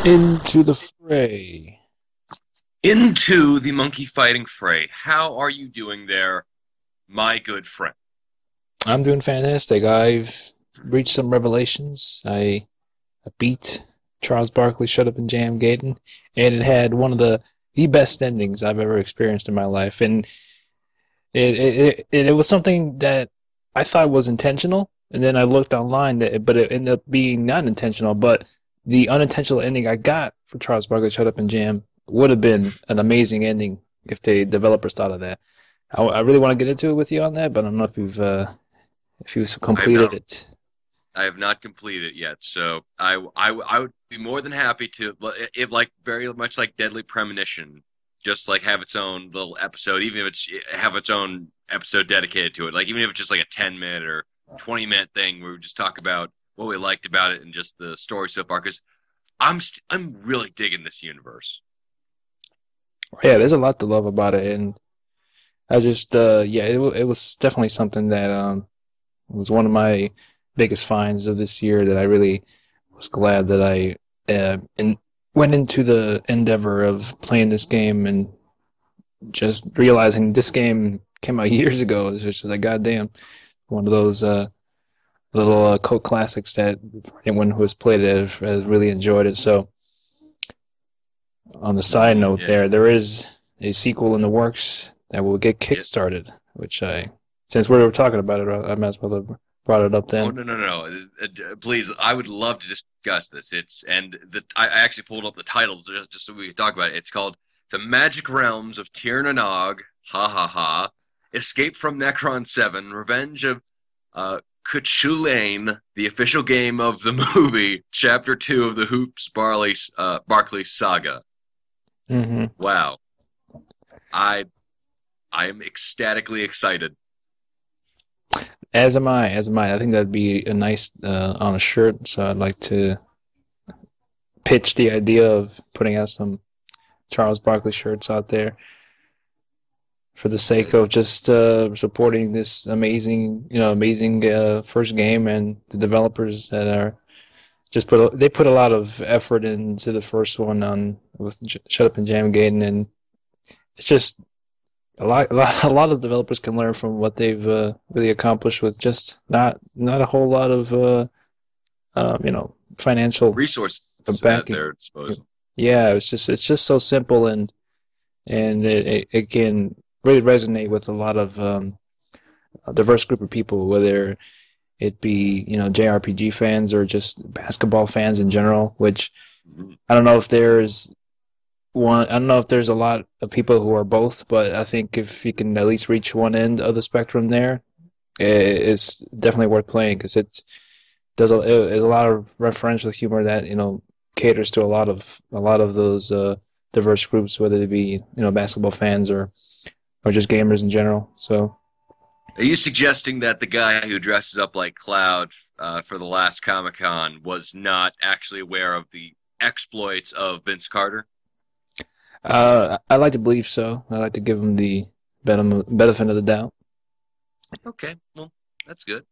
Into the fray. Into the monkey fighting fray. How are you doing there, my good friend? I'm doing fantastic. I've reached some revelations. I beat Charles Barkley Shut Up and Jam Gaten, and it had one of the best endings I've ever experienced in my life. And it was something that I thought was intentional, and then I looked online, but it ended up being not intentional. But the unintentional ending I got for Charles Barkley Shut Up and Jam would have been an amazing ending if the developers thought of that. I really want to get into it with you on that, but I don't know if you've completed it. I have not completed it yet, so I would be more than happy to, like very much like Deadly Premonition, just like have its own little episode, even if it's have its own episode dedicated to it. Like even if it's just like a 10-minute or 20-minute thing where we just talk about what we liked about it and just the story so far, because I'm really digging this universe. Yeah, there's a lot to love about it, and I just it was definitely something that was one of my biggest finds of this year that I really was glad that I went into the endeavor of playing this game and just realizing this game came out years ago. It's just like, goddamn, one of those little cult classics that anyone who has played it has really enjoyed it. So, on the side note, there is a sequel in the works that will get kickstarted, which since we were talking about it, I might as well have brought it up then. Oh, no. Please, I would love to discuss this. I actually pulled up the titles just so we could talk about it. It's called The Magic Realms of Tir na Nog, ha ha ha, Escape from Necron 7, Revenge of Cuchulainn, the official game of the movie, Chapter 2 of the Hoops Barkley saga. Mm-hmm. Wow. I am ecstatically excited. As am I. I think that'd be a nice on a shirt. So I'd like to pitch the idea of putting out some Charles Barkley shirts out there for the sake of just supporting this amazing first game, and the developers that are they put a lot of effort into the first one with Shut Up and Jam Gaten, and it's just a lot of developers can learn from what they've really accomplished with just not a whole lot of financial resources backing. at their disposal. Yeah, it's just so simple, and it can really resonate with a lot of a diverse group of people, whether it be JRPG fans or just basketball fans in general. Which I don't know if there's a lot of people who are both, but I think if you can at least reach one end of the spectrum there, it's definitely worth playing, because it's a lot of referential humor that caters to a lot of those diverse groups, whether it be basketball fans or just gamers in general. So, are you suggesting that the guy who dresses up like Cloud for the last Comic-Con was not actually aware of the exploits of Vince Carter? I like to believe so. I like to give him the benefit of the doubt. Okay, well, that's good.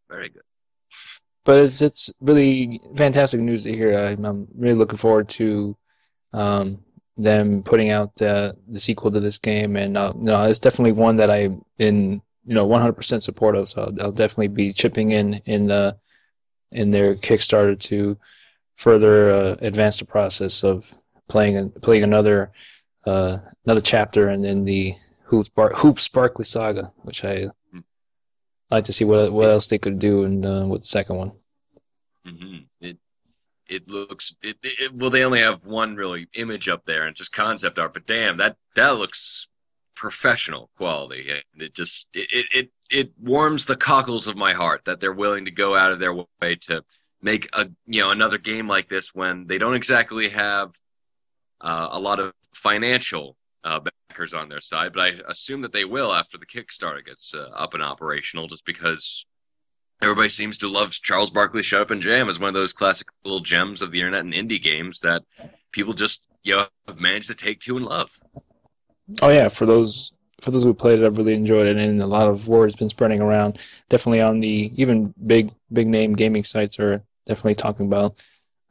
Very good. But it's really fantastic news to hear. I'm really looking forward to them putting out the sequel to this game, and it's definitely one that I'm in 100% support of. So I'll definitely be chipping in their Kickstarter to further advance the process of playing another chapter and in the Hoops Barkley saga, which I like to see what else they could do with the second one. Mm-hmm. It looks well. They only have one really image up there, and it's just concept art. But damn, that looks professional quality, and it warms the cockles of my heart that they're willing to go out of their way to make another game like this when they don't exactly have a lot of financial backers on their side, but I assume that they will after the Kickstarter gets up and operational, just because everybody seems to love Charles Barkley's Shut Up and Jam as one of those classic little gems of the internet and indie games that people just have managed to take to and love. Oh yeah, for those who played it, I've really enjoyed it, and a lot of word has been spreading around. Definitely on the even big name gaming sites are definitely talking about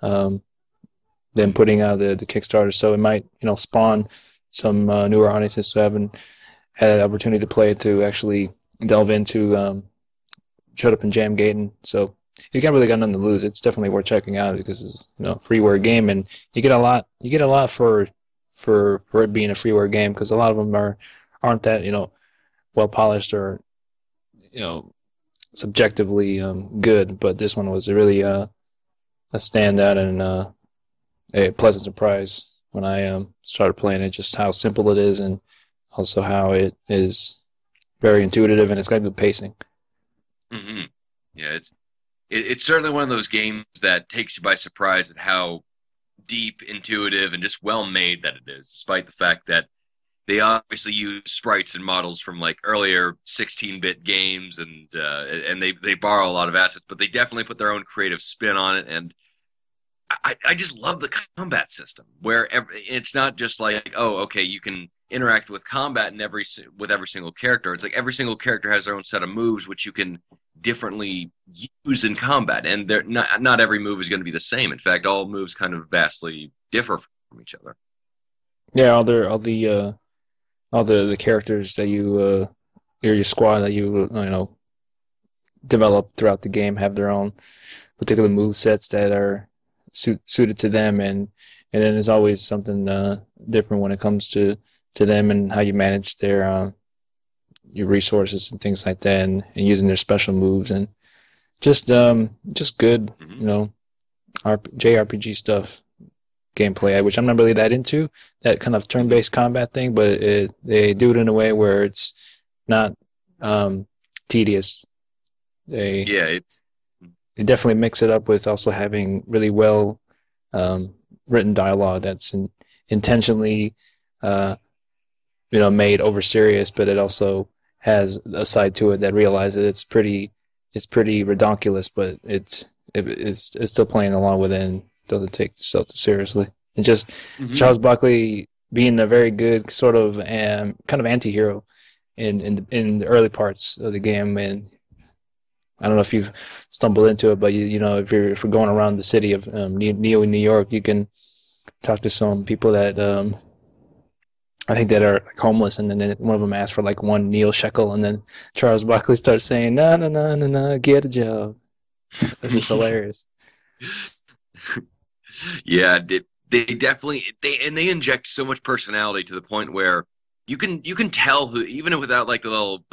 um, them putting out the Kickstarter. So it might spawn some newer audiences who haven't had an opportunity to play it to actually delve into Shut Up and Jam Gaten. So you can't really got nothing to lose. It's definitely worth checking out because it's a freeware game, and you get a lot for it being a freeware game because a lot of them aren't that well polished or you know subjectively good. But this one was really a standout and a pleasant surprise when I started playing it. Just how simple it is, and also how it is very intuitive, and it's got good pacing. Hmm. Yeah, it's certainly one of those games that takes you by surprise at how deep, intuitive, and just well made that it is, despite the fact that they obviously use sprites and models from like earlier 16-bit games, and they borrow a lot of assets, but they definitely put their own creative spin on it. And I just love the combat system where it's not just like, oh, okay, you can interact with combat in with every single character. It's like every single character has their own set of moves which you can differently use in combat, and they're not every move is going to be the same. In fact, all moves kind of vastly differ from each other. Yeah, all the characters that your squad that you develop throughout the game have their own particular move sets that are suited to them, and then there's always something different when it comes to them and how you manage your resources and things like that, and using their special moves and just good Hmm. you know JRPG stuff gameplay, which I'm not really that into that kind of Hmm. turn-based combat thing, but they do it in a way where it's not tedious. They Yeah, it's they definitely mix it up with also having really well um, written dialogue that's intentionally uh, made over serious, but it also has a side to it that realizes it's pretty redonkulous, but it's still playing along with it and doesn't take itself too seriously. And just hmm Charles Barkley being a very good sort of kind of anti-hero in the early parts of the game. And I don't know if you've stumbled into it, but if you're going around the city of New York, you can talk to some people that I think that are like homeless, and then one of them asks for like one Neil shekel, and then Charles Barkley starts saying, "No, no, no, no, no, get a job." It's just hilarious. Yeah, they definitely they inject so much personality to the point where you can tell who, even without like the little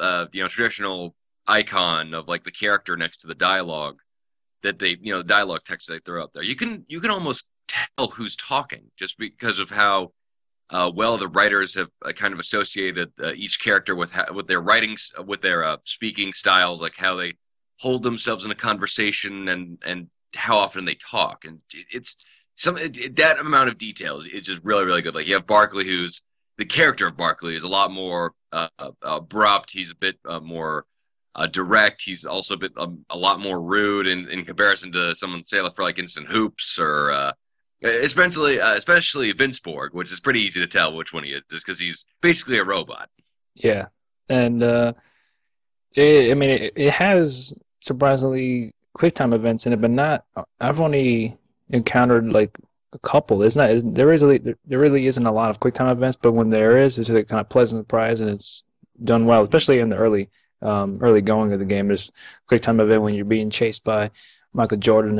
traditional icon of like the character next to the dialogue, that they dialogue text they throw up there. You can almost tell who's talking just because of how well the writers have kind of associated each character with their writings, with their speaking styles, like how they hold themselves in a conversation, and how often they talk. And it's that amount of details is just really really good. Like you have Barkley, who's the character of Barkley is a lot more abrupt. He's a bit more direct. He's also a lot more rude in comparison to someone, say, like, for like instant hoops or especially Vince Borg, which is pretty easy to tell which one he is, just because he's basically a robot. Yeah, and I mean, it has surprisingly QuickTime events in it, but not. I've only encountered like a couple. There's not. There really isn't a lot of QuickTime events, but when there is, it's a kind of pleasant surprise, and it's done well, especially in the early going of the game. There's a QuickTime event when you're being chased by Michael Jordan,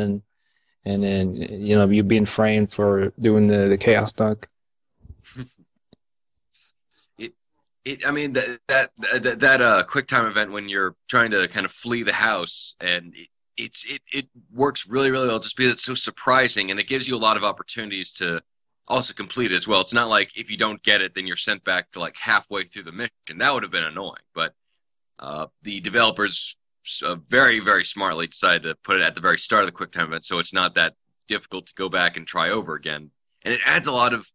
and then you're being framed for doing the chaos dunk. It, I mean that quick time event when you're trying to kind of flee the house, and it works really really well just because it's so surprising, and it gives you a lot of opportunities to also complete it as well. It's not like if you don't get it, then you're sent back to like halfway through the mission. That would have been annoying, but the developers very, very smartly decided to put it at the very start of the quick time event, so it's not that difficult to go back and try over again. And it adds a lot of,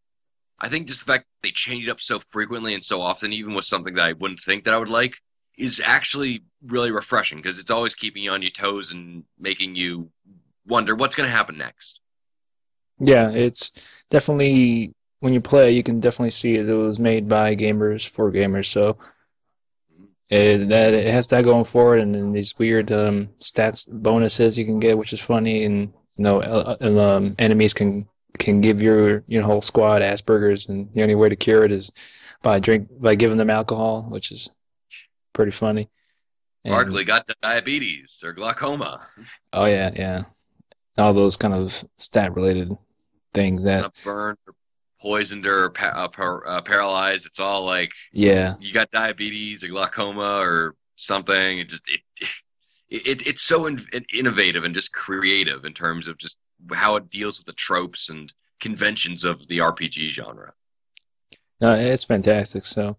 I think, just the fact that they change it up so frequently and so often, even with something that I wouldn't think that I would like, is actually really refreshing because it's always keeping you on your toes and making you wonder what's going to happen next. Yeah, it's definitely when you play, you can definitely see it was made by gamers for gamers. So it has that going for it, and then these weird stats bonuses you can get, which is funny, and enemies can give your whole squad Asperger's, and the only way to cure it is by giving them alcohol, which is pretty funny. Barkley And got diabetes or glaucoma, oh yeah, yeah, all those kind of stat related things that burned or poisoned or paralyzed. It's all like yeah. you got diabetes or glaucoma or something. It's so innovative and just creative in terms of just how it deals with the tropes and conventions of the RPG genre. No, it's fantastic. So,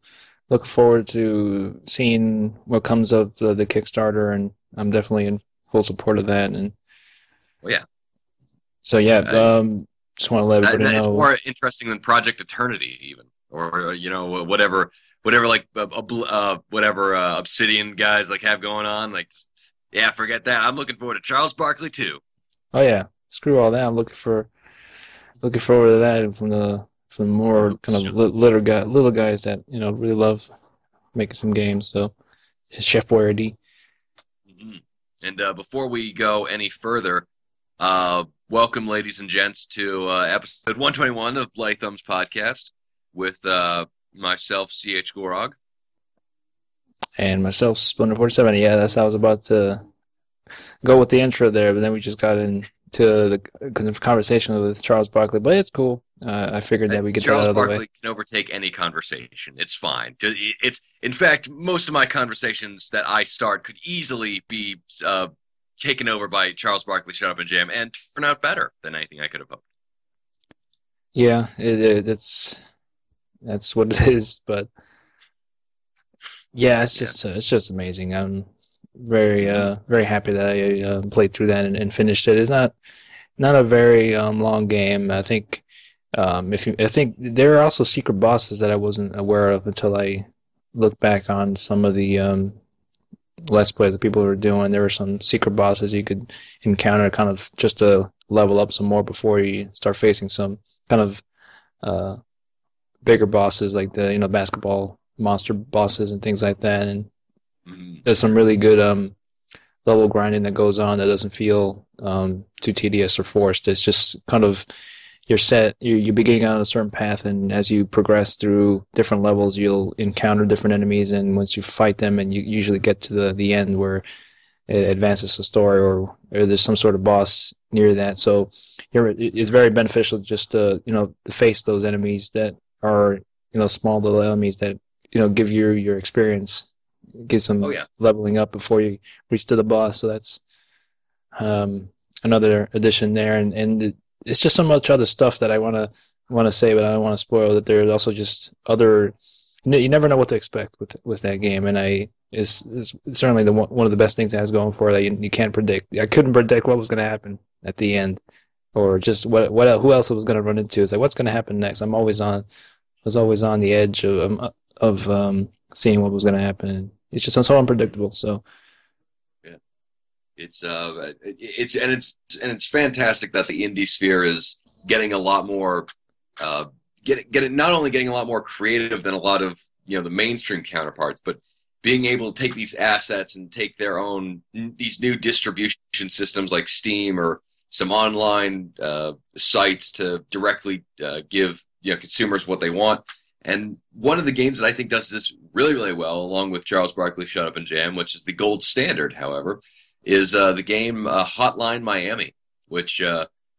looking forward to seeing what comes of the Kickstarter, and I'm definitely in full support of that. And Well, yeah, so, yeah, I, just want to let everybody it's know. more interesting than Project Eternity, even, or whatever like whatever Obsidian guys like have going on. Like, yeah, forget that. I'm looking forward to Charles Barkley too. Oh yeah, screw all that. I'm looking forward to that from more kind of little guys that really love making some games. So, Chef Boyardee. Mhm. And before we go any further, welcome, ladies and gents, to episode 121 of Blythumb's podcast with myself, CH Gorog. And myself, Splinter 47. Yeah, that's how I was about to go with the intro there, but then we just got into the kind of conversation with Charles Barkley. But it's cool. I figured that we get that Charles out of the way. Barkley can overtake any conversation. It's fine. It's in fact, most of my conversations that I start could easily be taken over by Charles Barkley, Shut Up and Jam, and turn out better than anything I could have hoped. Yeah, that's what it is. But yeah, Yeah. it's just amazing. I'm very happy that I played through that and finished it. It's not a very long game. I think I think there are also secret bosses that I wasn't aware of until I looked back on some of the Let's Plays that people were doing. There were some secret bosses you could encounter kind of just to level up some more before you start facing some kind of uh, bigger bosses like the basketball monster bosses and things like that. And Mhm. there's some really good level grinding that goes on that doesn't feel too tedious or forced. It's just kind of you're beginning on a certain path, and as you progress through different levels, you'll encounter different enemies, and once you fight them, and you usually get to the end where it advances the story, or there's some sort of boss near that. So it's very beneficial just to face those enemies that are small little enemies that give you your experience, give Oh some yeah. leveling up before you reach to the boss. So that's um, another addition there, and it's just so much other stuff that I want to say, but I don't want to spoil. That there's also just other. You never know what to expect with that game, and it's certainly one of the best things it has going for it that you can't predict. I couldn't predict what was going to happen at the end, or just who else I was going to run into. It's like what's going to happen next. Was always on the edge of seeing what was going to happen. And it's just so unpredictable. So Yeah. It's fantastic that the indie sphere is getting a lot more uh, getting not only getting a lot more creative than a lot of the mainstream counterparts, but being able to take these assets and take their own these new distribution systems like Steam or some online sites to directly give consumers what they want. And one of the games that I think does this really, really well, along with Charles Barkley, Shut Up and Jam, which is the gold standard, however, is the game Hotline Miami, which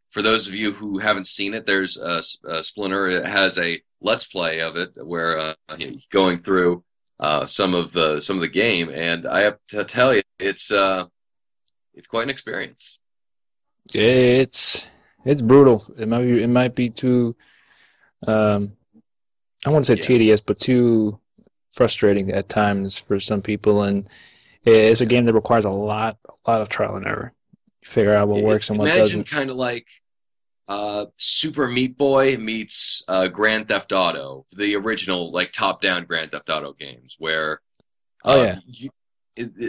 for those of you who haven't seen it, there's Splinter. It has a Let's Play of it where going through some of the game, and I have to tell you, it's quite an experience. it's brutal. It might be too um, I wouldn't say Yeah. tedious, but too frustrating at times for some people. And It's a game that requires a lot of trial and error. Figure out what works and what Imagine doesn't. kind of like Super Meat Boy meets Grand Theft Auto, the original like top-down Grand Theft Auto games, where Oh yeah, you,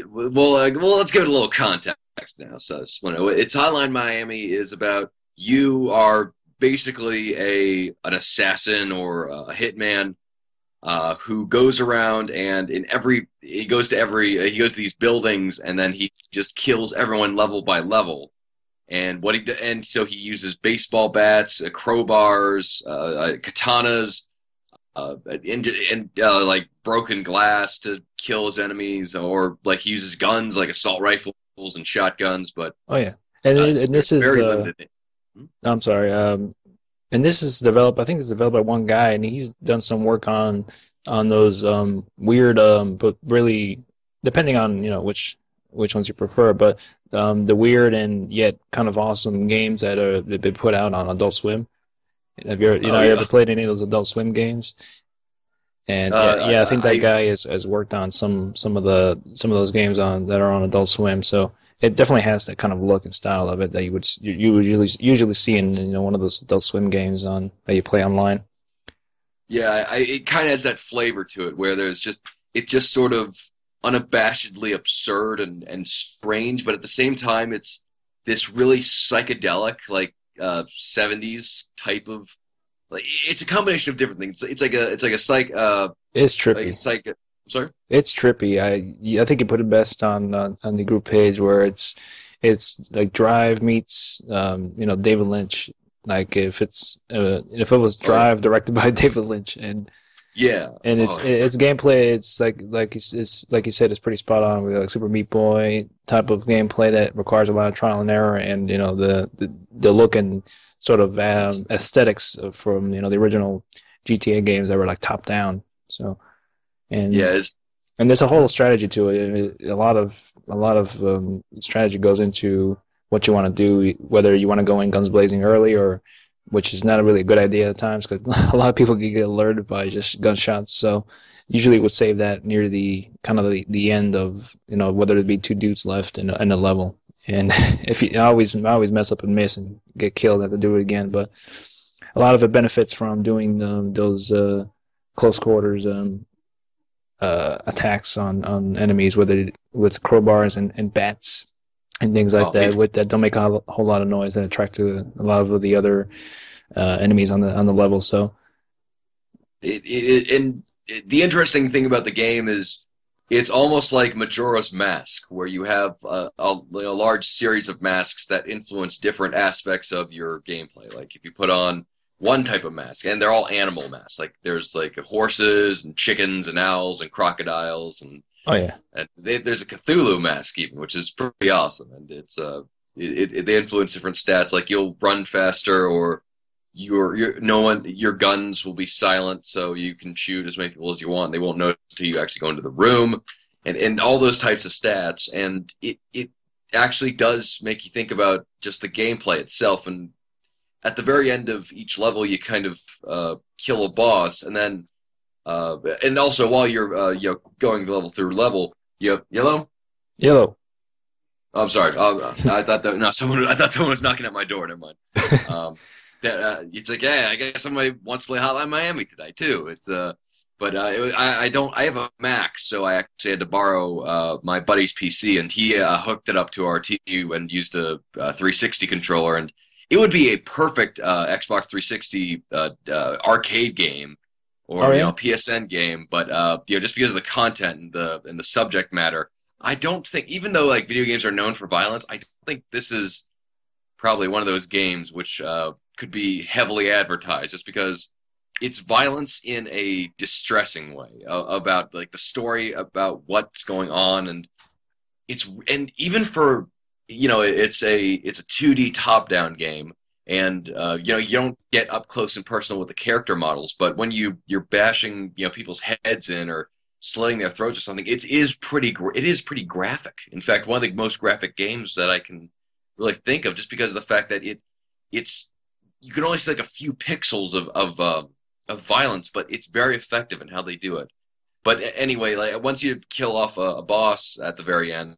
well, let's give it a little context now. So, it's Hotline Miami is about you are basically an assassin or a hitman who goes around and he goes to these buildings and then he just kills everyone level by level. And so he uses baseball bats, crowbars, katanas, like broken glass to kill his enemies, or like he uses guns like assault rifles and shotguns, but oh yeah. And they're this is very limited. I'm sorry. And this is developed. I think it's developed by one guy, and he's done some work on those weird, but really depending on which ones you prefer, but the weird and yet kind of awesome games that are that have been put out on Adult Swim. Have Oh you yeah, ever played any of those Adult Swim games? And I think that I've guy has worked on some of those games on that are on Adult Swim. So it definitely has that kind of look and style of it that you would usually see in one of those Adult Swim games on that you play online. Yeah, it kind of has that flavor to it where it's just sort of unabashedly absurd and strange, but at the same time, it's this really psychedelic, like 70s type of like it's a combination of different things. It's like a It's like a trippy. psych. Sorry. It's trippy. I think you put it best on the group page where it's like Drive meets David Lynch. Like if it was Oh yeah, Drive directed by David Lynch yeah. and Oh its gameplay it's like you said it's pretty spot on with like Super Meat Boy type of gameplay that requires a lot of trial and error and the look and sort of aesthetics from the original GTA games that were like top down. So yeah. and It's and there's a whole strategy to it. A lot of strategy goes into what you want to do, whether you want to go in guns blazing early or, which is not a really good idea at times because a lot of people can get alerted by just gunshots. So usually would save that near the kind of the end of whether it be two dudes left in a level. And if you I always mess up and miss and get killed, I have to do it again. But a lot of it benefits from doing those close quarters attacks on enemies, whether with crowbars and bats and things like oh that, with that don't make a whole lot of noise and attract to a lot of the other enemies on the level. So the interesting thing about the game is it's almost like Majora's Mask, where you have a large series of masks that influence different aspects of your gameplay. Like if you put on one type of mask, and they're all animal masks. Like there's like horses and chickens and owls and crocodiles oh yeah, there's a Cthulhu mask even, which is pretty awesome. And they influence different stats. Like you'll run faster, or your guns will be silent, so you can shoot as many people as you want. They won't notice until you actually go into the room, and all those types of stats. And it actually does make you think about just the gameplay itself. And at the very end of each level, you kind of kill a boss, and then and also while you're going level through level, yellow. yellow. Oh, I'm sorry. I thought that no, someone. I thought someone was knocking at my door. Never mind. Um, that it's like, yeah, I guess somebody wants to play Hotline Miami today too. But I don't. I have a Mac, so I actually had to borrow my buddy's PC, and he hooked it up to our TV and used a 360 controller, and it would be a perfect Xbox 360 arcade game Oh or yeah. PSN game. But just because of the content and the subject matter, I don't think, even though like video games are known for violence, I don't think this is probably one of those games which could be heavily advertised just because it's violence in a distressing way about like the story about what's going on, and even for it's a 2D top down game, and you don't get up close and personal with the character models, but when you're bashing people's heads in or slitting their throats or something, it is pretty graphic. In fact, one of the most graphic games that I can really think of, just because of the fact that it's you can only see like a few pixels of violence, but it's very effective in how they do it. But anyway, like once you kill off a boss at the very end,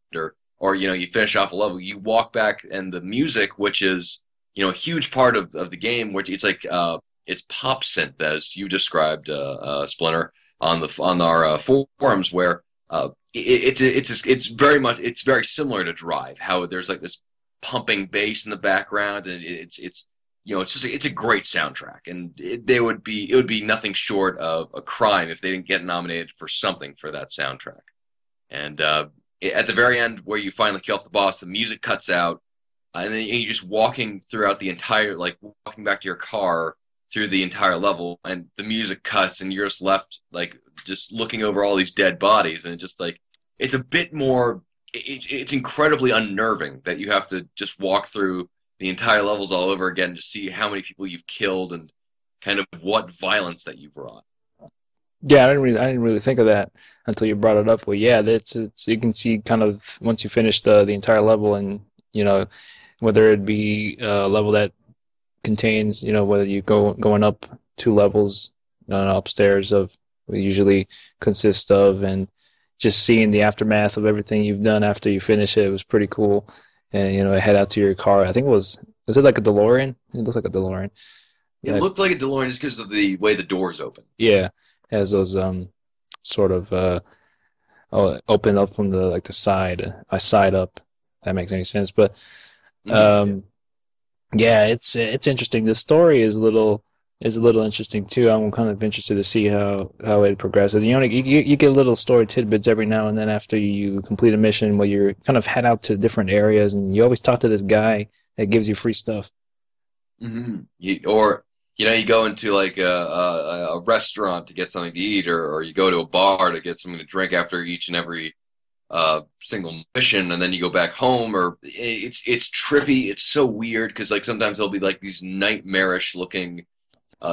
or you finish off a level, you walk back, and the music, which is a huge part of the game, which it's like it's pop synth as you described, Splinter, on our forums, where it's very much, it's very similar to Drive, how there's like this pumping bass in the background, and it's a great soundtrack, and it would be nothing short of a crime if they didn't get nominated for something for that soundtrack. And at the very end, where you finally kill off the boss, the music cuts out, and then you're just walking throughout the entire, like walking back to your car through the entire level, and the music cuts, and you're just left like just looking over all these dead bodies, and just like it's a bit more. It's incredibly unnerving that you have to just walk through the entire levels all over again to see how many people you've killed and kind of what violence that you've wrought. Yeah, I didn't really think of that until you brought it up. Well, yeah, it's you can see kind of once you finish the entire level, and whether it be a level that contains, whether you going up two levels upstairs of what it usually consists of, and just seeing the aftermath of everything you've done after you finish it was pretty cool. And head out to your car. I think was it like a DeLorean? It looks like a DeLorean. It That, looked like a DeLorean just because of the way the doors open. yeah, has those sort of open up from the side, a side up. If that makes any sense, but Yeah. um, yeah, it's interesting. The story is a little interesting too. I'm kind of interested to see how it progresses. You get little story tidbits every now and then after you complete a mission where you're kind of head out to different areas, and you always talk to this guy that gives you free stuff. Or you go into like a restaurant to get something to eat, or you go to a bar to get something to drink after each and every single mission, and then you go back home. Or it's trippy. It's so weird because like sometimes there'll be like these nightmarish looking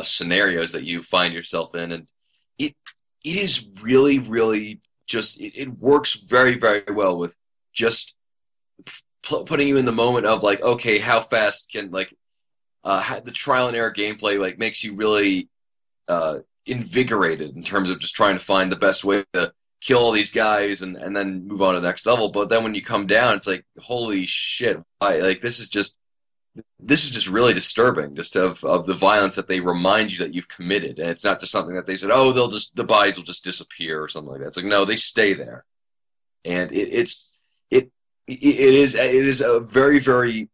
scenarios that you find yourself in, and it it is really really just it works very very well with just putting you in the moment of like, okay, how fast can like the trial and error gameplay like makes you really invigorated in terms of just trying to find the best way to kill all these guys, and then move on to the next level. But then when you come down, it's like, holy shit, like this is just really disturbing, just of the violence that they remind you that you've committed. And it's not just something that they said, oh, the bodies will just disappear or something like that. It's like, no, they stay there. And it it is a very very,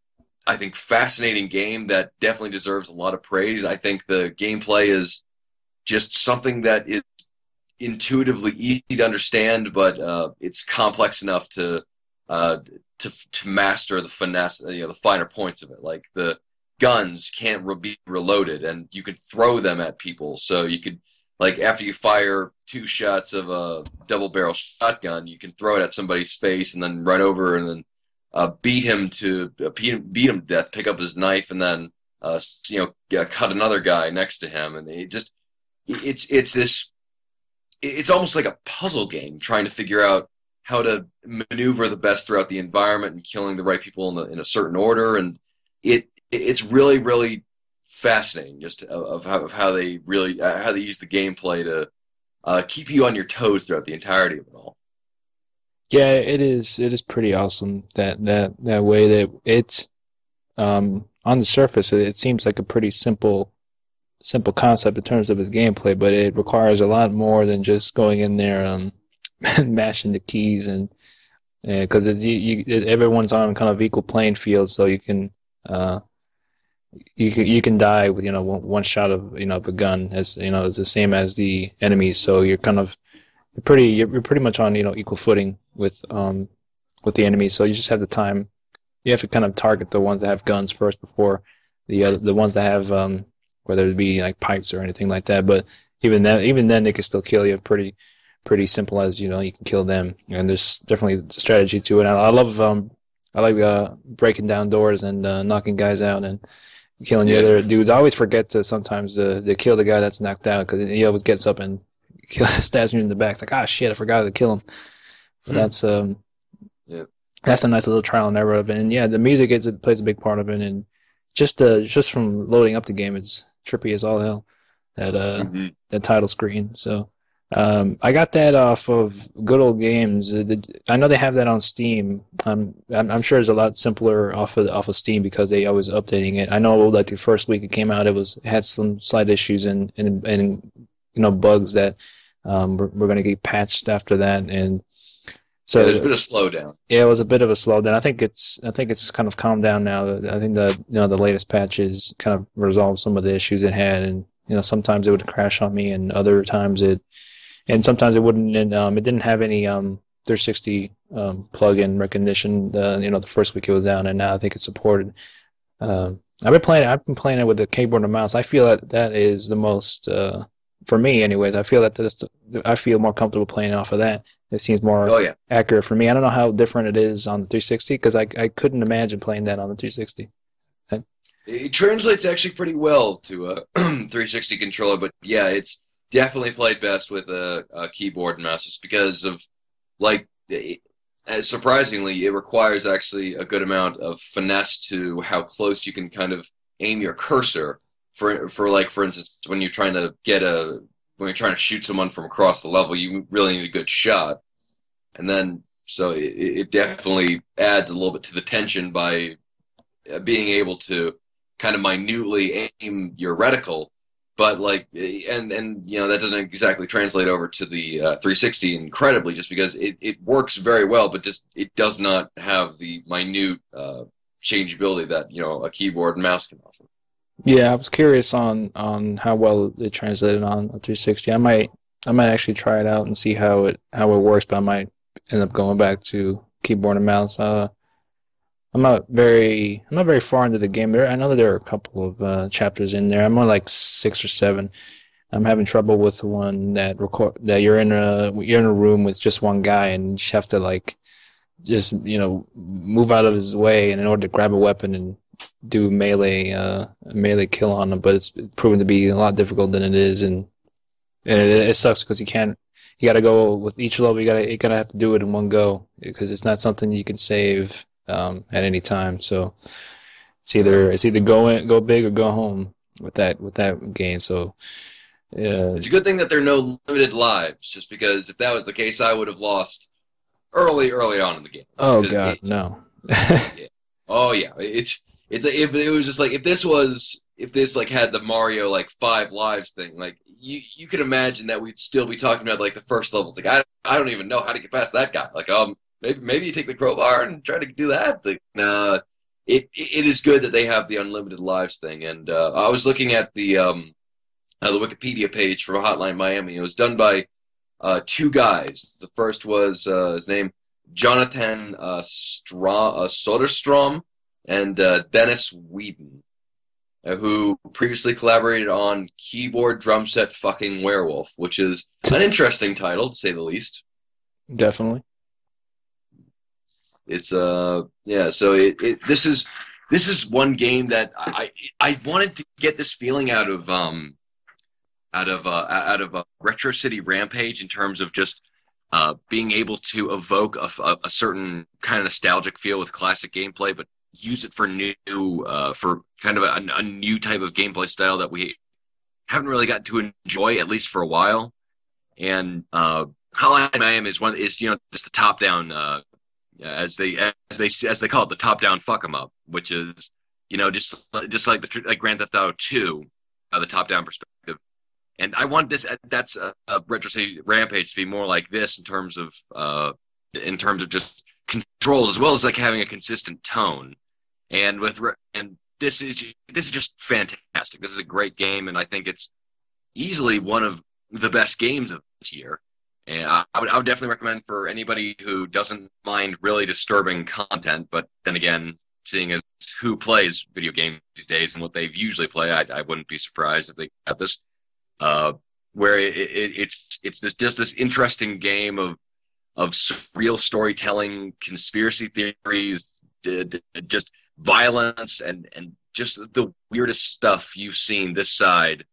I think, fascinating game that definitely deserves a lot of praise. I think the gameplay is just something that is intuitively easy to understand, but it's complex enough uh, to master the finesse, the finer points of it. Like the guns can't be reloaded, and you can throw them at people. So you could, like, after you fire two shots of a double barrel shotgun, you can throw it at somebody's face and then run over and then beat him to death, pick up his knife, and then cut another guy next to him. And it's this, it's almost like a puzzle game trying to figure out how to maneuver the best throughout the environment and killing the right people in a certain order. And it's really really fascinating just of how they really how they use the gameplay to keep you on your toes throughout the entirety of it all. Yeah, it is pretty awesome that way that it's on the surface it seems like a pretty simple concept in terms of its gameplay, but it requires a lot more than just going in there and mashing the keys, and because everyone's on kind of equal playing field, so uh you can die with one shot of a gun, as is the same as the enemies, so you're pretty much on equal footing with the enemies, so you just have the time. You have to kind of target the ones that have guns first before the ones that have whether it be like pipes or anything like that. But even then they can still kill you. Pretty simple, as you can kill them. And there's definitely a strategy to it. I love I like breaking down doors and knocking guys out and killing the Yeah. other dudes. I always forget to sometimes to kill the guy that's knocked out, because he always gets up and stabs me in the back. It's like, ah, shit, I forgot to kill him. But Yeah. that's a nice little trial and error of it. And yeah, the music plays a big part of it, and just from loading up the game, it's trippy as all hell. That hmm that title screen. So I got that off of Good Old Games. I know they have that on Steam. I'm sure it's a lot simpler off of Steam because they always updating it. I know like the first week it came out, it had some slight issues and bugs that were going to get patched after that, and Yeah, there's so been a slowdown. yeah, it was a bit of a slowdown. I think it's kind of calmed down now. I think the latest patches kind of resolved some of the issues it had, and sometimes it would crash on me, and other times sometimes it wouldn't. And it didn't have any 360 plug-in recognition. The first week it was out, and now I think it's supported. I've been playing it with the keyboard and mouse. I feel that is the most for me, anyways. I feel more comfortable playing off of that. It seems more Oh yeah, accurate for me. I don't know how different it is on the 360 because I couldn't imagine playing that on the 360. it translates actually pretty well to a 360 controller, but yeah, it's definitely played best with a keyboard and mouse, just because of like. Surprisingly, it requires actually a good amount of finesse to how close you can kind of aim your cursor. For instance, when you're trying to shoot someone from across the level, you really need a good shot. And then so it definitely adds a little bit to the tension by being able to kind of minutely aim your reticle, but like and that doesn't exactly translate over to the 360 incredibly, just because it works very well, but just it does not have the minute changeability that a keyboard and mouse can offer. Yeah, I was curious on how well it translated on a 360. I might actually try it out and see how it works, but I might end up going back to keyboard and mouse. I'm not very far into the game. I know that there are a couple of chapters in there. I'm on like 6 or 7. I'm having trouble with the one that you're in a room with just one guy and you just have to like just move out of his way and in order to grab a weapon and do melee kill on him. But it's proven to be a lot difficult than it is, and it sucks because you got to go with each level. You gotta have to do it in one go because it's not something you can save at any time. So it's either go big or go home with that game. So It's a good thing that there are no limited lives, just because if that was the case, I would have lost early on in the game. Just oh because god, no. yeah. Oh yeah, if it was just like if this like had the Mario like 5 lives thing, like you could imagine that we'd still be talking about like the first levels. Like I don't even know how to get past that guy. Like maybe you take the crowbar and try to do that. Like nah, it is good that they have the unlimited lives thing. And I was looking at the Wikipedia page for Hotline Miami. It was done by two guys. The first was his name Jonathan Soderstrom and Dennis Whedon, who previously collaborated on Keyboard Drum Set Fucking Werewolf, which is an interesting title to say the least. Definitely. It's yeah. So this is one game that I wanted to get this feeling out of Retro City Rampage, in terms of just being able to evoke a certain kind of nostalgic feel with classic gameplay, but use it for kind of a new type of gameplay style that we haven't really gotten to enjoy, at least for a while. And Hotline Miami is just the top down, as they call it, the top down fuck 'em up, which is just like Grand Theft Auto 2, the top down perspective. And I want that's a Retro City Rampage to be more like this in terms of just controls, as well as like having a consistent tone. And this is just fantastic. This is a great game, and I think it's easily one of the best games of this year. And I would definitely recommend for anybody who doesn't mind really disturbing content. But then again, seeing as who plays video games these days and what they usually play, I wouldn't be surprised if they have this. Where it's just this interesting game of surreal storytelling, conspiracy theories, just violence, and just the weirdest stuff you've seen this side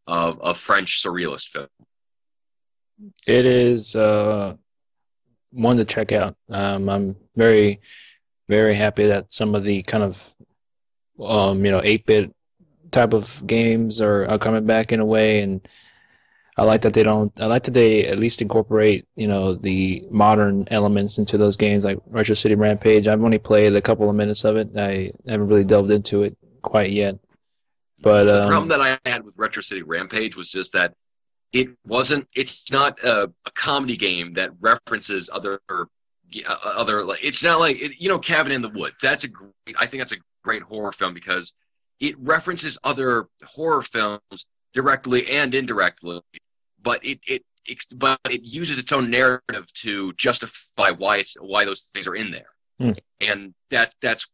of a French surrealist film. It is one to check out. I'm very, very happy that some of the kind of 8-bit type of games are coming back in a way, and I like that they don't. I like that they at least incorporate, the modern elements into those games, like Retro City Rampage. I've only played a couple of minutes of it. I haven't really delved into it quite yet. But The problem that I had with Retro City Rampage was just that it's not a comedy game that references other like it's not like Cabin in the Woods. I think that's a great horror film because it references other horror films directly and indirectly, but it uses its own narrative to justify why those things are in there. hmm, And that's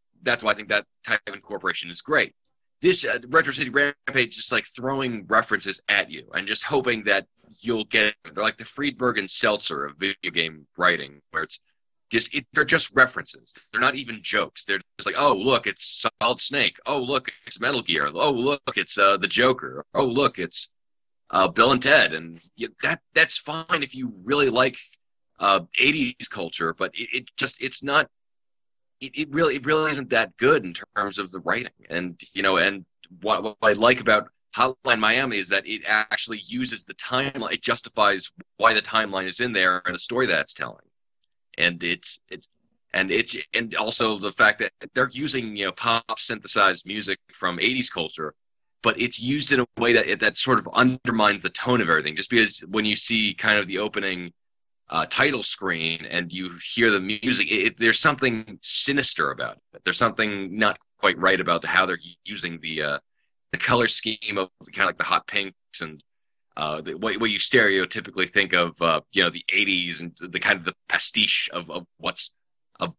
why I think that type of incorporation is great. This Retro City Rampage is like throwing references at you and just hoping that you'll get it. They're like the Friedberg and Seltzer of video game writing, where they're just references. They're not even jokes. They're just like, oh look, it's Solid Snake. Oh look, it's Metal Gear. Oh look, it's the Joker. Oh look, it's Bill and Ted. And that's fine if you really like 80s culture, but it's not. It really isn't that good in terms of the writing. And what I like about Hotline Miami is that it actually uses the timeline. It justifies why the timeline is in there and the story that it's telling. And and also the fact that they're using pop synthesized music from 80s culture, but it's used in a way that sort of undermines the tone of everything. Just because when you see kind of the opening title screen and you hear the music, there's something sinister about it. There's something not quite right about how they're using the color scheme of kind of like the hot pinks and what you stereotypically think of the 80s and the kind of the pastiche of what's of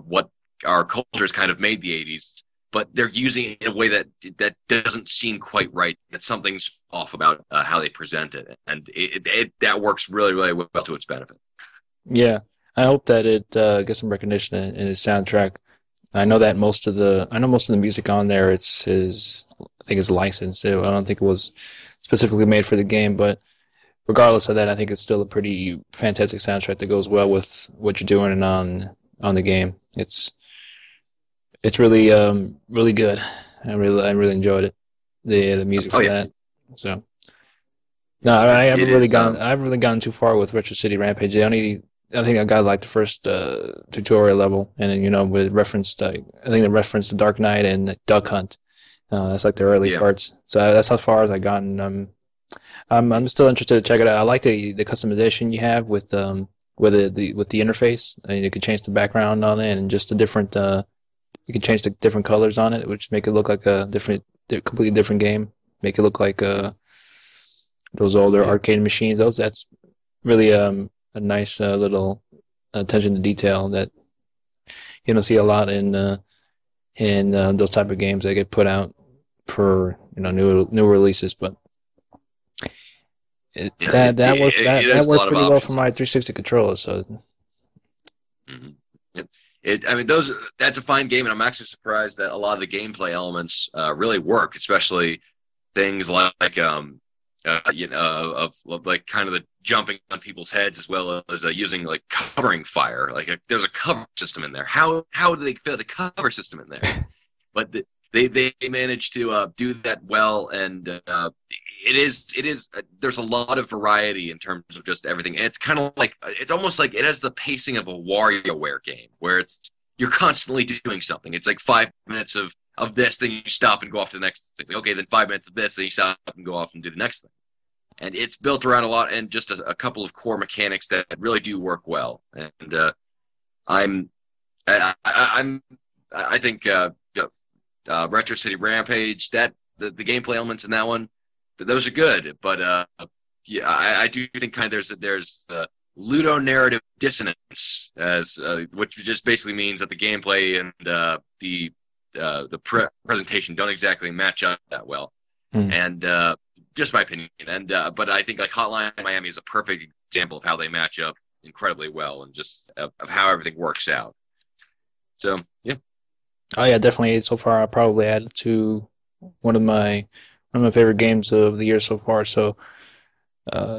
what our culture's kind of made the 80s. But they're using it in a way that doesn't seem quite right. That something's off about how they present it, and that works really, really well to its benefit. yeah, I hope that it gets some recognition in its soundtrack. I know most of the music on there. I think it's licensed. I don't think it was specifically made for the game, but regardless of that, I think it's still a pretty fantastic soundtrack that goes well with what you're doing on the game. It's really really good. I really enjoyed it. The music Oh for yeah, that. So no, it is. I haven't really gotten too far with Retro City Rampage. I think I got like the first tutorial level, and then with reference I think they referenced the Dark Knight and Duck Hunt. That's like the early Yeah. parts. So that's how far as I gotten. I'm still interested to check it out. I like the customization you have with the interface. You can change the background on it and just the different. You can change the different colors on it, which make it look like a completely different game. Make it look like those older Yeah. arcade machines. That's really a nice little attention to detail that you don't see a lot in those type of games that get put out for new releases. But Yeah, that there's a worked lot of pretty well for options. my 360 controller. So Hmm. I mean, that's a fine game, and I'm actually surprised that a lot of the gameplay elements really work, especially things of like kind of the jumping on people's heads as well as using like covering fire. Like there's a cover system in there. How do they fit a cover system in there? But they managed to do that well, and it is there's a lot of variety in terms of just everything. And it's kind of like it's almost like it has the pacing of a WarioWare game where you're constantly doing something. It's like 5 minutes of this, then you stop and go off to the next thing. It's like, okay, then 5 minutes of this, then you stop and go off and do the next thing. And it's built around a lot and just a couple of core mechanics that really do work well. And I'm I'm I think Retro City Rampage, the gameplay elements in that one, those are good. But yeah, I do think kind of there's ludonarrative dissonance, which just basically means that the gameplay and presentation don't exactly match up that well. hmm. And just my opinion. And but I think like Hotline Miami is a perfect example of how they match up incredibly well, and just of how everything works out. So yeah. Oh yeah, definitely. So far, I probably added to one of my one of my favorite games of the year so far. So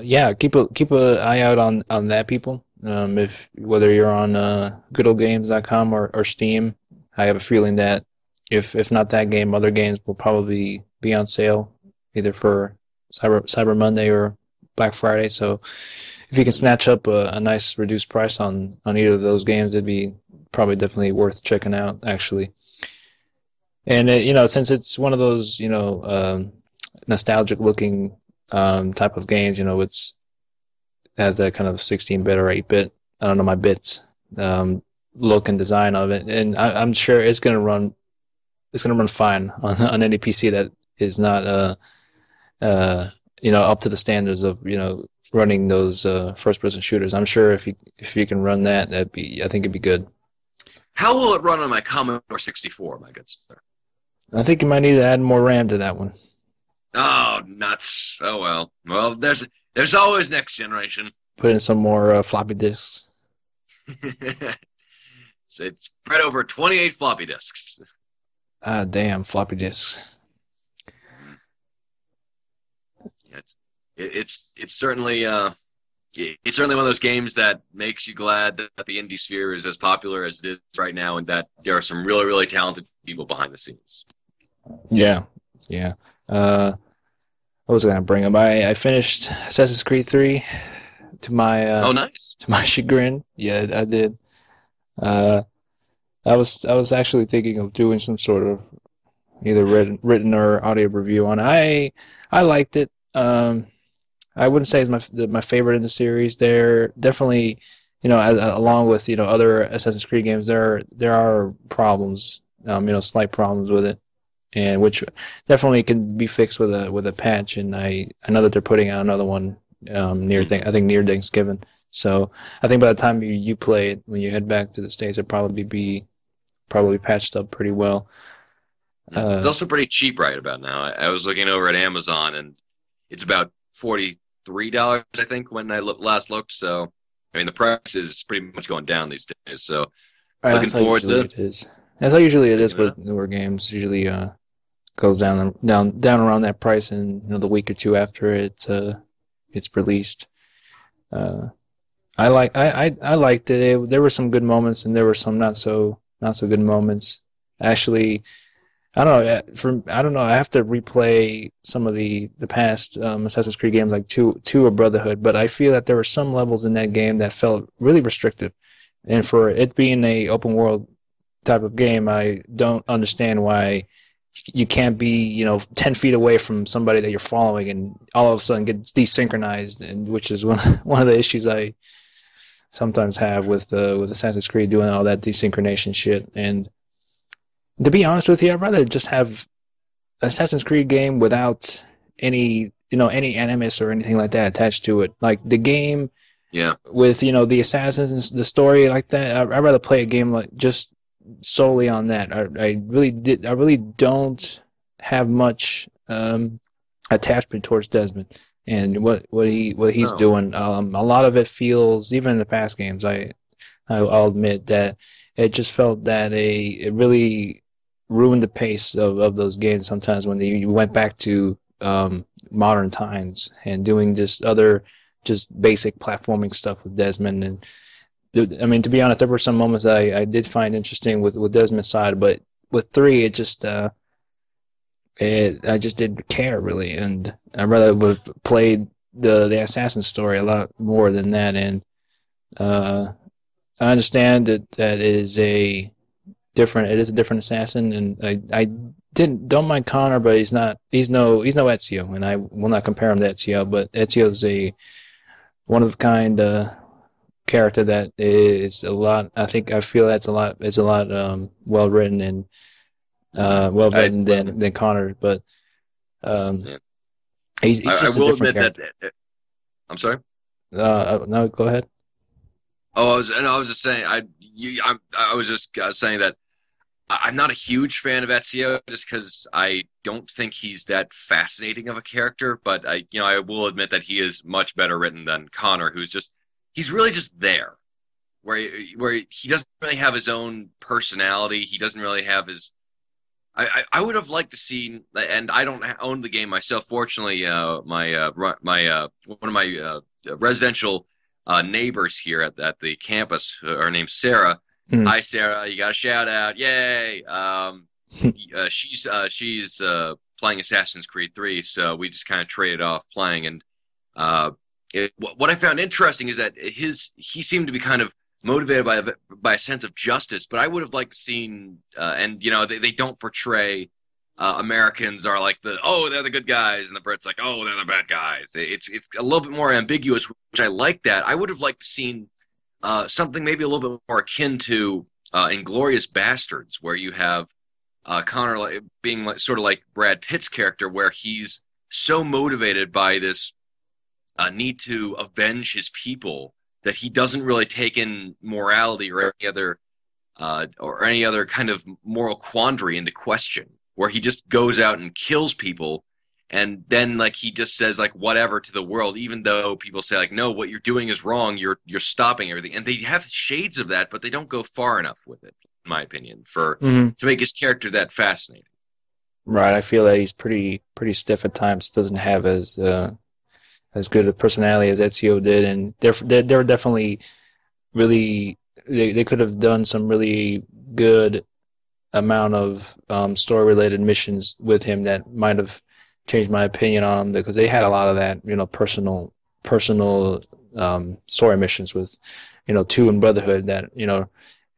yeah, keep a eye out on that, people. If whether you're on goodoldgames.com or Steam, I have a feeling that if not that game, other games will probably be on sale either for Cyber Monday or Black Friday. So if you can snatch up a nice reduced price on either of those games, it'd be probably definitely worth checking out actually. And since it's one of those nostalgic looking type of games, it's has that kind of 16-bit or 8-bit. I don't know my bits look and design of it, and I'm sure it's gonna run. It's gonna run fine on any PC that is not up to the standards of running those first-person shooters. I'm sure if you can run that, I think it'd be good. How will it run on my Commodore 64, my good sir? I think you might need to add more RAM to that one. Oh, nuts. Oh, well. Well, there's always next generation. Put in some more floppy disks. So it's spread over 28 floppy disks. Ah, damn, floppy disks. Yeah, it's certainly it's certainly one of those games that makes you glad that the indie sphere is as popular as it is right now, and that there are some really, really talented people behind the scenes. Yeah, yeah. What was I gonna bring up? I finished Assassin's Creed 3 to my Oh, nice. to my chagrin. Yeah, I did. Uh, I was actually thinking of doing some sort of either written or audio review on it. I liked it. I wouldn't say it's my favorite in the series. There definitely, along with other Assassin's Creed games, there are problems, slight problems with it, and which definitely can be fixed with a patch. And I know that they're putting out another one I think near Thanksgiving. So I think by the time you play it, when you head back to the States, it'll probably be patched up pretty well. It's also pretty cheap right about now. I was looking over at Amazon, and it's about $43, I think, when I last looked. So, I mean, the price is pretty much going down these days. So, Right, looking forward to it is. That's how usually it is picking it with up. newer games. Usually goes down around that price in the week or two after it's released. Uh, I liked it. There were some good moments and there were some not so good moments. Actually, I don't know. I don't know. I have to replay some of the past Assassin's Creed games like two or Brotherhood, but I feel that there were some levels in that game that felt really restrictive. And for it being a open world type of game, I don't understand why you can't be 10 feet away from somebody that you're following and all of a sudden gets desynchronized, and which is one of the issues I sometimes have with Assassin's Creed doing all that desynchronization shit. And to be honest with you, I'd rather just have Assassin's Creed game without any animus or anything like that attached to it. Like the game Yeah. with the assassins and the story like that. I'd rather play a game like just solely on that. I really don't have much attachment towards Desmond and what he's No. doing. A lot of it feels, even in the past games, I'll admit that it just felt that it really ruined the pace of those games sometimes when you went back to modern times and doing just basic platforming stuff with Desmond. And I mean, to be honest, there were some moments I did find interesting with Desmond's side, but with 3, I just didn't care really, and I rather would have played the assassin story a lot more than that. And uh, I understand that it is a different assassin, and I don't mind Connor, but he's no Ezio, and I will not compare him to Ezio, but Ezio's a one of a kind character that is a lot. I feel that's a lot. It's a lot well written and well I written than Connor, but um, yeah. he's I just a will different admit that. character. I'm sorry. No, go ahead. Oh, I was just saying. I was just saying that I'm not a huge fan of Ezio just because I don't think he's that fascinating of a character. But I will admit that he is much better written than Connor, he's really just there, where he doesn't really have his own personality. He doesn't really have his. I would have liked to see, and I don't own the game myself. Fortunately, my one of my residential neighbors here at the campus, her name's Sarah. Hmm. Hi, Sarah. You got a shout out. Yay. She's playing Assassin's Creed 3, so we just kind of traded off playing. And what I found interesting is that he seemed to be kind of motivated by a sense of justice, but I would have liked to seen, and they don't portray Americans are like they're the good guys, and the Brits like they're the bad guys. It's a little bit more ambiguous, which I like that. I would have liked to seen something maybe a little bit more akin to Inglourious Bastards, where you have Connor being sort of like Brad Pitt's character, where he's so motivated by this need to avenge his people that he doesn't really take in morality or any other kind of moral quandary into question, where he just goes out and kills people, and then like he just says like whatever to the world, even though people say like no, what you're doing is wrong, you're stopping everything. And they have shades of that, but they don't go far enough with it, in my opinion, to make his character that fascinating. Right. I feel that he's pretty stiff at times. Doesn't have as good a personality as Ezio did, and they're definitely really they could have done some really good amount of story related missions with him that might have changed my opinion on him, because they had a lot of that personal story missions with 2 and Brotherhood that it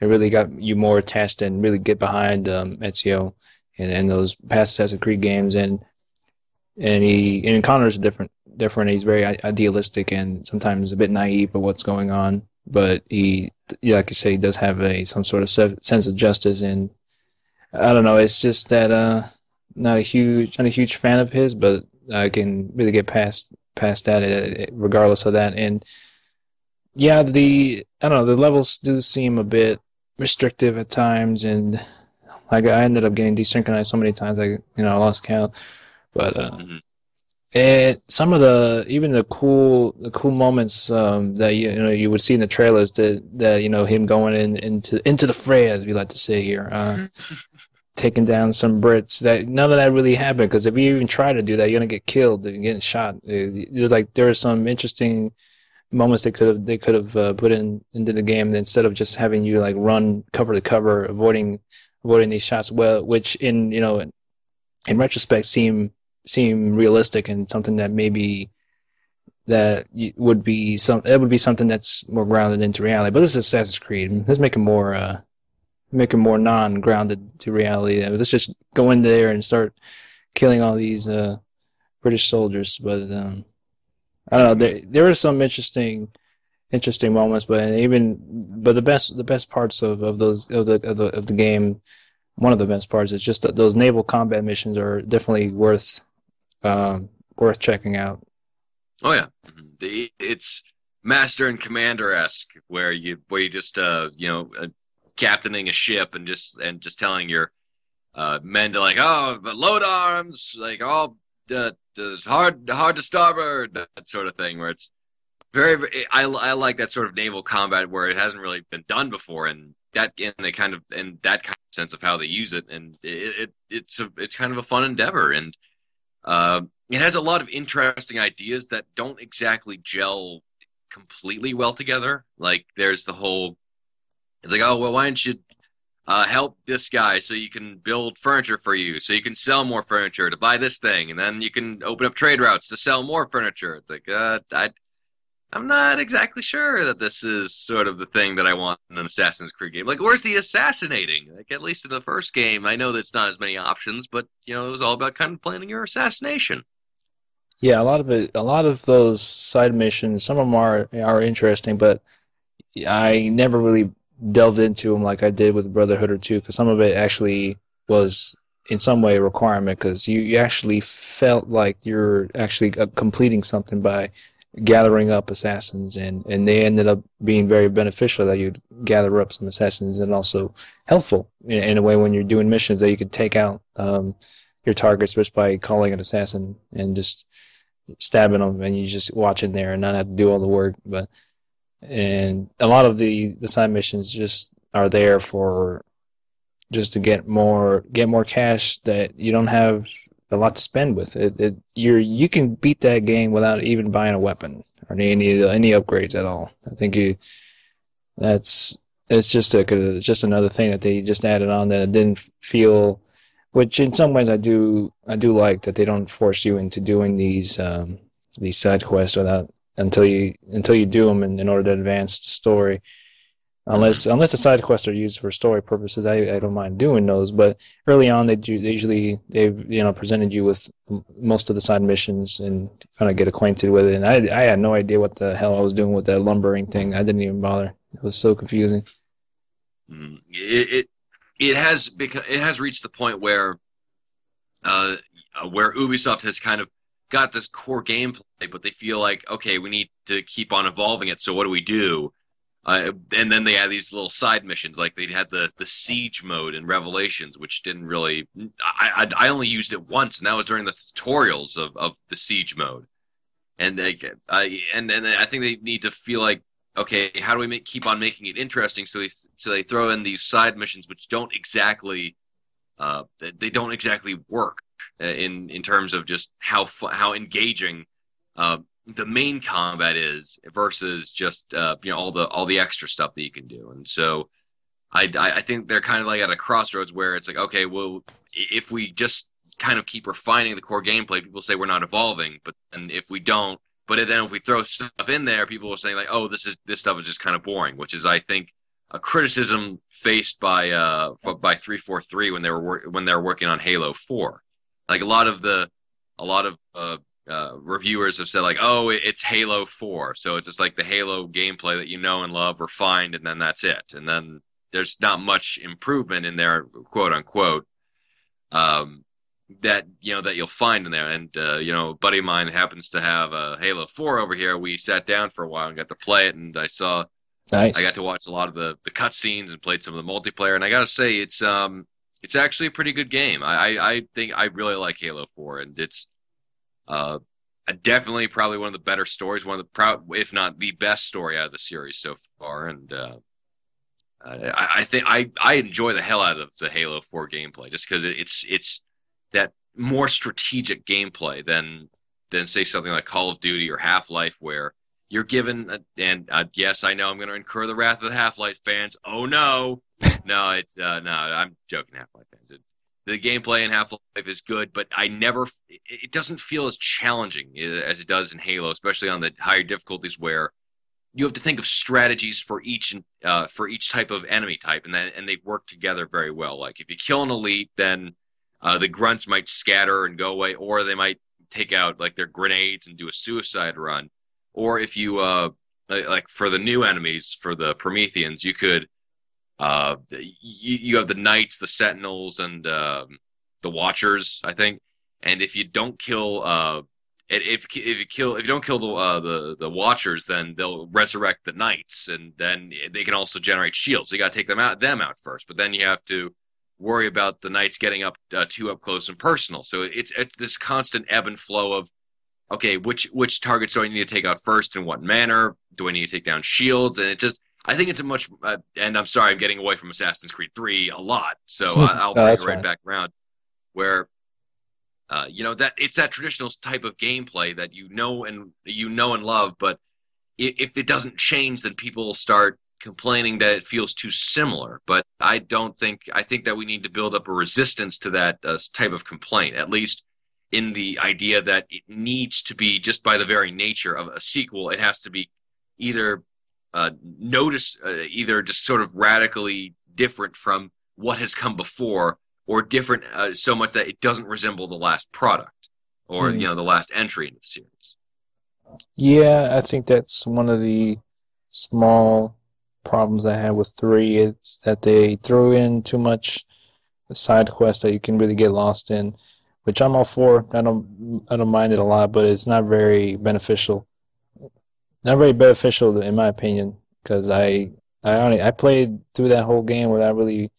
really got you more attached and really get behind Ezio and those past Assassin's Creed games. And Connor's different. He's very idealistic and sometimes a bit naive of what's going on, but he, like you say, he does have some sort of sense of justice. And I don't know, it's just that not a huge fan of his, but I can really get past that regardless of that. And yeah, I don't know, the levels do seem a bit restrictive at times, and like I ended up getting desynchronized so many times I lost count. But some of the cool moments that you would see in the trailers that him going into the fray, as we like to say here, taking down some Brits. That none of that really happened, because if you even try to do that, you're gonna get killed and getting shot. There are some interesting moments they could have put into the game, instead of just having you like run cover to cover, avoiding these shots. Well, which in retrospect seem realistic, and something that maybe would be something that's more grounded into reality. But this is Assassin's Creed. Let's make it more non-grounded to reality. Let's just go in there and start killing all these British soldiers. But I don't know. There are some interesting moments, but the best parts of the game. One of the best parts is just that those naval combat missions are definitely worth checking out. Oh yeah, it's Master and Commander-esque, where you just captaining a ship and just telling your men to like load arms, like it's hard to starboard, that sort of thing, where it's I like that sort of naval combat where it hasn't really been done before, and that kind of sense of how they use it, and it's kind of a fun endeavor, and it has a lot of interesting ideas that don't exactly gel completely well together. Like there's the whole, it's like, oh well, why don't you help this guy so you can build furniture for you, so you can sell more furniture to buy this thing, and then you can open up trade routes to sell more furniture. It's like I'm not exactly sure that this is sort of the thing that I want in an Assassin's Creed game. Like, where's the assassinating? Like, at least in the first game, I know there's not as many options, but, it was all about kind of planning your assassination. Yeah, a lot of those side missions, some of them are interesting, but I never really delved into them like I did with Brotherhood or 2, because some of it actually was in some way a requirement, because you actually felt like you're actually completing something by gathering up assassins, and they ended up being very beneficial, that you'd gather up some assassins, and also helpful in a way when you're doing missions, that you could take out your targets just by calling an assassin and just stabbing them, and you just watch in there and not have to do all the work. And a lot of the side missions just are there for just to get more cash that you don't have a lot to spend with. You can beat that game without even buying a weapon or any upgrades at all. I think it's just another thing that they just added on that didn't feel which in some ways I do like that they don't force you into doing these side quests without until you do them in order to advance the story. Hmm. Unless the side quests are used for story purposes, I don't mind doing those. But early on, they usually they've presented you with most of the side missions and kind of get acquainted with it. And I had no idea what the hell I was doing with that lumbering thing. I didn't even bother. It was so confusing. It has reached the point uh, where Ubisoft has kind of got this core gameplay, but they feel like, okay, we need to keep on evolving it. So what do we do? And then they had these little side missions, like they had the siege mode in Revelations, which didn't really. I only used it once, and that was during the tutorials of the siege mode. And and I think they need to feel like, okay, how do we keep on making it interesting? So they throw in these side missions, which they don't exactly work in terms of just how engaging uh, the main combat is versus just all the extra stuff that you can do. And so I think they're kind of like at a crossroads where it's like, okay, well, if we just kind of keep refining the core gameplay, people say we're not evolving, but and if we don't, but then if we throw stuff in there, people are saying like, oh, this stuff is just kind of boring, which is I think a criticism faced by 343 when they were working on Halo 4. Like a lot of reviewers have said like, oh, it's Halo 4, so it's just like the Halo gameplay that you know and love refined, and then that's it, and then there's not much improvement in there, quote unquote, um, that you'll find in there. And a buddy of mine happens to have a Halo 4 over here. We sat down for a while and got to play it, and I got Nice. to watch a lot of the cutscenes and played some of the multiplayer. And I gotta say, it's actually a pretty good game. I think I really like Halo 4, and it's uh, definitely probably one of the better stories, one of the if not the best story out of the series so far. And I think I enjoy the hell out of the Halo 4 gameplay just because it's that more strategic gameplay than say something like Call of Duty or Half-Life where you're given and yes, I know I'm going to incur the wrath of the Half-Life fans. Oh no, no, it's no, I'm joking, Half-Life fans. The gameplay in Half-Life is good, but it doesn't feel as challenging as it does in Halo, especially on the higher difficulties where you have to think of strategies for each type of enemy type, and they work together very well. Like if you kill an elite, then the grunts might scatter and go away, or they might take out like their grenades and do a suicide run. Or if you like for the new enemies, for the Prometheans, you could you have the knights, the sentinels, and the watchers, I think. And if you don't kill if you don't kill the watchers, then they'll resurrect the knights, and then they can also generate shields. So you got to take them out first, but then you have to worry about the knights getting up too up close and personal. So it's this constant ebb and flow of okay, which targets do I need to take out first, in what manner? Do I need to take down shields? And it just I think it's a much and I'm sorry I'm getting away from Assassin's Creed 3 a lot, so No, I'll bring it that's right fine. back around where that it's that traditional type of gameplay that you know and love, but if it doesn't change, then people start complaining that it feels too similar. But I think that we need to build up a resistance to that type of complaint, at least in the idea that it needs to be just by the very nature of a sequel, it has to be either either just sort of radically different from what has come before or different so much that it doesn't resemble the last product or Hmm. the last entry into the series. Yeah, I think that's one of the small problems I have with three. It's that they throw in too much side quest that you can really get lost in, which I'm all for. I don't mind it a lot, but it's not very beneficial. Not very beneficial in my opinion, because I played through that whole game without really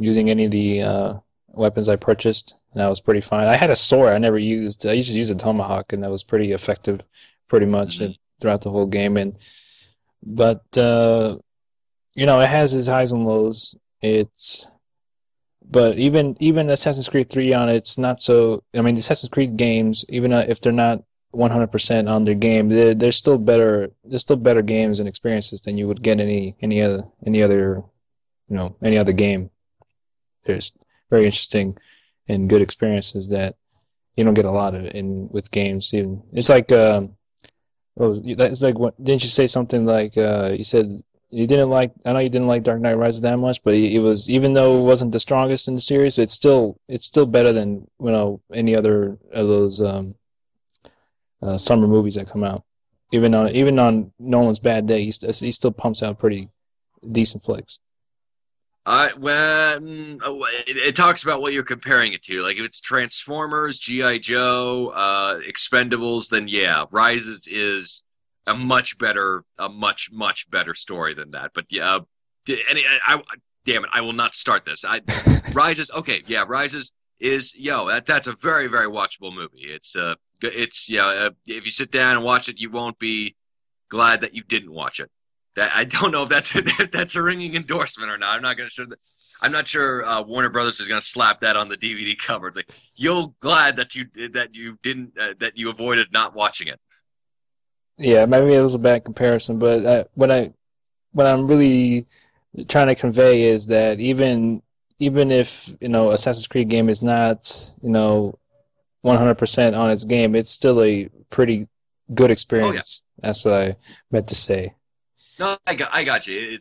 using any of the weapons I purchased, and that was pretty fine. I had a sword I never used. I used to use a tomahawk, and that was pretty effective, pretty much Mm-hmm. throughout the whole game. And but it has its highs and lows. It's but even Assassin's Creed 3 on it's not so. I mean, the Assassin's Creed games, even if they're not 100% on their game, they're still better. They're still better games and experiences than you would get any other any other game. There's very interesting and good experiences that you don't get a lot of in with games. Even it's like it's like what didn't you say something like you said you didn't like I know you didn't like Dark Knight Rises that much, but it was even though it wasn't the strongest in the series, it's still better than any other of those summer movies that come out. Even on Nolan's bad day, he still pumps out pretty decent flicks. It talks about what you're comparing it to. Like if it's Transformers, GI Joe, Expendables, then yeah, Rises is a much better story than that. But yeah, damn it, I will not start this. Rises, okay, yeah, Rises is that's a very watchable movie. It's if you sit down and watch it, you won't be glad that you didn't watch it. That I don't know if that's if that's a ringing endorsement or not. I'm not gonna sure. I'm not sure Warner Brothers is gonna slap that on the DVD cover. It's like you're glad that you didn't that you avoided not watching it. Yeah, maybe it was a bad comparison, but what I'm really trying to convey is that even if Assassin's Creed game is not 100% on its game, it's still a pretty good Oh yeah, experience. That's what I meant to say. no, I got you.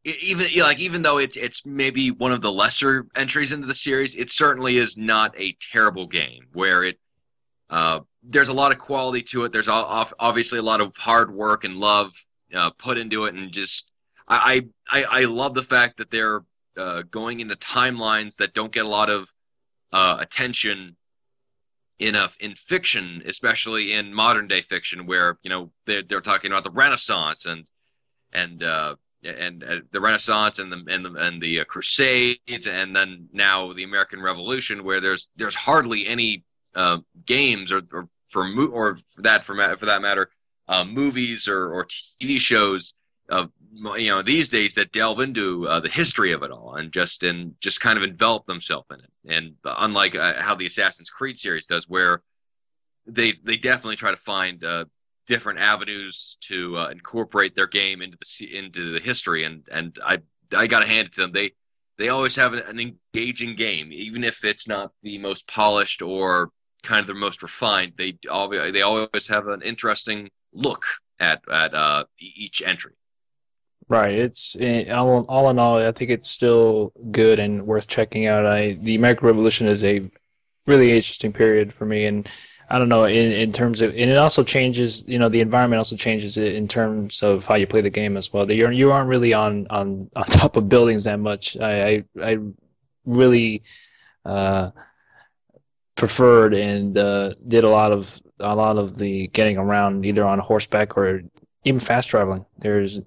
Even though it's maybe one of the lesser entries into the series, it certainly is not a terrible game. Where there's a lot of quality to it. There's obviously a lot of hard work and love put into it, and just I love the fact that they're going into timelines that don't get a lot of attention in fiction, especially in modern day fiction, where they're talking about the Renaissance and the Renaissance and the Crusades, and then now the American Revolution, where there's hardly any games or for that matter movies or TV shows these days that delve into the history of it all and just kind of envelop themselves in it. And unlike how the Assassin's Creed series does, where they definitely try to find different avenues to incorporate their game into the history, and I got to hand it to them. They always have an engaging game, even if it's not the most polished or kind of the most refined. They always have an interesting look at each entry. Right. All in all, I think it's still good and worth checking out. The American Revolution is a really interesting period for me, and I don't know in terms of, and it also changes. The environment also changes it in terms of how you play the game as well. You aren't really on top of buildings that much. I really uh, preferred and did a lot of the getting around either on horseback or even fast traveling. There's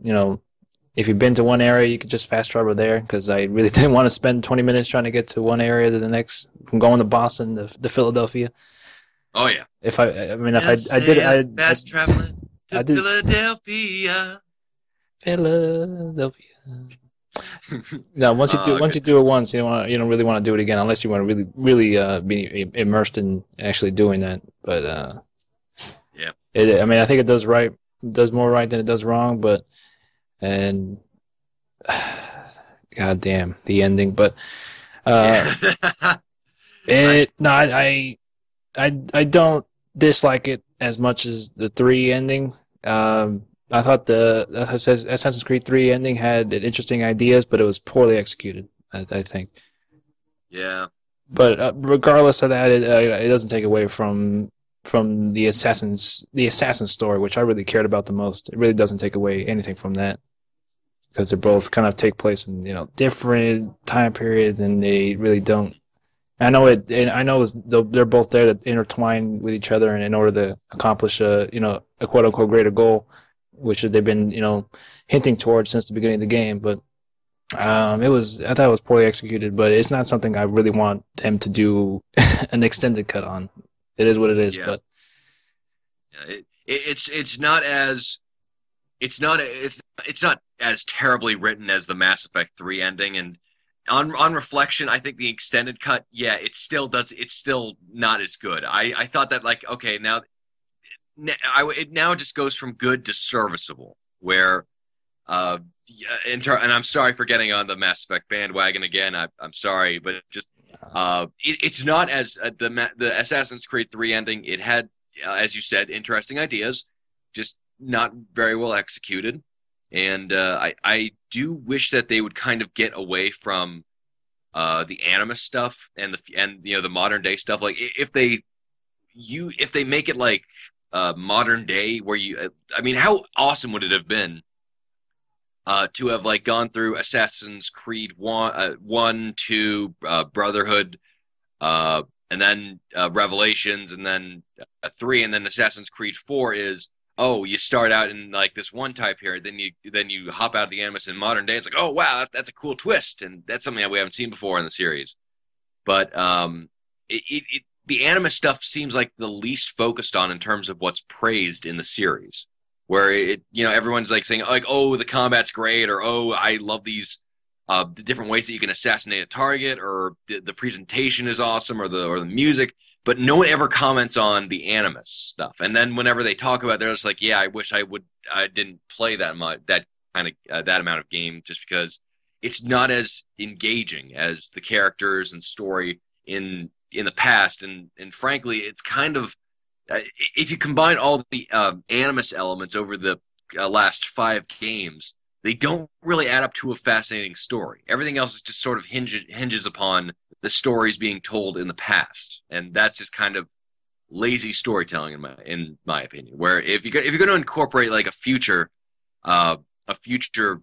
if you've been to one area, you could just fast travel there because I really didn't want to spend 20 minutes trying to get to one area to the next, from going to Boston to Philadelphia. Oh yeah. If I mean, if Yes, I did, fast traveling I to did Philadelphia. Philadelphia. No, once Good. you do it once, you don't really want to do it again unless you want to really be immersed in actually doing that. But Yeah. I mean, I think it does more right than it does wrong. But and God damn the ending. But uh, Yeah. I no, I don't dislike it as much as the 3 ending. I thought the Assassin's Creed 3 ending had interesting ideas, but it was poorly executed, I think. yeah. But regardless of that, it doesn't take away from the assassin story, which I really cared about the most. It really doesn't take away anything from that because they both kind of take place in different time periods, and they really don't. I know it. And I know they're both there to intertwine with each other, and in order to accomplish a quote unquote greater goal, which they've been hinting towards since the beginning of the game. But I thought it was poorly executed, but it's not something I really want them to do an extended cut on. It is what it is, Yeah. but Yeah. It's not as terribly written as the Mass Effect 3 ending, and on reflection, I think the extended cut, yeah, it's still not as good. I thought that, like, okay, now it just goes from good to serviceable, where yeah, and I'm sorry for getting on the Mass Effect bandwagon again. I'm sorry, but it's not as the Assassin's Creed 3 ending. It had, as you said, interesting ideas, just not very well executed. And I do wish that they would kind of get away from the Animus stuff and the modern day stuff. Like if they make it like modern day, where I mean, how awesome would it have been to have like gone through Assassin's Creed one, two, Brotherhood, and then Revelations, and then three, and then Assassin's Creed 4 is, oh, you start out in like this one time period, then you hop out of the Animus in modern day. It's like, oh wow, that's a cool twist, and that's something that we haven't seen before in the series. But the Animus stuff seems like the least focused on in terms of what's praised in the series, where everyone's like saying like, oh, the combat's great, or oh, I love these the different ways that you can assassinate a target, or the presentation is awesome, or the music, but no one ever comments on the Animus stuff. And then whenever they talk about it, they're just like, yeah, I wish I didn't play that much, that kind of that amount of game, just because it's not as engaging as the characters and story in the past. And frankly, it's kind of if you combine all the Animus elements over the last 5 games, they don't really add up to a fascinating story. Everything else is just sort of hinges upon the stories being told in the past, and that's just kind of lazy storytelling in my opinion. Where if you're going to incorporate like a future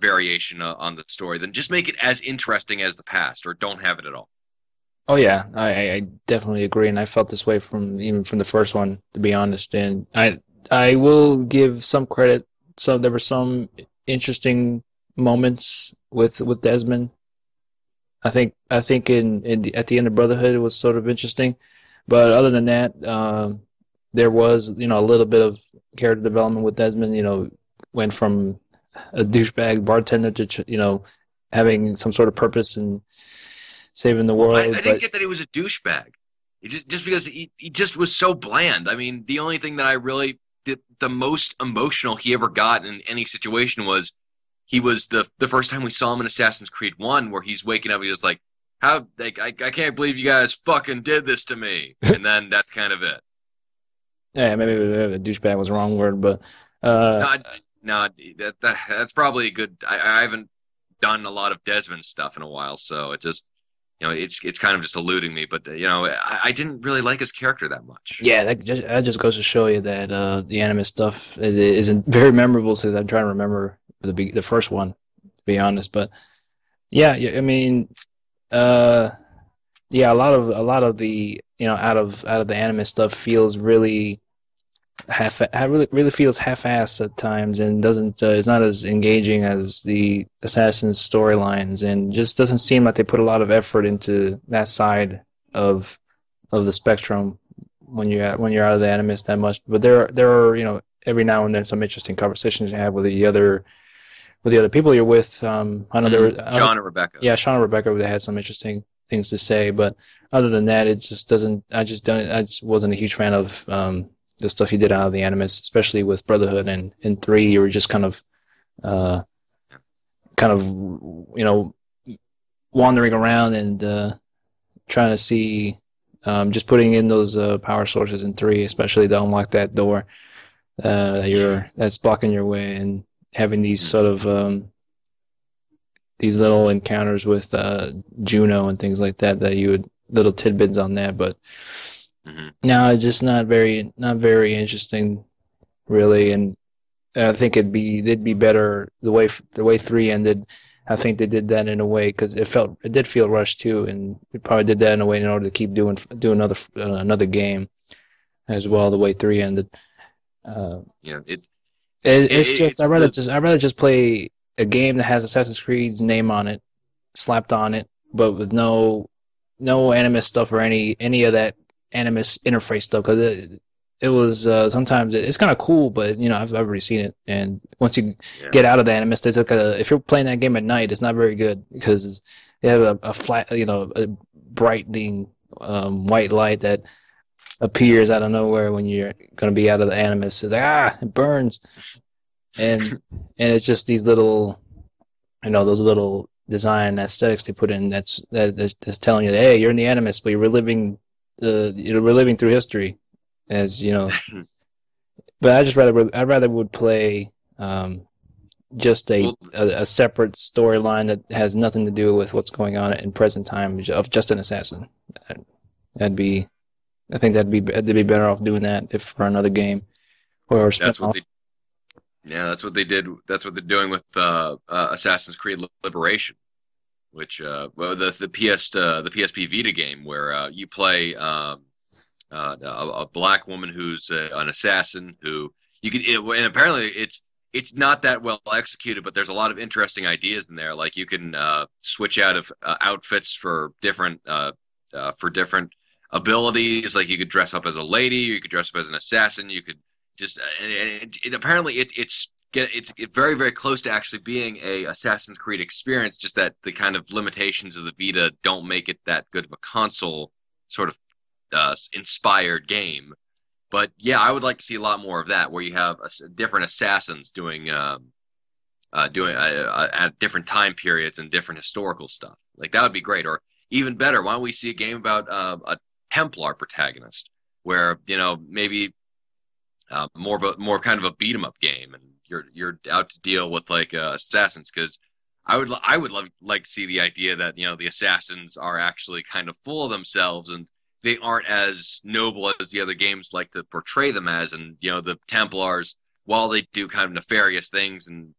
variation on the story, then just make it as interesting as the past, or don't have it at all. Oh yeah, I definitely agree, and I felt this way even from the first one, to be honest. And I will give some credit. So there were some interesting moments with Desmond. I think at the end of Brotherhood it was sort of interesting, but other than that, there was a little bit of character development with Desmond. Went from a douchebag bartender to having some sort of purpose and saving the world. I didn't get that he was a douchebag. Just because he just was so bland. I mean, the only thing that I really did, the most emotional he ever got in any situation was he was the first time we saw him in Assassin's Creed 1, where he's waking up, he's just like, how, like, I can't believe you guys fucking did this to me. And then that's kind of it. Yeah, maybe a douchebag was the wrong word, but no, that's probably a good. I haven't done a lot of Desmond stuff in a while, so it just it's kind of just eluding me. But I didn't really like his character that much. Yeah, that just goes to show you that the Animus stuff isn't very memorable, since I'm trying to remember the first one, to be honest. But yeah, I mean, yeah, a lot of the out of the Animus stuff feels really really feels half-assed at times, and doesn't is not as engaging as the Assassin's storylines, and just doesn't seem like they put a lot of effort into that side of the spectrum when you're out of the Animus that much. But there are every now and then some interesting conversations you have with the other people you're with. I know there were Sean and Rebecca. Yeah, Sean and Rebecca, they had some interesting things to say, but other than that, it just doesn't. I just wasn't a huge fan of the stuff you did out of the Animus, especially with Brotherhood, and in 3 you were just kind of wandering around and trying to see, just putting in those power sources in 3, especially to unlock that door that's blocking your way, and having these sort of these little encounters with Juno and things like that you would little tidbits on that, but. No, it's just not very interesting, really, and I think they'd be better the way 3 ended. I think they did that in a way because it did feel rushed too, and they probably did that in a way in order to keep doing another game as well. The way 3 ended, I'd rather just play a game that has Assassin's Creed's name on it, slapped on it, but with no Animus stuff or any of that Animus interface stuff, because it was sometimes it's kind of cool, but I've already seen it, and once you get out of the Animus, there's like if you're playing that game at night, it's not very good because they have a flat, a brightening white light that appears out of nowhere when you're going to be out of the Animus. It's like, it burns. and it's just these little, those little design aesthetics they put in. That's telling you, that, hey, you're in the Animus, but you're reliving through history, as you know. But I'd rather would play just Well, a separate storyline that has nothing to do with what's going on in present time of just an assassin. That'd be I think they'd be better off doing that if for another game or a that's what spin-off. they yeah, that's what they did. That's what they're doing with Assassin's Creed Liberation, which well the PSP Vita game where you play a black woman who's an assassin who and apparently it's not that well executed, but there's a lot of interesting ideas in there. Like you can switch out of outfits for different abilities. Like you could dress up as a lady, or you could dress up as an assassin. You could just apparently it's very very close to actually being a Assassin's Creed experience. Just that the kind of limitations of the Vita don't make it that good of a console sort of inspired game. But yeah, I would like to see a lot more of that, where you have different assassins doing at different time periods and different historical stuff. Like that would be great. Or even better, why don't we see a game about a Templar protagonist, where maybe more kind of a beat 'em up game, and you're out to deal with like assassins. Because I would like to see the idea that the assassins are actually kind of full of themselves, and they aren't as noble as the other games like to portray them as. And the Templars, while they do kind of nefarious things and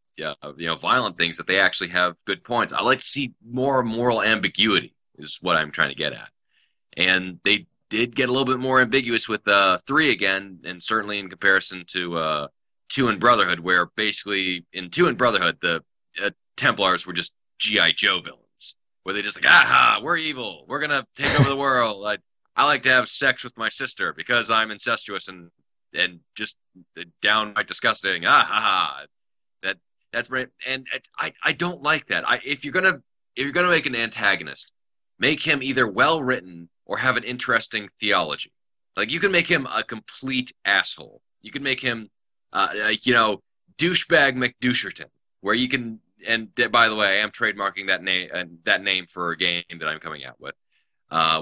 violent things, that they actually have good points. I like to see more moral ambiguity is what I'm trying to get at. And they did get a little bit more ambiguous with 3 again, and certainly in comparison to 2 in Brotherhood, where basically in 2 in Brotherhood the Templars were just GI Joe villains, where they just like, aha, we're evil, we're gonna take over the world. I like to have sex with my sister because I'm incestuous and just downright disgusting. Ah ha ha. That's right. And I don't like that. If you're gonna make an antagonist, make him either well written or have an interesting theology. Like you can make him a complete asshole. You can make him douchebag McDoucherton, where you can. And by the way, I am trademarking that name for a game that I'm coming out with,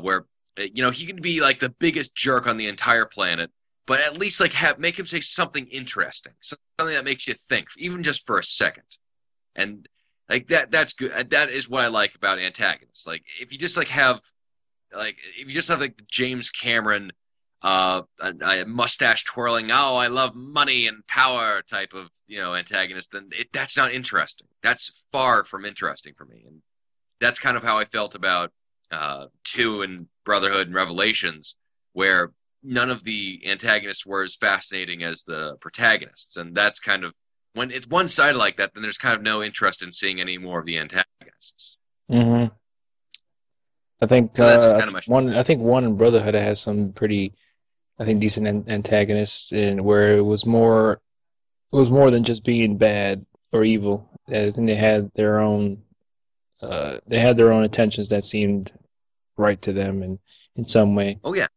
where he can be like the biggest jerk on the entire planet, but at least like make him say something interesting, something that makes you think, even just for a second. And like that's good. That is what I like about antagonists. Like if you just have like James Cameron, a mustache twirling, oh, I love money and power type of antagonist, then that's not interesting. That's far from interesting for me. And that's kind of how I felt about 2 and Brotherhood and Revelations, where none of the antagonists were as fascinating as the protagonists. And that's kind of, when it's one-sided like that, then there's kind of no interest in seeing any more of the antagonists. Mm-hmm. I think So that's kind of my one. I think 1 in Brotherhood has some pretty, I think, decent antagonists, in where it was more than just being bad or evil. I think they had their own intentions that seemed right to them in some way. Oh yeah.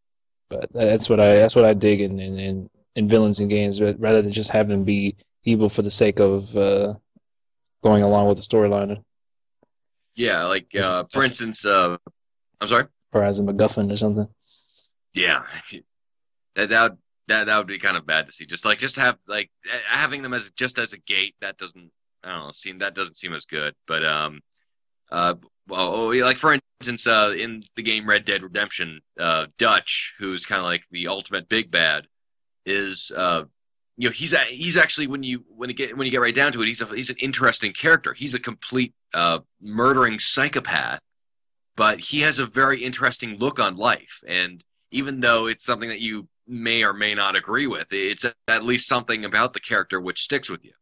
But that's what I dig in villains in games, rather than just have them be evil for the sake of going along with the storyline. Yeah, like for instance, I'm sorry. Or as a MacGuffin or something. Yeah, that would be kind of bad to see. Just have like having them as a gate, that doesn't, I don't know, that doesn't seem as good. But well, like for instance, in the game Red Dead Redemption, Dutch, who's kind of like the ultimate big bad, is he's actually, when you get right down to it, he's an interesting character. He's a complete murdering psychopath, but he has a very interesting look on life. And even though it's something that you may or may not agree with, it's at least something about the character which sticks with you.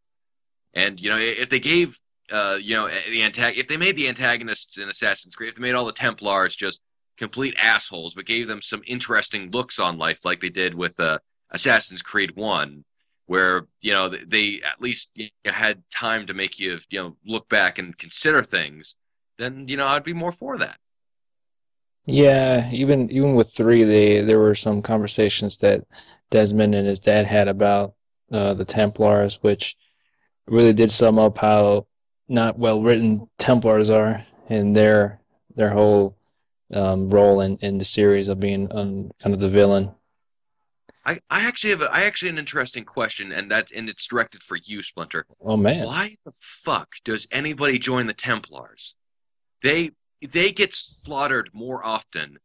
And if they gave if they made the antagonists in Assassin's Creed, if they made all the Templars just complete assholes, but gave them some interesting looks on life, like they did with Assassin's Creed 1, where they at least had time to make you look back and consider things, then I'd be more for that. Yeah, even with 3, there were some conversations that Desmond and his dad had about the Templars, which really did sum up how not well written Templars are and their whole role in the series of being kind of the villain. I actually have an interesting question, and it's directed for you, Splinter. Oh man, Why the fuck does anybody join the Templars? They they get slaughtered more often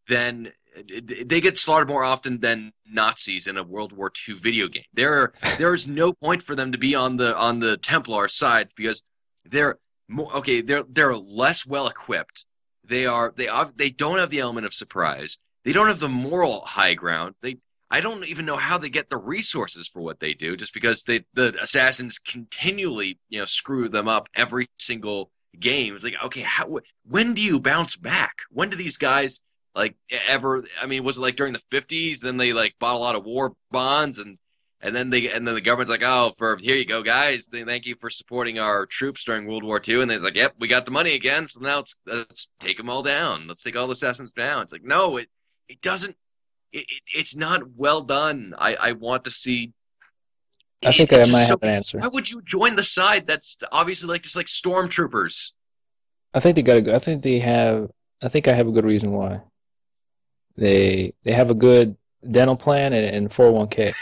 than they get slaughtered more often than Nazis in a World War II video game. There is no point for them to be on the Templar side because they're they're less well equipped. They don't have the element of surprise. They don't have the moral high ground. They I don't even know how they get the resources for what they do, just because the assassins continually screw them up every single game. It's like, okay, when do you bounce back? When do these guys like ever? I mean, was it like during the 50s? Then they like bought a lot of war bonds, and then the government's like, oh, for here you go, guys. Thank you for supporting our troops during World War II. And they're like, yep, we got the money again. So now let's take them all down. Let's take all the assassins down. It's like, no, it doesn't. It's not well done. I want to see. I think I It's might just have so. an answer. Why would you join the side that's obviously like just like stormtroopers? I think they got. I think they have. I think I have a good reason why. They have a good dental plan and 401k.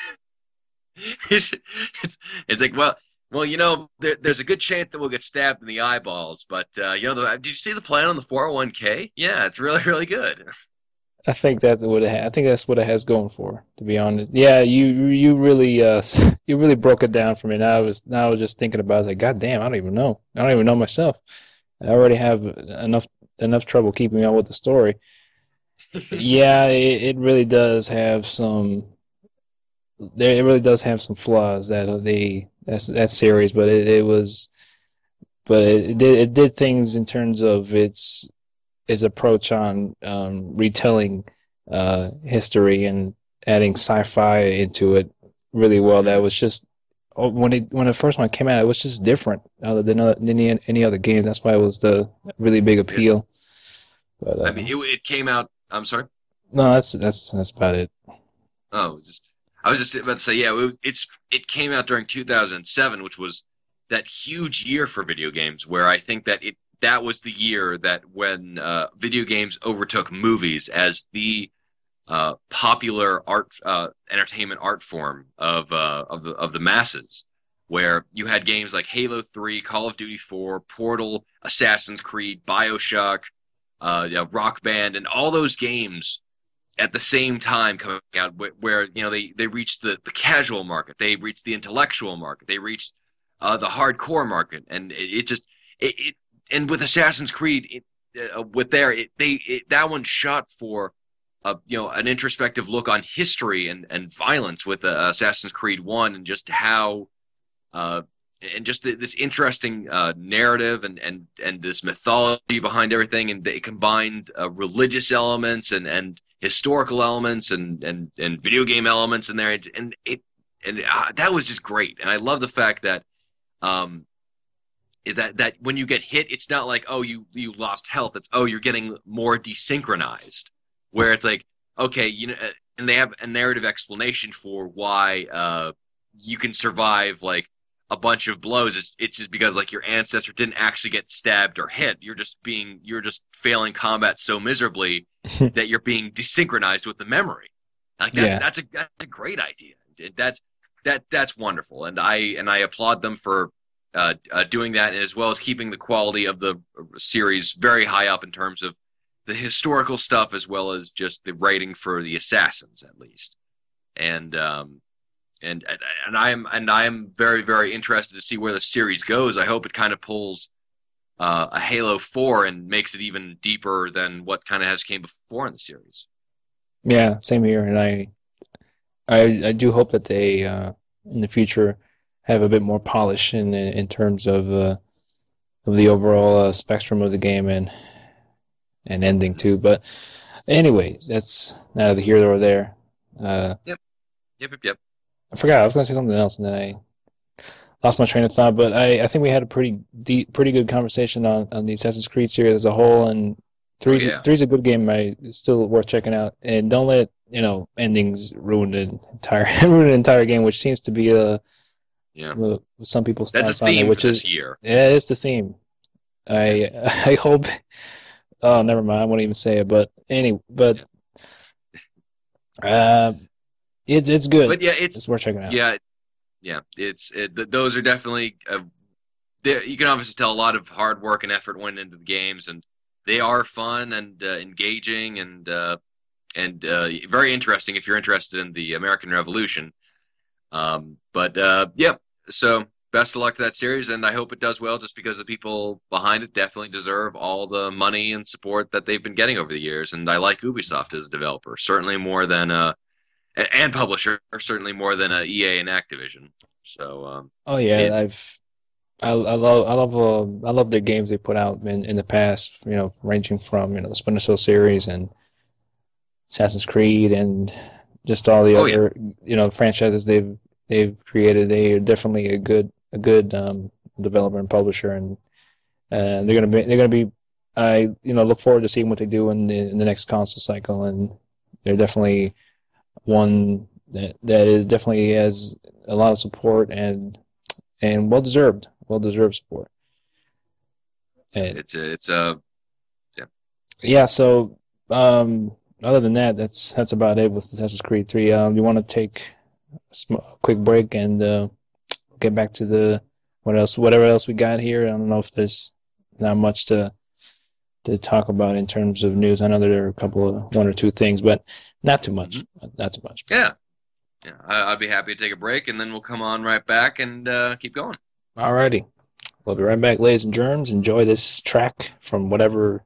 it's, it's like well there's a good chance that we'll get stabbed in the eyeballs, but did you see the plan on the 401k? Yeah, it's really really good. I think that's what it I think that's what it has going for, to be honest. Yeah, you really you really broke it down for me. Now I was just thinking about it, like, God damn, I don't even know. I don't even know myself. I already have enough trouble keeping up with the story. Yeah, it really does have some. It really does have some flaws that series, but it did things in terms of its approach on retelling history and adding sci-fi into it really well. That was just when the first one came out, it was just different than any other game. That's why it was the really big Yeah. appeal. But I mean it came out. I'm sorry. no, that's about it. Oh, just I was just about to say, yeah, it came out during 2007, which was that huge year for video games, where I think that was the year that when video games overtook movies as the popular art entertainment art form of the masses, where you had games like Halo 3, Call of Duty 4, Portal, Assassin's Creed, BioShock, Rock Band, and all those games at the same time coming out where they reached the casual market, they reached the intellectual market, they reached the hardcore market, and it just it and with Assassin's Creed that one shot for an introspective look on history and violence with Assassin's Creed 1, and just how and just this interesting narrative and this mythology behind everything, and they combined religious elements and historical elements and video game elements in there, and that was just great. And I love the fact that um, that when you get hit, it's not like, oh, you lost health. It's, oh, you're getting more desynchronized, where it's like, okay, and they have a narrative explanation for why you can survive like a bunch of blows. It's just because like your ancestor didn't actually get stabbed or hit. You're just failing combat so miserably that you're being desynchronized with the memory. Like that Yeah. that's a great idea. That's wonderful, and I applaud them for doing that, as well as keeping the quality of the series very high up in terms of the historical stuff, as well as just the writing for the assassins, at least. And I am very very interested to see where the series goes. I hope it kind of pulls a Halo 4 and makes it even deeper than what kind of has came before in the series. Yeah, same here, and I do hope that they in the future have a bit more polish in terms of the overall spectrum of the game and ending Mhm. too. But anyways, that's neither here nor there. Uh, Yep, yep. I forgot I was gonna say something else, and then I lost my train of thought. But I think we had a pretty good conversation on the Assassin's Creed series as a whole, and Oh yeah. three's a good game. It's still worth checking out, and don't let endings ruin the entire ruin an entire game, which seems to be Yeah, some people's that's a thoughts on it, theme for which is this year. yeah, it's the theme. Yeah, I hope. Oh, never mind. I won't even say it. But yeah. uh, it's good. But yeah, It's worth checking out. yeah, yeah. Those are definitely you can obviously tell a lot of hard work and effort went into the games, and they are fun and engaging and very interesting if you're interested in the American Revolution. But yeah, so best of luck to that series, and I hope it does well. Just because the people behind it definitely deserve all the money and support that they've been getting over the years, and I like Ubisoft as a developer, certainly more than and publisher, certainly more than EA and Activision. So Oh yeah, it's I love their games they put out in the past. Ranging from the Splinter Cell series and Assassin's Creed and just all the oh yeah, other franchises they've created. They are definitely a good developer and publisher, and they're gonna be. I look forward to seeing what they do in the next console cycle, and they're definitely one that is definitely has a lot of support and well deserved support. And it's yeah. yeah, so other than that, that's about it with Assassin's Creed 3. You want to take a quick break and get back to the whatever else we got here. I don't know if there's not much to talk about in terms of news. I know there are a couple of one or two things, but not too much. Hmm. Not too much. Yeah, yeah. I'd be happy to take a break, and then we'll come on right back and keep going. Alrighty. We'll be right back, ladies and germs. Enjoy this track from whatever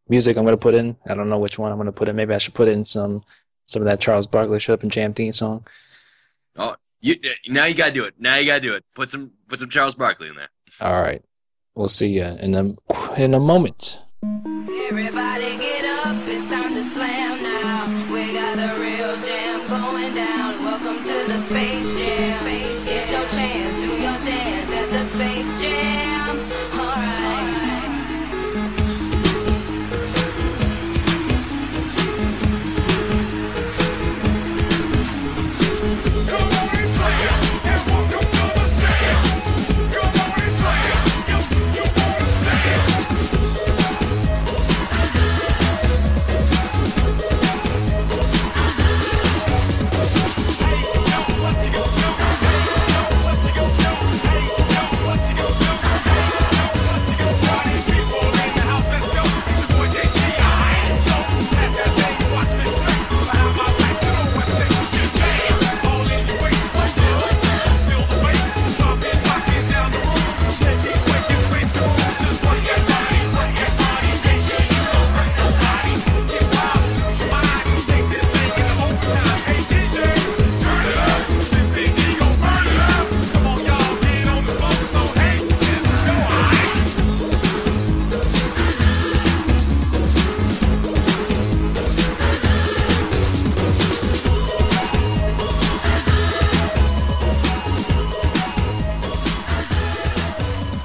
music I'm going to put in. I don't know which one I'm going to put in. Maybe I should put in some of that Charles Barkley Shut Up and Jam theme song. Oh, now you gotta do it. Now you gotta do it. Put some Charles Barkley in there. All right. We'll see you in a moment. Everybody get up, it's time to slam now. We got the real jam going down. Welcome to the Space Jam. Get your chance, do your dance at the Space Jam. Alright.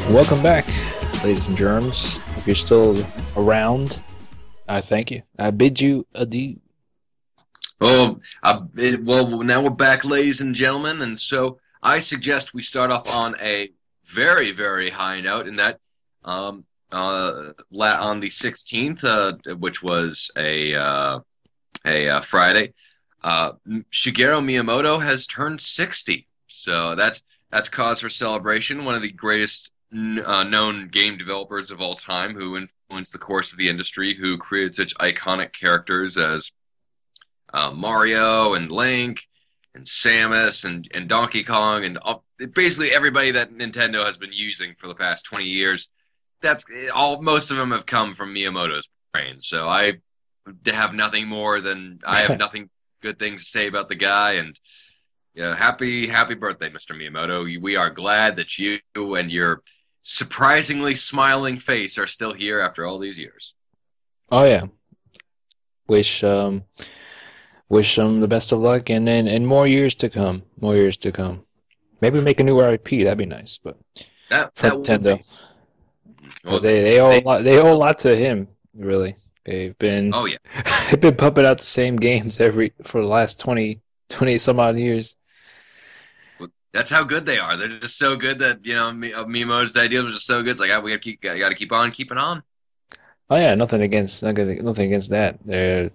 Welcome back, ladies and germs. If you're still around, I thank you. I bid you adieu. Oh, well, now we're back, ladies and gentlemen, and so I suggest we start off on a very, very high note in that on the 16th, which was a Friday, Shigeru Miyamoto has turned 60. So that's cause for celebration. One of the greatest known game developers of all time, who influenced the course of the industry, who created such iconic characters as Mario and Link and Samus and Donkey Kong and basically everybody that Nintendo has been using for the past 20 years. That's all. Most of them have come from Miyamoto's brain. So I have nothing good things to say about the guy. And happy birthday, Mr. Miyamoto. We are glad that you and your surprisingly smiling face are still here after all these years. Oh yeah. Wish them the best of luck and more years to come. More years to come. Maybe make a new IP. That'd be nice. But That for would Nintendo, be. 'cause Well, they owe a lot. They owe a lot to him. Really, they've been oh yeah. they've been pumping out the same games for the last 20 some odd years. That's how good they are. They're just so good that Miyamoto's idea was just so good. It's like got to keep on keeping on. Oh yeah, nothing against that. The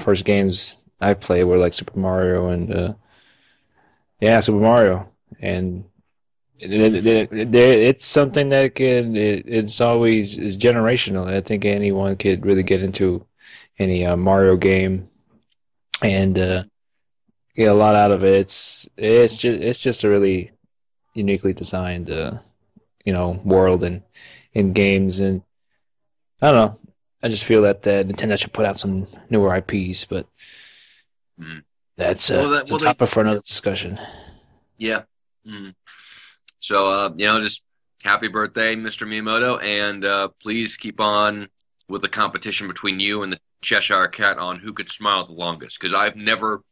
first games I played were like Super Mario and Super Mario, and it's something that it's always is generational. I think anyone could really get into any Mario game and get a lot out of it. It's just a really uniquely designed world and in games, and I don't know. I just feel that Nintendo should put out some newer IPs, but Mm. that's Well, a topic for another discussion. yeah. Mm. So just happy birthday, Mr. Miyamoto, and please keep on with the competition between you and the Cheshire Cat on who could smile the longest. Because I've never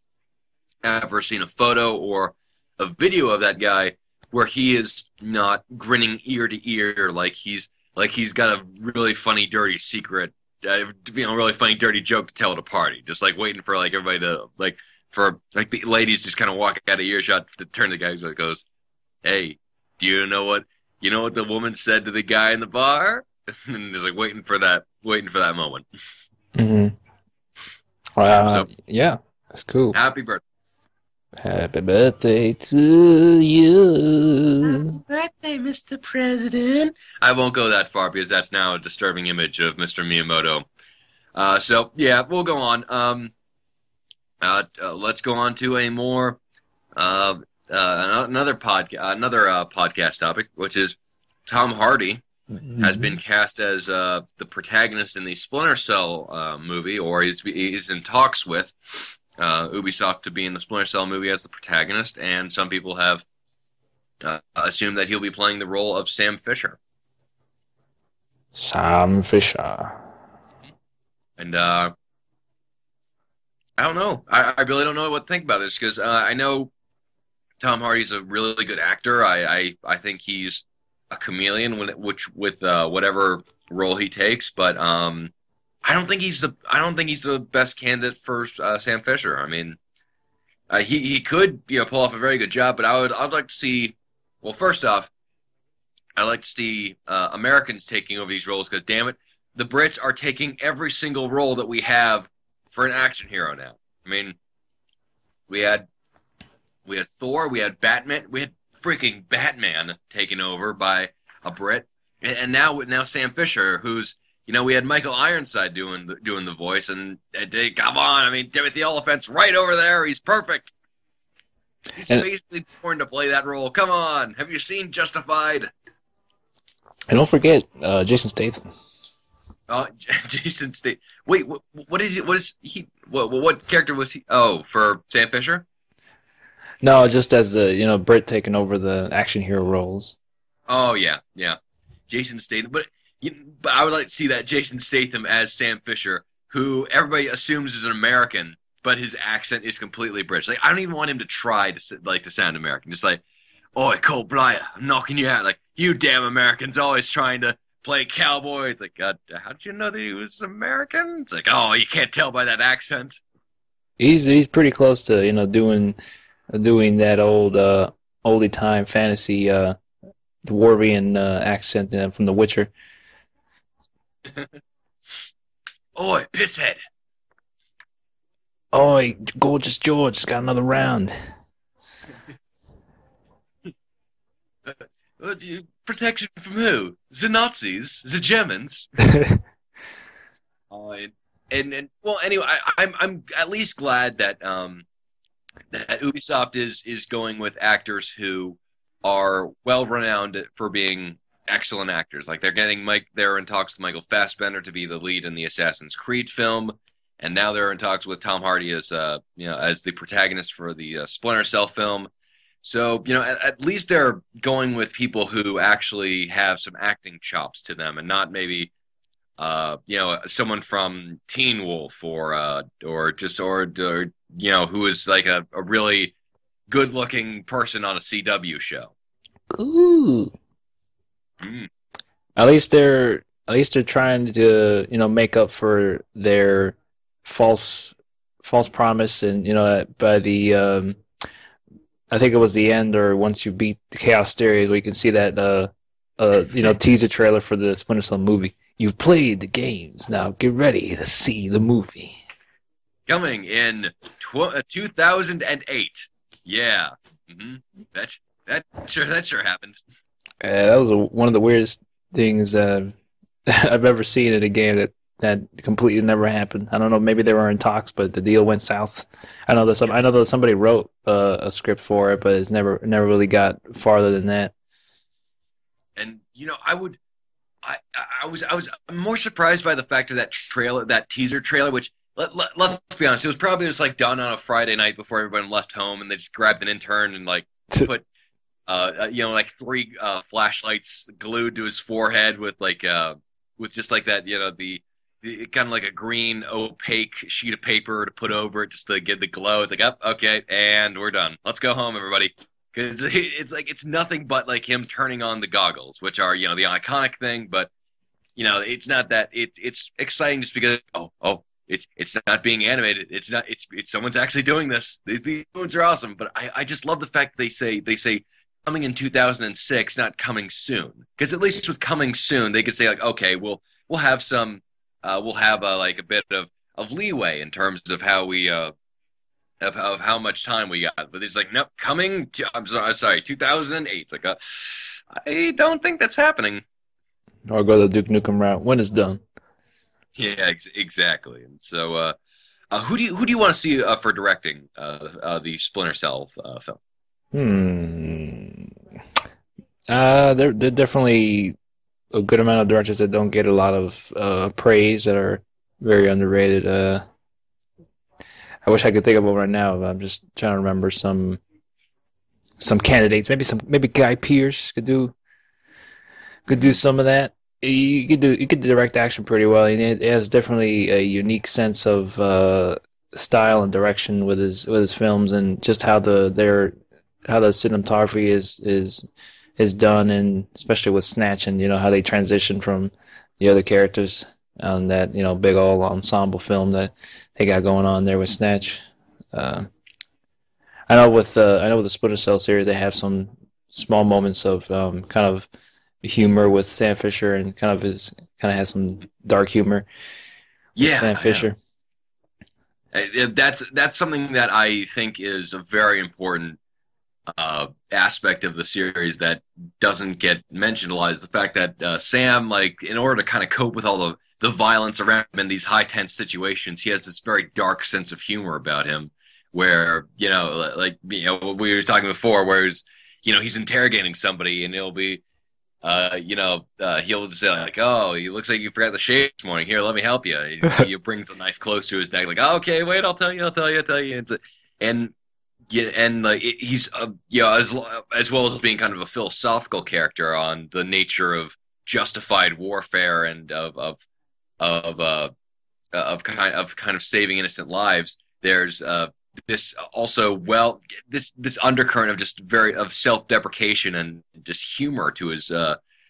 ever seen a photo or a video of that guy where he is not grinning ear to ear like he's got a really funny dirty secret, really funny dirty joke to tell at a party, just like waiting for like everybody to for the ladies just kind of walk out of earshot to turn to the guy who goes, "Hey, do you know what the woman said to the guy in the bar?" And he's like waiting for that moment. Mm-hmm. So Yeah, that's cool. happy birthday. Happy birthday to you. Birthday, Mr. President. I won't go that far because that's now a disturbing image of Mr. Miyamoto. So yeah, we'll go on. Let's go on to a more another podcast topic, which is Tom Hardy has been cast as the protagonist in the Splinter Cell movie, or he's in talks with Ubisoft to be in the Splinter Cell movie as the protagonist, and some people have assumed that he'll be playing the role of Sam Fisher. Sam Fisher. And I don't know. I really don't know what to think about this because I know Tom Hardy's a really good actor. I think he's a chameleon with whatever role he takes, but I don't think he's the best candidate for Sam Fisher. I mean, he could pull off a very good job, but I'd like to see. Well, first off, I'd like to see Americans taking over these roles because damn it, the Brits are taking every single role that we have for an action hero now. I mean, we had Thor, we had Batman, we had freaking Batman taken over by a Brit, and now Sam Fisher, who's we had Michael Ironside doing the voice, and come on, I mean Timothy Olyphant's right over there, he's perfect. He's basically born to play that role. Come on, have you seen Justified? And don't forget Jason Statham. Jason Statham. Wait, what character was he? Oh, for Sam Fisher? No, just as the Brit taking over the action hero roles. Oh yeah. Jason Statham, but I would like to see that Jason Statham as Sam Fisher, who everybody assumes is an American, but his accent is completely British. Like I don't even want him to try to sound American. Just like, "Oi, Cole Blyer, I'm knocking you out." Like you damn Americans always trying to play cowboy. It's like, God, how'd you know that he was American? It's like, oh, you can't tell by that accent. He's pretty close to doing that old oldie time fantasy dwarvian accent from The Witcher. Oi, pisshead. Oi, Gorgeous George, got another round. Protection from who? The Nazis? The Germans? And well, anyway, I'm at least glad that that Ubisoft is going with actors who are well renowned for being excellent actors. Like they're in talks with Michael Fassbender to be the lead in the Assassin's Creed film, and now they're in talks with Tom Hardy as as the protagonist for the Splinter Cell film. So at least they're going with people who actually have some acting chops to them, and not maybe someone from Teen Wolf or who is like a really good looking person on a CW show. Ooh. Mm. At least they're trying to make up for their false promise, and by the I think it was the end or once you beat the Chaos Theory, where you can see that teaser trailer for the Splinter Cell movie. You've played the games, now get ready to see the movie. Coming in 2008. Yeah, that sure happened. That was one of the weirdest things I've ever seen in a game that completely never happened. I don't know, maybe they were in talks, but the deal went south. I know that somebody wrote a script for it, but it's never really got farther than that. And I was more surprised by the fact of that trailer, that teaser trailer, which let's be honest, it was probably just like done on a Friday night before everyone left home, and they just grabbed an intern and like put like 3 flashlights glued to his forehead with just like that, the kind of like a green opaque sheet of paper to put over it just to get the glow. It's like, okay, and we're done. Let's go home, everybody. Because it's nothing but like him turning on the goggles, which are, the iconic thing, but it's not that. It's exciting just because it's not being animated. It's someone's actually doing this. These movies are awesome, but I just love the fact they say coming in 2006, not coming soon. Because at least with coming soon, they could say like, okay, we'll have some like a bit of leeway in terms of how we of how much time we got. But it's like, nope, I'm sorry, 2008. It's like, I don't think that's happening. Or go the Duke Nukem route when it's done. Yeah, exactly. And so, who do you want to see for directing the Splinter Cell film? There definitely a good amount of directors that don't get a lot of praise that are very underrated. I wish I could think of one right now. But I'm just trying to remember some candidates. Maybe Guy Pearce could do some of that. He could direct action pretty well. It has definitely a unique sense of style and direction with his films, and just how the cinematography is done, and especially with Snatch, and how they transition from the other characters on that big old ensemble film that they got going on there with Snatch. I know with the Splinter Cell series, they have some small moments of kind of humor with Sam Fisher, and kind of has some dark humor with Sam Fisher. Yeah. That's something that I think is a very important aspect of the series that doesn't get mentioned a lot, is the fact that Sam, like, in order to kind of cope with all the violence around him in these high tense situations, he has this very dark sense of humor about him, where we were talking before, where he's interrogating somebody, and he'll be he'll say like, "Oh, he looks like you forgot the shave this morning. Here, let me help you." He brings the knife close to his neck, like, "Oh, okay, wait, I'll tell you. And like he's as well as being kind of a philosophical character on the nature of justified warfare and of kind of saving innocent lives. There's this also this undercurrent of just of self-deprecation and just humor to his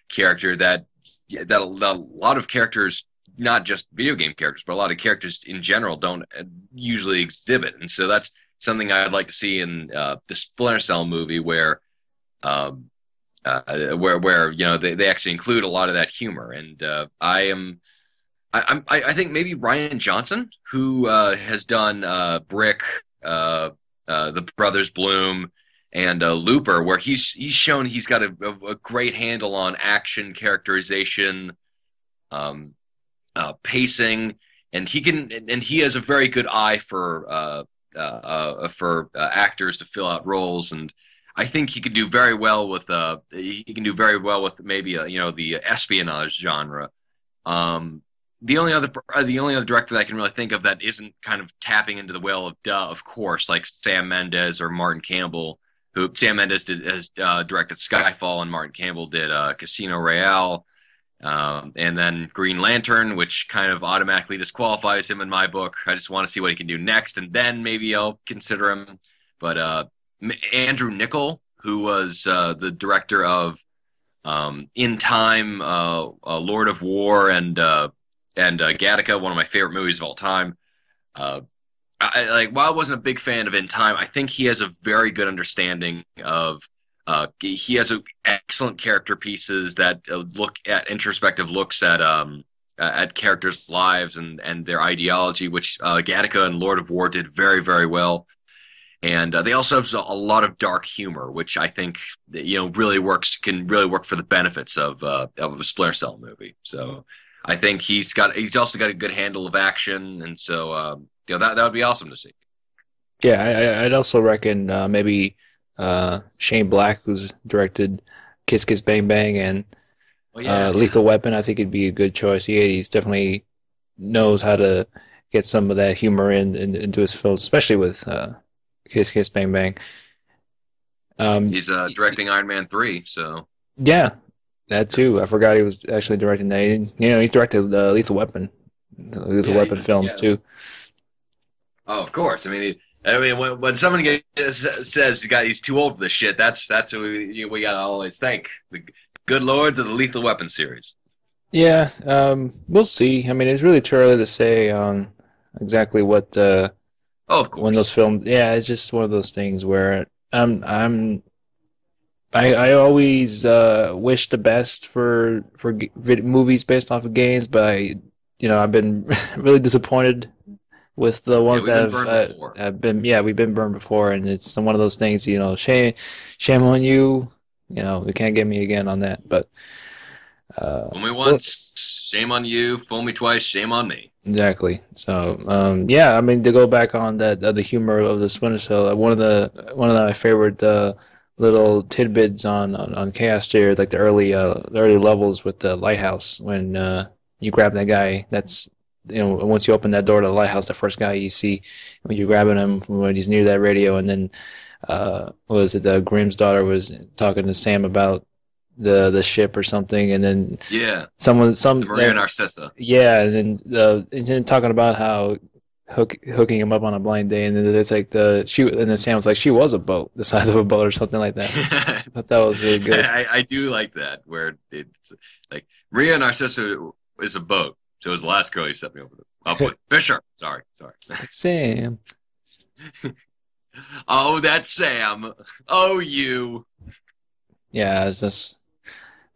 character that a lot of characters, not just video game characters, but a lot of characters in general don't usually exhibit. And so that's something I'd like to see in the Splinter Cell movie, where they actually include a lot of that humor. And I think maybe Rian Johnson, who has done Brick, the Brothers Bloom, and Looper, where he's shown he's got a great handle on action, characterization, pacing, and he has a very good eye for actors to fill out roles. And I think he could do very well with maybe the espionage genre. The only other director that I can really think of that isn't kind of tapping into the well of of course, like Sam Mendes or Martin Campbell, who Sam Mendes has directed Skyfall, and Martin Campbell did Casino Royale, and then Green Lantern, which kind of automatically disqualifies him in my book. I just want to see what he can do next, and then maybe I'll consider him. But Andrew Niccol, who was the director of In Time, Lord of War, and Gattaca, one of my favorite movies of all time. I while I wasn't a big fan of In Time, I think he has a very good understanding of. He has excellent character pieces that look at introspective looks at characters' lives and their ideology, which Gattaca and Lord of War did very, very well. And they also have a lot of dark humor, which I think can really work for the benefits of a Splinter Cell movie. So I think he's also got a good handle of action, and so that would be awesome to see. Yeah, I'd also reckon maybe Shane Black, who's directed Kiss Kiss Bang Bang and Lethal Weapon. I think it'd be a good choice. He's definitely knows how to get some of that humor into his films, especially with Kiss Kiss Bang Bang. He's directing Iron Man 3, so yeah, that too. I forgot he was actually directing that. He's directed Lethal Weapon, Weapon films too. Oh, of course. I mean, when someone says he's too old for this shit, that's what we gotta always thank the good lords of the Lethal Weapon series. Yeah, we'll see. I mean, it's really too early to say on exactly what. Of course. When those films, yeah, it's just one of those things where I always wish the best for movies based off of games, but I've been really disappointed with the ones that we've been burned before, and it's one of those things, shame on you, you can't get me again on that, but fool me once, shame on you, fool me twice, shame on me. Exactly. So, yeah, I mean, to go back on that the humor of the Splinter Cell, one of my favorite little tidbits on Chaos Theory, like the early levels with the lighthouse when you grab that guy. That's once you open that door to the lighthouse, the first guy you see when you're grabbing him when he's near that radio, and then Grimm's daughter was talking to Sam about the ship or something, and then Maria Narcissa. Yeah, and then talking about how hooking him up on a blind day, and then it's like and then Sam was like, she was a boat, the size of a boat or something like that. I thought that was really good. I do like that, where it's like Maria Narcissa is a boat, so it was the last girl he set me up with. Fisher. Sorry. Sam. Oh, that's Sam. Oh, you. Yeah, it's just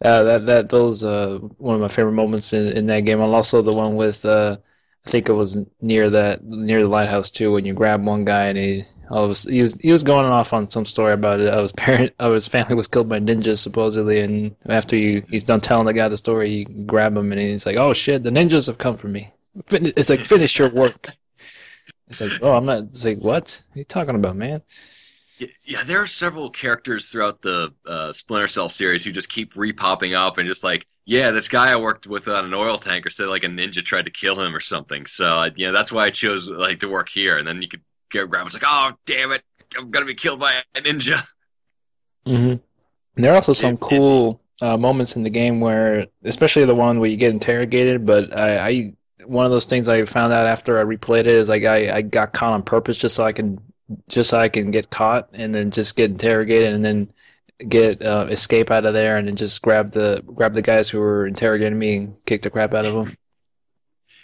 those one of my favorite moments in that game, and also the one with I think it was near the lighthouse too, when you grab one guy and he was going off on some story about it. His family was killed by ninjas supposedly, and after he's done telling the guy the story, you grab him and he's like, oh shit, the ninjas have come for me. It's like, finish your work. It's like, oh, I'm not. It's like, what are you talking about, man? Yeah, there are several characters throughout the Splinter Cell series who just keep re-popping up and just like, yeah, this guy I worked with on an oil tanker said like a ninja tried to kill him or something. So that's why I chose to work here. And then you could grab. It's like, oh damn it, I'm gonna be killed by a ninja. Mm-hmm. And there are also some cool moments in the game where, especially the one where you get interrogated. But I one of those things I found out after I replayed it is like I got caught on purpose just so I can get caught and then just get interrogated and then get escape out of there and then just grab the guys who were interrogating me and kick the crap out of them.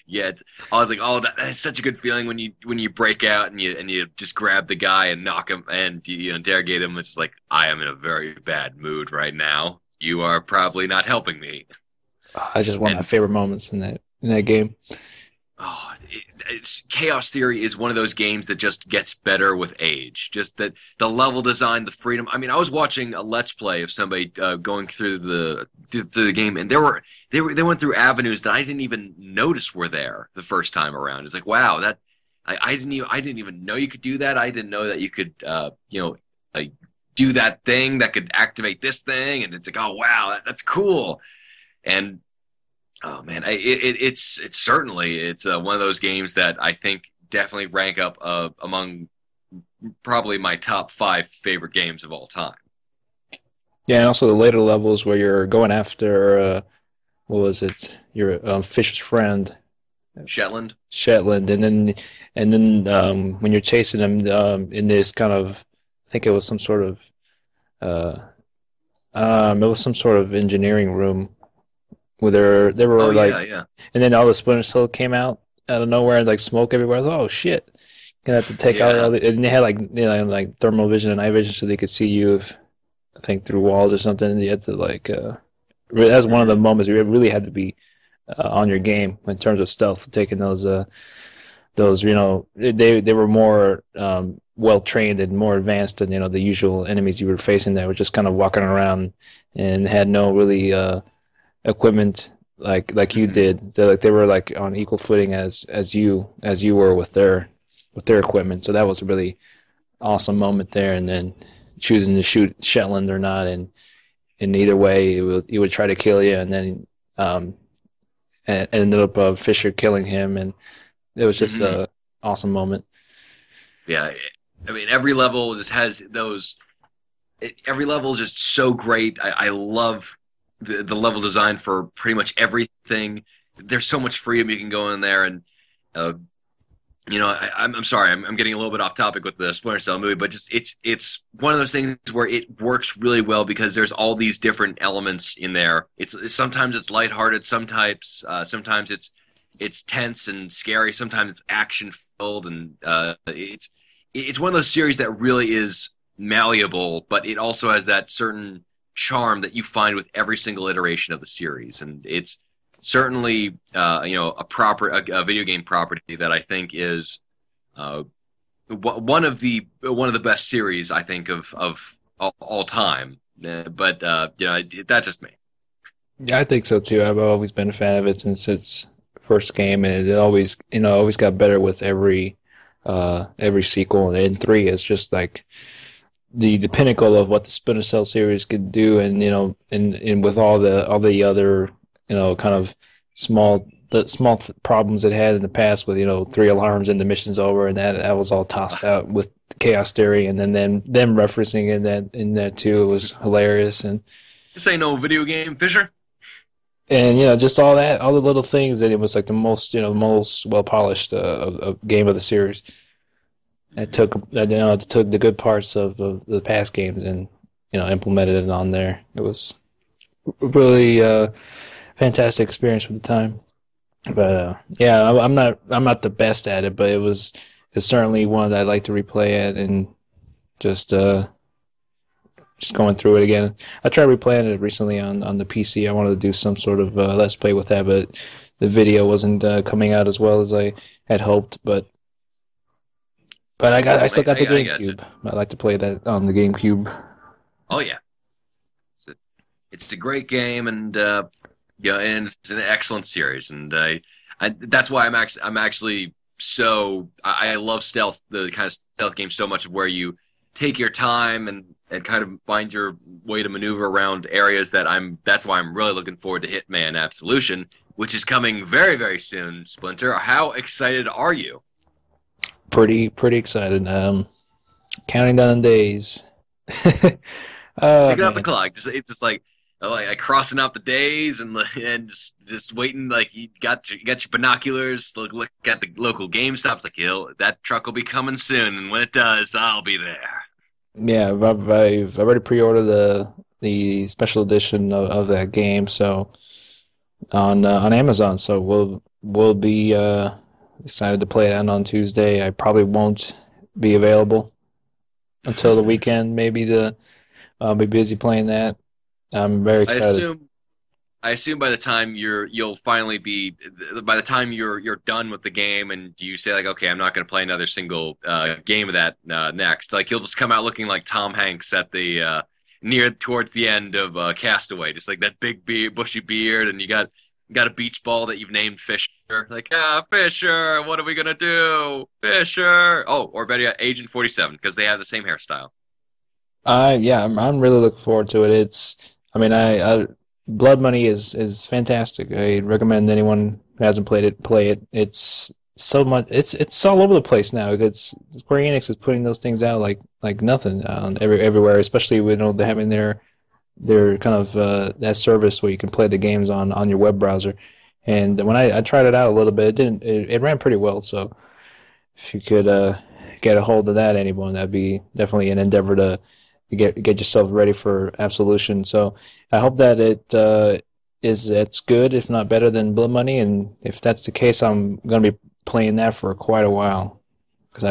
Yeah, I was like, that's such a good feeling when you break out and you just grab the guy and knock him and you interrogate him. It's like, I am in a very bad mood right now. You are probably not helping me. That's just one of my favorite moments in that game. Oh, Chaos Theory is one of those games that just gets better with age. Just that the level design, the freedom. I mean, I was watching a Let's Play of somebody going through the game, and they went through avenues that I didn't even notice were there the first time around. It's like, wow, that I didn't even know you could do that. I didn't know that you could like do that thing that could activate this thing, and it's like, oh wow, that's cool. And oh man, it's certainly one of those games that I think definitely rank up among probably my top 5 favorite games of all time. Yeah, and also the later levels where you're going after what was it? Your Fish's friend, Shetland, and then when you're chasing him in this kind of, I think it was some sort of engineering room. Where they were yeah. And then all the Splinter Cell came out of nowhere and like smoke everywhere. Oh shit! gonna have to take out Yeah. all the, and they had like like thermal vision and night vision, so they could see you if I think through walls or something. And you had to like that's one of the Hmm. moments you really had to be on your game in terms of stealth, taking those they were more well trained and more advanced than the usual enemies you were facing that were just kind of walking around and had no really equipment like you Hmm. did. They were like on equal footing as you were with their equipment. So that was a really awesome moment there. And then choosing to shoot Shetland or not, and in either way, he would try to kill you, and then and ended up Fisher killing him, and it was just Hmm. a awesome moment. Yeah. I mean, every level just has those. Every level is just so great. I love the level design for pretty much everything. There's so much freedom you can go in there, and uh, I'm sorry, I'm getting a little bit off topic with the Splinter Cell movie, but just it's one of those things where it works really well because there's all these different elements in there. It's sometimes it's lighthearted, sometimes it's tense and scary, sometimes it's action filled, and it's one of those series that really is malleable, but it also has that certain charm that you find with every single iteration of the series, and it's certainly a video game property that I think is uh, one of the best series I think of all time. But that's just me. Yeah, I think so too. I've always been a fan of it since its first game, and it always always got better with every sequel. And three is just like the pinnacle of what the Splinter Cell series could do, and and with all the other kind of small problems it had in the past with three alarms and the mission's over, and that was all tossed out with Chaos Theory, and then them referencing in that too. It was hilarious, This ain't no video game, Fisher. and just all the little things that it was like the most well polished of game of the series. It took the good parts of the past games and implemented it on there. It was really fantastic experience with the time. But yeah, I'm not the best at it, but it's certainly one that I like to replay it and just just going through it again. I tried replaying it recently on the PC. I wanted to do some sort of let's play with that, but the video wasn't coming out as well as I had hoped. But I still got the I got you. GameCube. I like to play that on the GameCube. Oh yeah, it's a, it's a great game, and and it's an excellent series, and that's why I'm actually so I love stealth, the kind of stealth game so much, where you take your time and kind of find your way to maneuver around areas that's why I'm really looking forward to Hitman Absolution, which is coming very, very soon. Splinter, how excited are you? Pretty excited. Counting down the days. Oh Taking out the man. clock. It's just like crossing out the days and just waiting. Like you got your binoculars. Look at the local GameStops. Like that truck will be coming soon, and when it does, I'll be there. Yeah, I've already pre-ordered the special edition of that game, so on Amazon. So we'll be excited to play that on Tuesday. I probably won't be available until the weekend. Maybe I'll be busy playing that. I'm very I excited. assume I assume by the time you'll finally be by the time you're done with the game and you say like, okay, I'm not going to play another single game of that next. Like you'll just come out looking like Tom Hanks at the near towards the end of Castaway, just like that big bushy beard, and you got a beach ball that you've named Fisher. Like, Fisher, what are we gonna do, Fisher? Oh, or better yet, Agent 47, because they have the same hairstyle. Yeah, I'm really looking forward to it. I mean, I Blood Money is fantastic. I recommend anyone who hasn't played it play it. It's so much. It's all over the place now. It's Square Enix is putting those things out like nothing everywhere. Especially when they're having their kind of that service where you can play the games on your web browser. And when I tried it out a little bit, it ran pretty well. So if you could get a hold of that, anyone, that'd be definitely an endeavor to get yourself ready for Absolution. So I hope that it's good, if not better than Blood Money, and if that's the case, I'm gonna be playing that for quite a while. because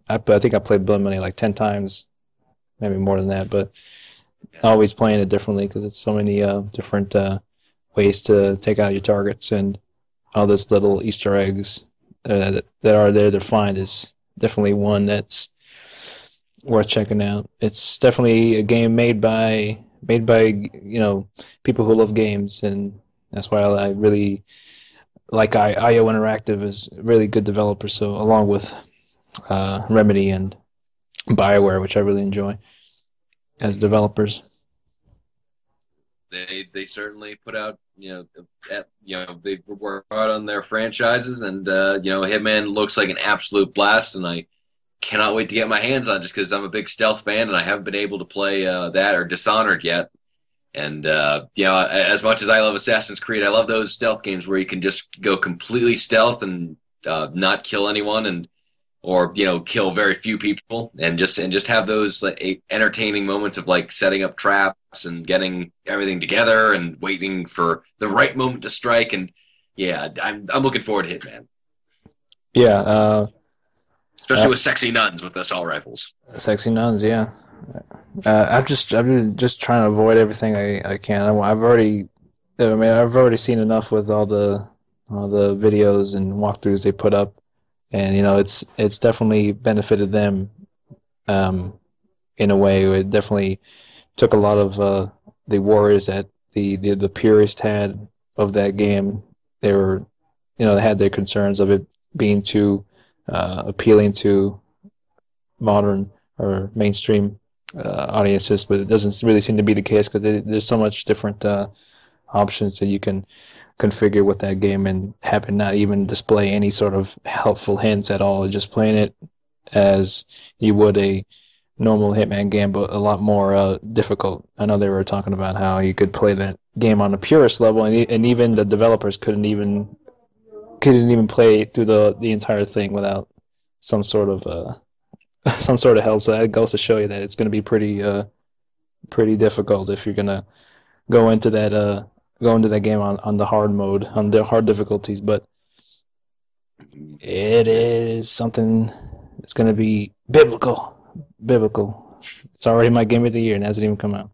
I think I played Blood Money like 10 times, maybe more than that, but always playing it differently because it's so many different ways to take out your targets, and all those little Easter eggs that are there to find is definitely one that's worth checking out. It's definitely a game made by people who love games, and that's why I really like IO Interactive is a really good developer. So along with Remedy and BioWare, which I really enjoy as developers. They certainly put out they work hard on their franchises, and Hitman looks like an absolute blast, and I cannot wait to get my hands on it just because I'm a big stealth fan and I haven't been able to play that or Dishonored yet. And as much as I love Assassin's Creed, I love those stealth games where you can just go completely stealth and not kill anyone, or kill very few people, and just have those like entertaining moments of like setting up traps and getting everything together and waiting for the right moment to strike. And yeah, I'm looking forward to Hitman. Yeah, especially with sexy nuns with assault rifles. Sexy nuns, yeah. I'm just trying to avoid everything I can. I've already seen enough with all the videos and walkthroughs they put up, and it's definitely benefited them in a way. It definitely took a lot of the worries that the purists had of that game. They were, they had their concerns of it being too appealing to modern or mainstream audiences, but it doesn't really seem to be the case because there's so much different options that you can configure with that game and have it not even display any sort of helpful hints at all. Just playing it as you would a normal Hitman game, but a lot more difficult. I know they were talking about how you could play that game on a purist level, and even the developers couldn't even play through the entire thing without some sort of help. So that goes to show you that it's going to be pretty difficult if you're going to go into that game on the hard mode, on the hard difficulties. But it is something that's going to be biblical. It's already my game of the year and hasn't even come out.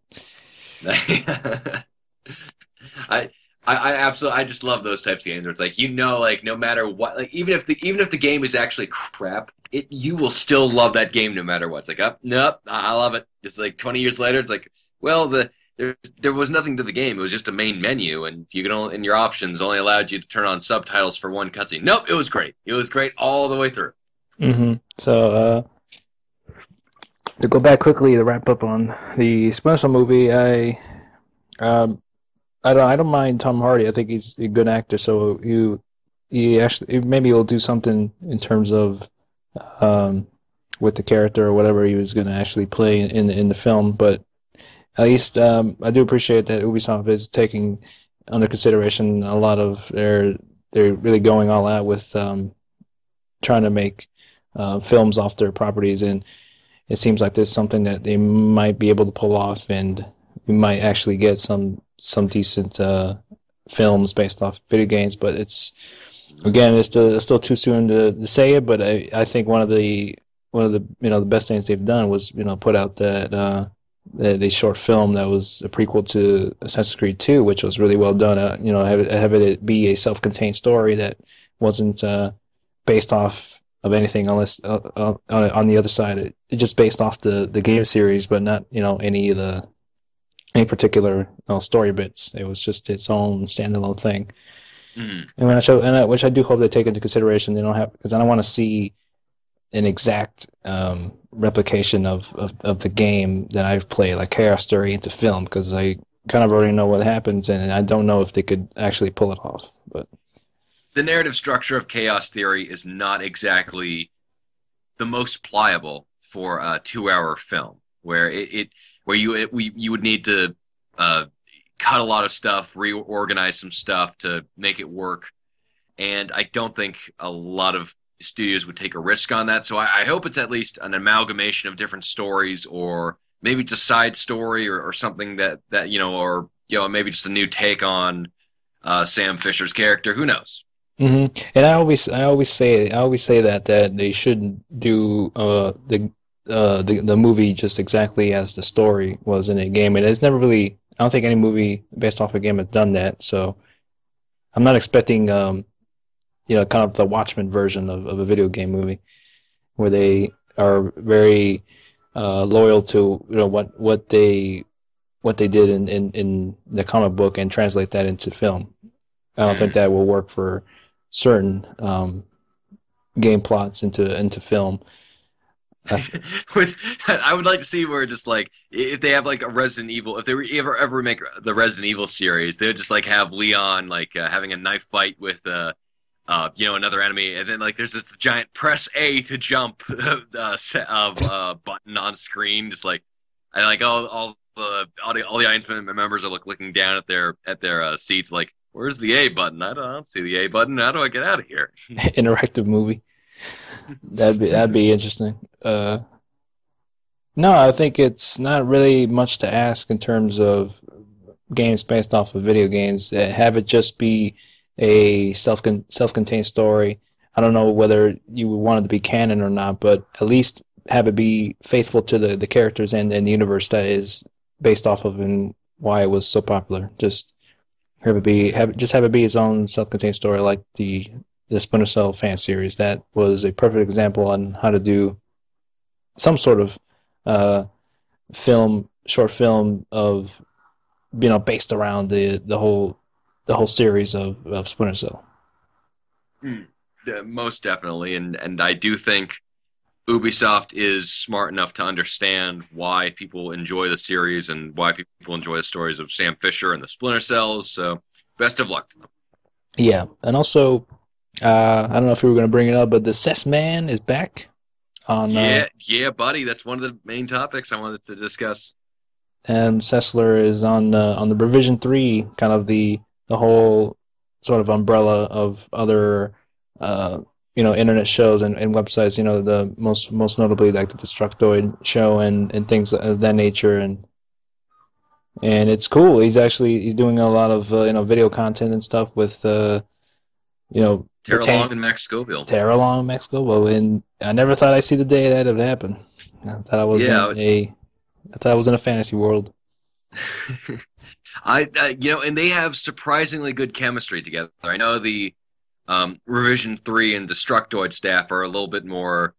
I absolutely, I just love those types of games where it's like, like no matter what, like even if the game is actually crap, you will still love that game no matter what. It's like, nope, I love it. It's like 20 years later, it's like, well, there was nothing to the game. It was just a main menu, and and your options only allowed you to turn on subtitles for one cutscene. Nope, it was great. It was great all the way through. Mm-hmm. So to go back quickly to wrap up on the Splinter movie, I don't mind Tom Hardy. I think he's a good actor. So he actually maybe he'll do something in terms of with the character or whatever he was going to actually play in the film. But at least I do appreciate that Ubisoft is taking under consideration a lot of they're really going all out with trying to make films off their properties, and it seems like there's something that they might be able to pull off, and we might actually get some decent films based off video games. But it's still too soon to say it. But I think one of the the best things they've done was put out that the short film that was a prequel to Assassin's Creed 2, which was really well done. Have it be a self-contained story that wasn't based off of anything unless on the other side it just based off the game series, but not any particular story bits. It was just its own standalone thing. Mm-hmm. And which I do hope they take into consideration. They don't have, because I don't want to see an exact replication of the game that I've played, like Chaos Theory, into film, because I kind of already know what happens, and I don't know if they could actually pull it off. But the narrative structure of Chaos Theory is not exactly the most pliable for a 2-hour film, where you would need to cut a lot of stuff, reorganize some stuff to make it work, and I don't think a lot of studios would take a risk on that. So I hope it's at least an amalgamation of different stories, or maybe it's a side story or something that or maybe just a new take on Sam Fisher's character. Who knows? And I always say that they shouldn't do the movie just exactly as the story was in a game. And it's never really. I don't think any movie based off a game has done that. So I'm not expecting kind of the Watchmen version of a video game movie where they are very loyal to what they did in the comic book and translate that into film. I don't think Mm. that will work for certain game plots into film. Uh, I would like to see where just like if they have like a Resident Evil, if they were ever make the Resident Evil series, they would just like have Leon like having a knife fight with another enemy, and then like there's this giant press A to jump button on screen, just like and like all the audience members are like looking down at their seats, like where's the A button? I don't see the A button. How do I get out of here? interactive movie. That'd be interesting. No, I think it's not really much to ask in terms of games based off of video games. Have it just be a self-contained story. I don't know whether you would want it to be canon or not, but at least have it be faithful to the characters and the universe that is based off of and why it was so popular. Just have it be its own self-contained story like the Splinter Cell fan series. That was a perfect example on how to do some sort of uh, short film of based around the whole series of Splinter Cell. Mm. Most definitely, and I do think Ubisoft is smart enough to understand why people enjoy the series and why people enjoy the stories of Sam Fisher and the Splinter Cells. So, best of luck to them. Yeah, and also I don't know if we were going to bring it up, but the Sessman is back on, Yeah, buddy. That's one of the main topics I wanted to discuss. and Sessler is on the Revision 3, kind of the whole sort of umbrella of other internet shows and websites. The most notably like the Destructoid show and things of that nature, and it's cool. He's doing a lot of video content and stuff with Tara Long and Max Scoville. Tara Long, Max Scoville, and I never thought I'd see the day that would happen. I thought I thought I was in a fantasy world. And they have surprisingly good chemistry together. I know the Revision 3 and Destructoid staff are a little bit more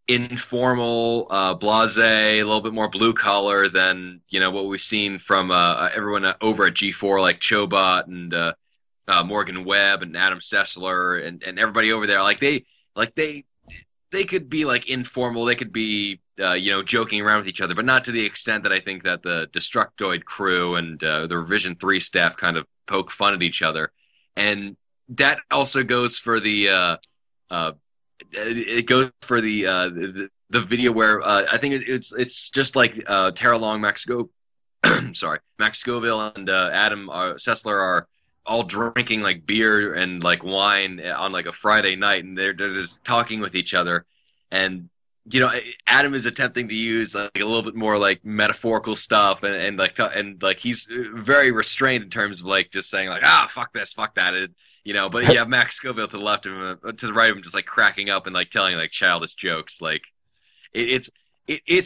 informal, blasé, a little bit more blue collar than what we've seen from everyone over at G4, like Chobot and Morgan Webb and Adam Sessler and everybody over there. They could be like informal. They could be joking around with each other, but not to the extent that I think that the Destructoid crew and the Revision 3 staff kind of poke fun at each other. And that also goes for the video where I think it's just like Tara Long, Max Scoville and Adam Sessler are all drinking like beer and like wine on like a Friday night, and they're just talking with each other. And Adam is attempting to use like a little bit more like metaphorical stuff, and he's very restrained in terms of like just saying like fuck this, fuck that, but you have Max Scoville to the left of him, to the right of him, just like cracking up and like telling like childish jokes. Like it's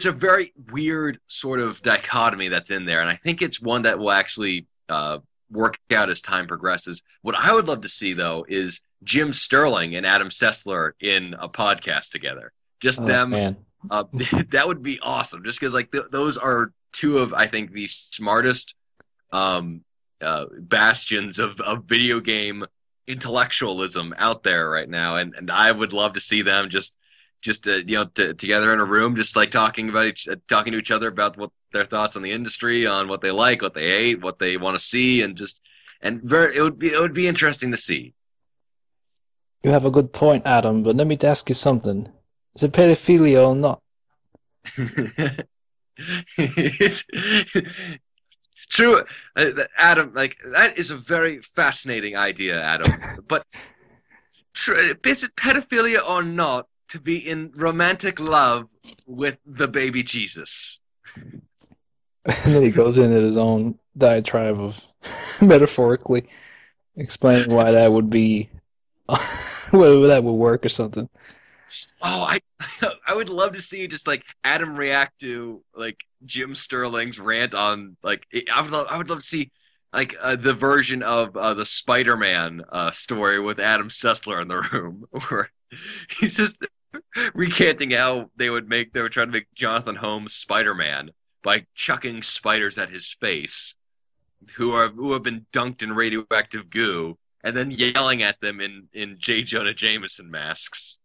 a very weird sort of dichotomy that's in there, and I think it's one that will actually work out as time progresses. What I would love to see though is Jim Sterling and Adam Sessler in a podcast together. Just them. Man. That would be awesome. Just because like those are two of I think the smartest bastions of video game intellectualism out there right now, and I would love to see them just together in a room, just like talking to each other about what their thoughts on the industry, on what they like, what they hate, what they want to see, it would be interesting to see. You have a good point, Adam, but let me ask you something. Is it pedophilia or not? True, Adam. Like that is a very fascinating idea, Adam. But is it pedophilia or not to be in romantic love with the baby Jesus? And then he goes into his own diatribe of metaphorically. Explain why that would be, whether that would work or something. Oh, I I would love to see just like Adam react to like Jim Sterling's rant on like I would love to see like the version of the Spider-Man story with Adam Sessler in the room where he's just recanting how they were trying to make Jonathan Holmes Spider-Man by chucking spiders at his face who have been dunked in radioactive goo and then yelling at them in J. Jonah Jameson masks.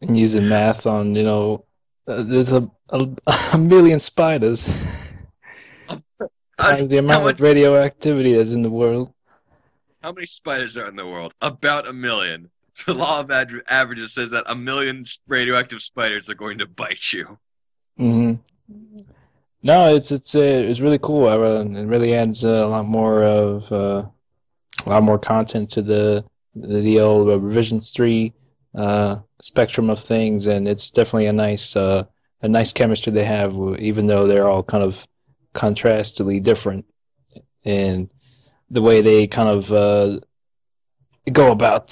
And using math on, there's a million spiders times the How amount of much? radioactivity that's in the world. How many spiders are in the world? About a million. The law of averages says that a million radioactive spiders are going to bite you. Hmm. No, it's really cool. It really adds a lot more content to the old revisions 3 spectrum of things, and it's definitely a nice chemistry they have, even though they're all kind of contrastedly different in the way they kind of go about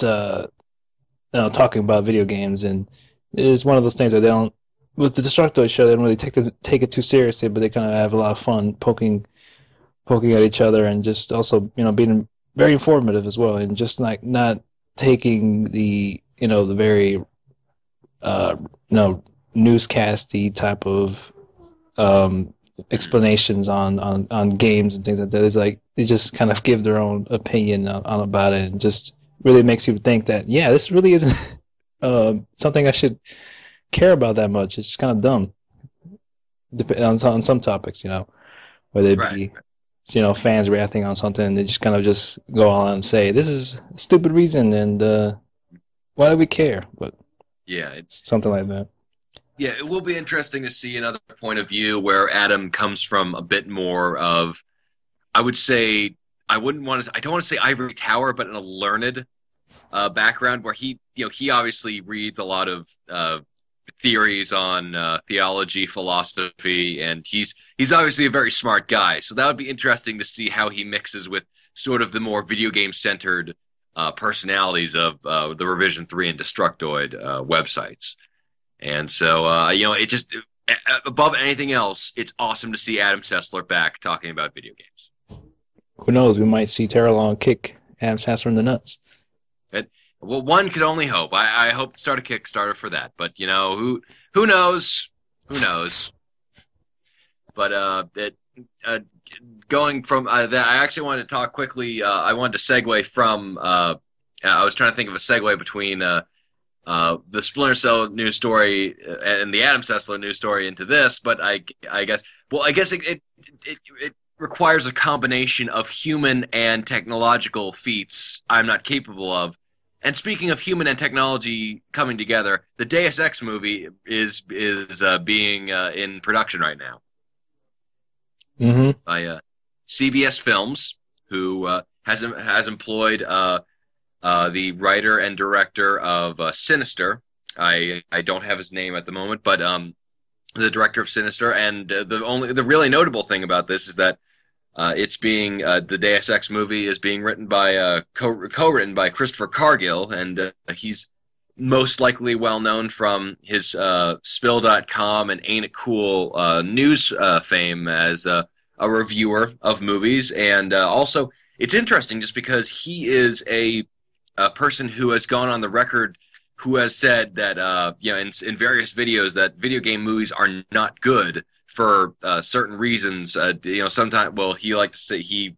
talking about video games. And it is one of those things where they don't, with the Destructoid show, they don't really take it too seriously, but they kind of have a lot of fun poking at each other, and just also being very informative as well, and just like not taking the the very newscasty type of explanations on games and things like that. It's like they just kind of give their own opinion on about it, and just really makes you think that this really isn't something I should care about that much. It's just kind of dumb on some topics, whether it Right. be fans reacting on something, and they just kind of just go on and say this is a stupid reason, and why do we care? But Yeah, it's something like that. yeah, it will be interesting to see another point of view where Adam comes from a bit more of I would say I don't want to say ivory tower, but in a learned background where he obviously reads a lot of theories on theology, philosophy, and he's obviously a very smart guy. So that would be interesting to see how he mixes with sort of the more video game centered personalities of the Revision 3 and Destructoid websites. And so it just above anything else, it's awesome to see Adam Sessler back talking about video games. Who knows? We might see Terralong kick Adam Sasser in the nuts. Well, one could only hope. I hope to start a Kickstarter for that, but who knows? Who knows? But going from that, I actually wanted to talk quickly. I wanted to segue from. I was trying to think of a segue between the Splinter Cell news story and the Adam Sessler news story into this, but I guess it requires a combination of human and technological feats I'm not capable of. And speaking of human and technology coming together, the Deus Ex movie is being in production right now Mm-hmm. by CBS Films, who has employed the writer and director of Sinister. I don't have his name at the moment, but the director of Sinister. And the really notable thing about this is that it's being the Deus Ex movie is being written by co-written by Christopher Cargill, and he's most likely well known from his Spill.com and Ain't It Cool news fame as a reviewer of movies, and also it's interesting just because he is a person who has gone on the record who has said that in various videos that video game movies are not good for certain reasons. Sometimes, well, he liked to say he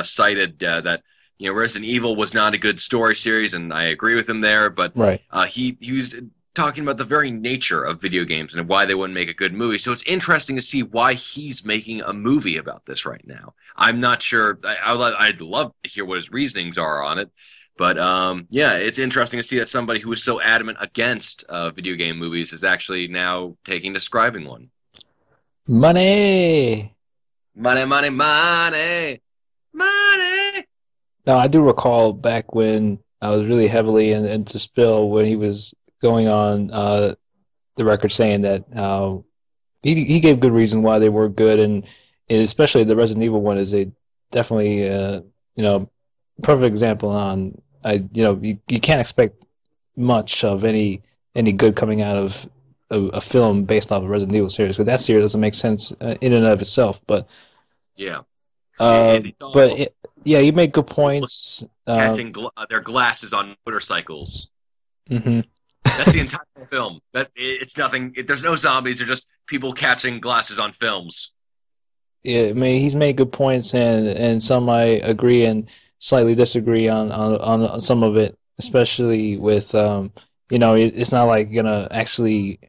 cited that Resident Evil was not a good story series, and I agree with him there. But Right. he was talking about the very nature of video games and why they wouldn't make a good movie. So it's interesting to see why he's making a movie about this right now. I'm not sure. I'd love to hear what his reasonings are on it. But it's interesting to see that somebody who was so adamant against video game movies is actually now taking to scribing one. Money. Money, money, money, money. Now, I do recall back when I was really heavily into Spill, when he was going on the record saying that he gave good reason why they were good, and especially the Resident Evil one is a definitely perfect example on you can't expect much of any good coming out of a film based off of Resident Evil series, because that series doesn't make sense in and of itself. But Yeah. It's but all yeah, you make good people points. catching their glasses on motorcycles. Mhm. That's the entire film. It's nothing. There's no zombies. They're just people catching glasses on films. Yeah, I mean, he's made good points, and some I agree and slightly disagree on some of it, especially with it's not like gonna actually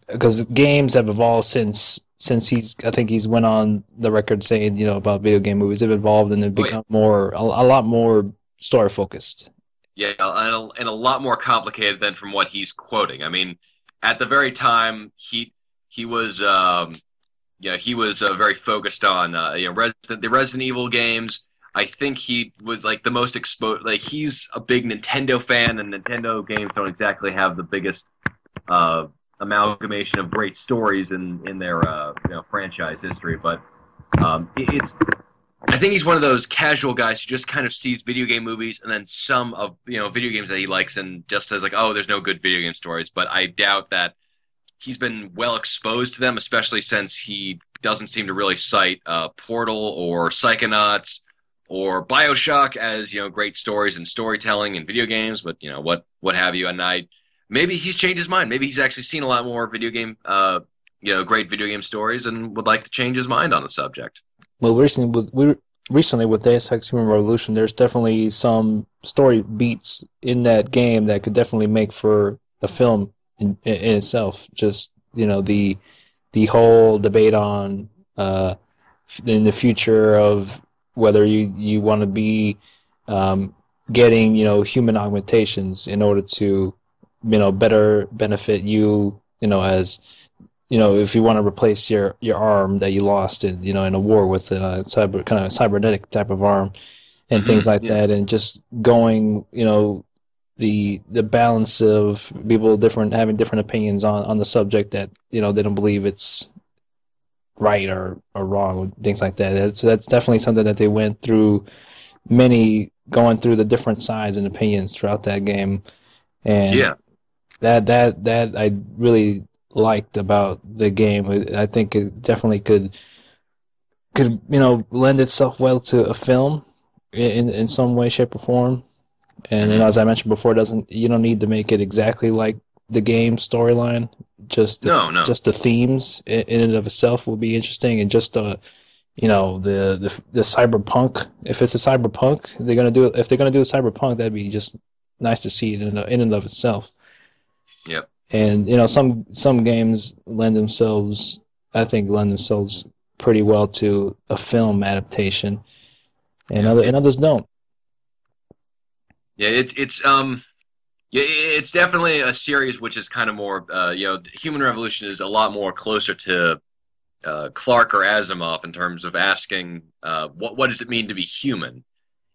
because games have evolved since I think he's went on the record saying about video game movies have evolved and they've Oh yeah, become a lot more story focused. yeah, and a lot more complicated than from what he's quoting. I mean, at the very time he was he was very focused on the Resident Evil games. I think he was like the most exposed. Like he's a big Nintendo fan, and Nintendo games don't exactly have the biggest uh, amalgamation of great stories in their franchise history. But it's I think he's one of those casual guys who just kind of sees video game movies and then some of video games that he likes and just says like, oh, there's no good video game stories. But I doubt that he's been well exposed to them, especially since he doesn't seem to really cite Portal or Psychonauts or BioShock as great stories and storytelling in video games. But what have you? And maybe he's changed his mind. Maybe he's actually seen a lot more video game great video game stories and would like to change his mind on the subject. Well, recently with Deus Ex Human Revolution, there's definitely some story beats in that game that could definitely make for a film in itself. Just the whole debate on in the future of whether you want to be getting human augmentations in order to better benefit as if you want to replace your arm that you lost in a war with a cybernetic type of arm and things like Yeah. that, and just going the balance of people having different opinions on the subject that they don't believe it's right or wrong, things like that. That's definitely something that they went through, going through the different sides and opinions throughout that game, and Yeah. that I really liked about the game. I think it definitely could lend itself well to a film in some way, shape, or form. And as I mentioned before, you don't need to make it exactly like the game storyline. Just No. just the themes in and of itself will be interesting, and just the cyberpunk. If it's a cyberpunk, they're gonna do it. If they're gonna do a cyberpunk, that'd be just nice to see it in and of itself. Yep. And some games I think lend themselves pretty well to a film adaptation, and others don't. Yeah, it's definitely a series which is kind of more Human Revolution is a lot more closer to Clark or Asimov in terms of asking what does it mean to be human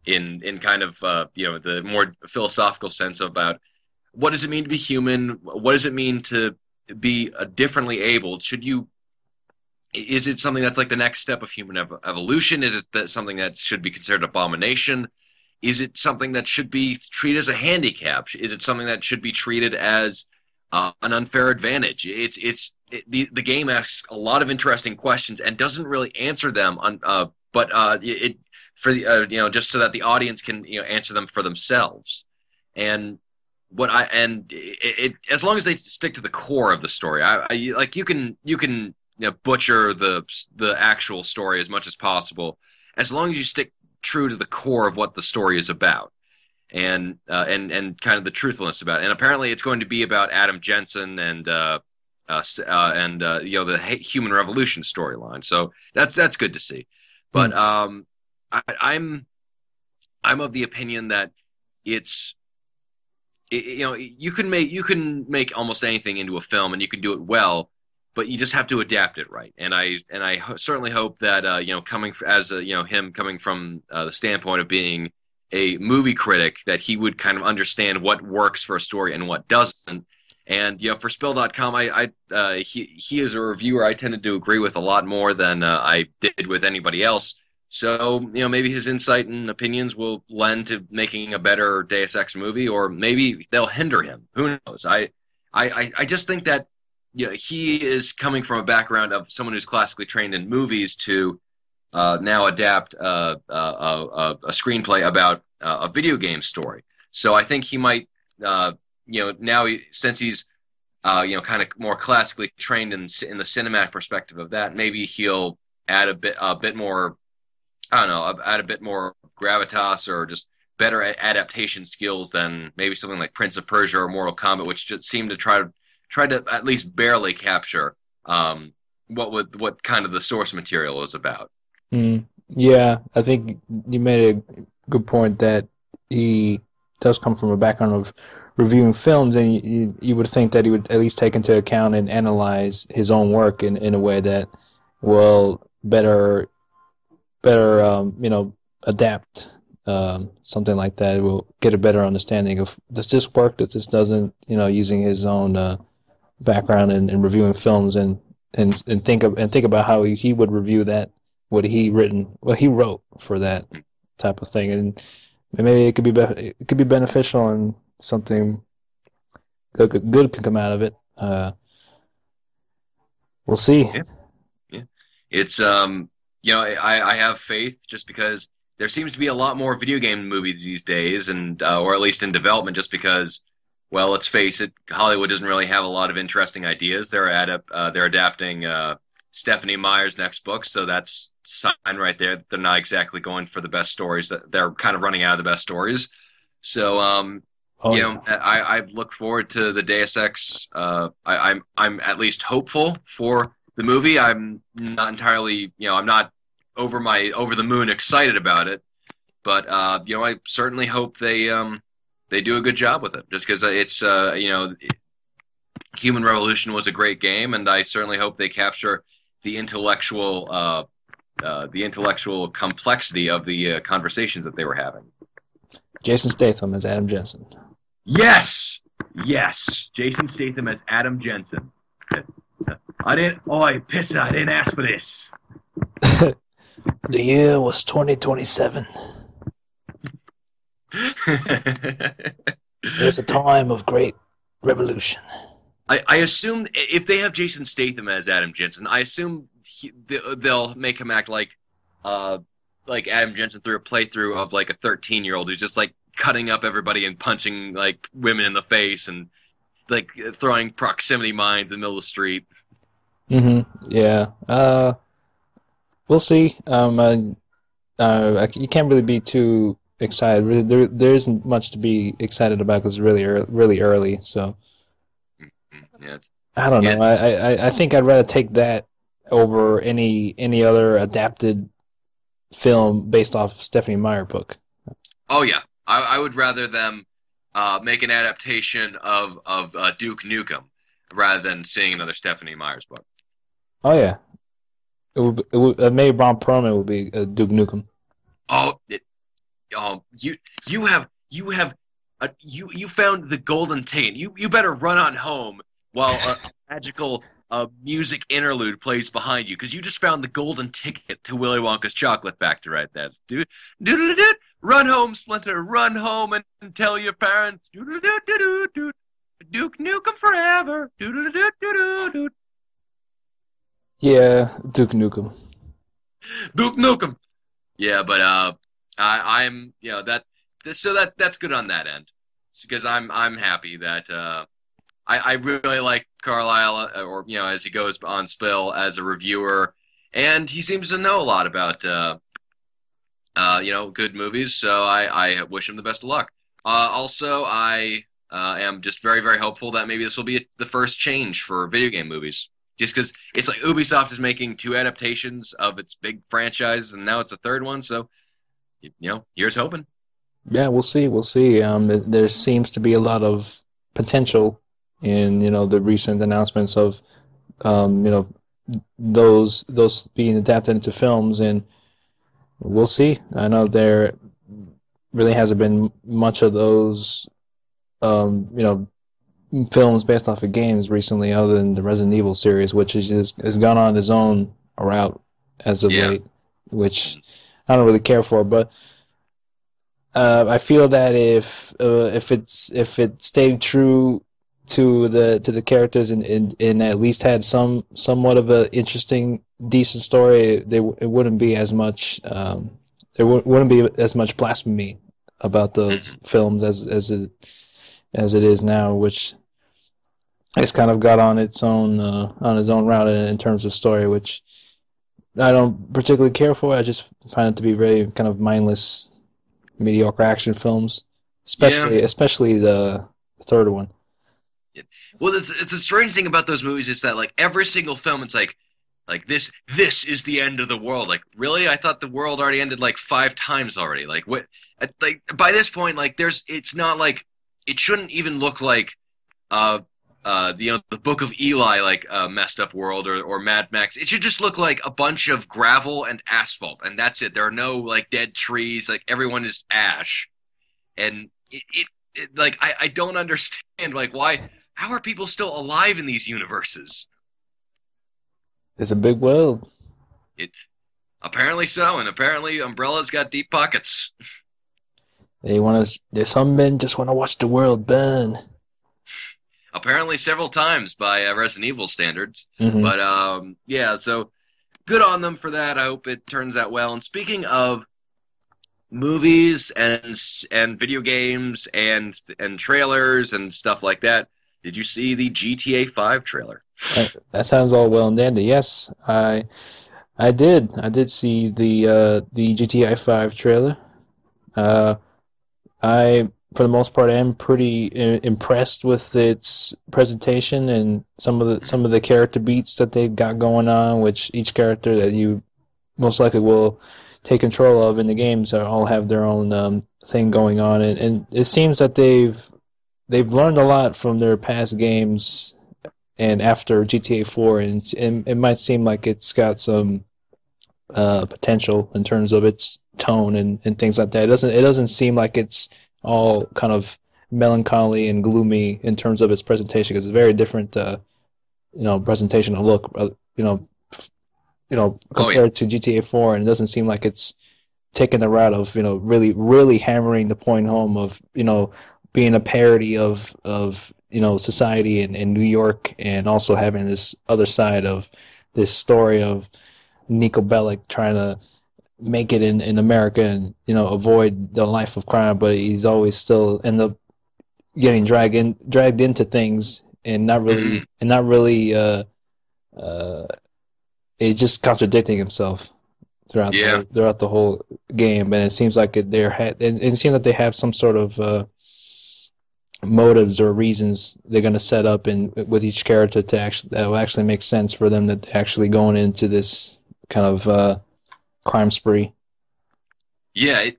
in kind of the more philosophical sense about what does it mean to be human, what does it mean to be differently abled, is it something that's like the next step of human evolution, is it something that should be considered abomination? Is it something that should be treated as a handicap? Is it something that should be treated as an unfair advantage? The game asks a lot of interesting questions and doesn't really answer them just so that the audience can answer them for themselves. And as long as they stick to the core of the story, you can butcher the actual story as much as possible, as long as you stick true to the core of what the story is about, and kind of the truthfulness about it. And apparently it's going to be about Adam Jensen and the Human Revolution storyline. So that's good to see. But I'm of the opinion that you can make almost anything into a film and you can do it well, but you just have to adapt it right. And I certainly hope that coming him coming from the standpoint of being a movie critic, that he would kind of understand what works for a story and what doesn't. And for Spill.com, he is a reviewer I tended to agree with a lot more than I did with anybody else. So, maybe his insight and opinions will lend to making a better Deus Ex movie, or maybe they'll hinder him. Who knows? I just think that he is coming from a background of someone who's classically trained in movies to now adapt a screenplay about a video game story. So I think he might, since he's, kind of more classically trained in the cinematic perspective of that, maybe he'll add a bit more. I don't know, add a bit more gravitas or just better adaptation skills than maybe something like Prince of Persia or Mortal Kombat, which just seemed to try to at least barely capture what kind of the source material was about. Yeah, I think you made a good point that he does come from a background of reviewing films, and you would think that he would at least take into account and analyze his own work in a way that will better adapt something like that. We'll get a better understanding of, does this work, does this doesn't, using his own background in reviewing films, and think about how he would review that, what he wrote for that type of thing, and maybe it could be beneficial, and something good could come out of it. We'll see. Yeah. It's I have faith just because there seems to be a lot more video game movies these days, and or at least in development, just because, well, let's face it, Hollywood doesn't really have a lot of interesting ideas. They're adapting Stephanie Meyer's next book, so that's a sign right there that they're not exactly going for the best stories. That they're kind of running out of the best stories. So I look forward to the Deus Ex. I'm at least hopeful for the movie. I'm not entirely, I'm not over the moon excited about it, but I certainly hope they do a good job with it. Just because it's Human Revolution was a great game, and I certainly hope they capture the intellectual complexity of the conversations that they were having. Jason Statham as Adam Jensen. Yes, Jason Statham as Adam Jensen. I didn't ask for this. The year was 2027. It's a time of great revolution. I assume if they have Jason Statham as Adam Jensen, I assume they'll make him act like Adam Jensen through a playthrough of like a 13-year-old who's just like cutting up everybody and punching like women in the face and like throwing proximity mines in the middle of the street. Yeah. We'll see. You can't really be too excited. There isn't much to be excited about because it's really early. So yeah, I don't know. I think I'd rather take that over any other adapted film based off Stephanie Meyer book. Oh yeah, I would rather them make an adaptation of Duke Nukem rather than seeing another Stephanie Meyer's book. Oh yeah, maybe Ron Perlman would be Duke Nukem. You found the golden taint. You better run on home while a magical music interlude plays behind you, because you just found the golden ticket to Willy Wonka's chocolate factory right there. Dude, run home, Splinter. Run home and tell your parents. Duke Nukem forever. Yeah, Duke Nukem. Duke Nukem. Yeah, but I'm that's good on that end, because I'm happy that I really like Carlisle, or as he goes on Spill as a reviewer, and he seems to know a lot about good movies. So I wish him the best of luck. Also, I am just very, very hopeful that maybe this will be the first change for video game movies. Just because it's like Ubisoft is making 2 adaptations of its big franchise, and now it's a 3rd one. So, here's hoping. Yeah, we'll see. There seems to be a lot of potential in the recent announcements of those being adapted into films, and we'll see. I know there really hasn't been much of those films based off of games recently, other than the Resident Evil series, which has gone on its own route as of late, which I don't really care for. But I feel that if it stayed true to the characters and at least had somewhat of a interesting, decent story, it wouldn't be as much wouldn't be as much blasphemy about those films as it is now, which it's kind of got on its own route in terms of story, which I don't particularly care for. I just find it to be very kind of mindless, mediocre action films, Yeah. especially the third one. Well, it's the strange thing about those movies is that like every single film, it's like this is the end of the world. Like really, I thought the world already ended like 5 times already. Like what? Like by this point, like it's not like it shouldn't even look like uh the Book of Eli like messed up world or Mad Max. It should just look like a bunch of gravel and asphalt, and that's it. There are no like dead trees. Like everyone is ash, and like I don't understand like why. How are people still alive in these universes? It's a big world. It apparently so, and apparently Umbrella's got deep pockets. There's some men just want to watch the world burn. Apparently several times by Resident Evil standards. Mm-hmm. But yeah, so good on them for that. I hope it turns out well. And speaking of movies and video games and trailers and stuff like that, did you see the GTA 5 trailer? That sounds all well and dandy. Yes, I did. I did see the GTA 5 trailer. I, for the most part, am pretty impressed with its presentation and some of the character beats that they've got going on, which each character that you most likely will take control of in the games all have their own thing going on, and it seems that they've learned a lot from their past games and after GTA 4, and it might seem like it's got some potential in terms of its tone and things like that. It doesn't seem like it's all kind of melancholy and gloomy in terms of its presentation, because it's a very different presentational look, compared to GTA 4, and it doesn't seem like it's taking the route of really really hammering the point home of being a parody of society in New York, and also having this other side of this story of Nico Bellic trying to make it in America and avoid the life of crime, but he's always still end up getting dragged into things and not really it's just contradicting himself throughout the whole game, and it seems like it seems that they have some sort of motives or reasons they're going to set up with each character that will actually make sense for them, that they're actually going into this kind of crime spree. Yeah,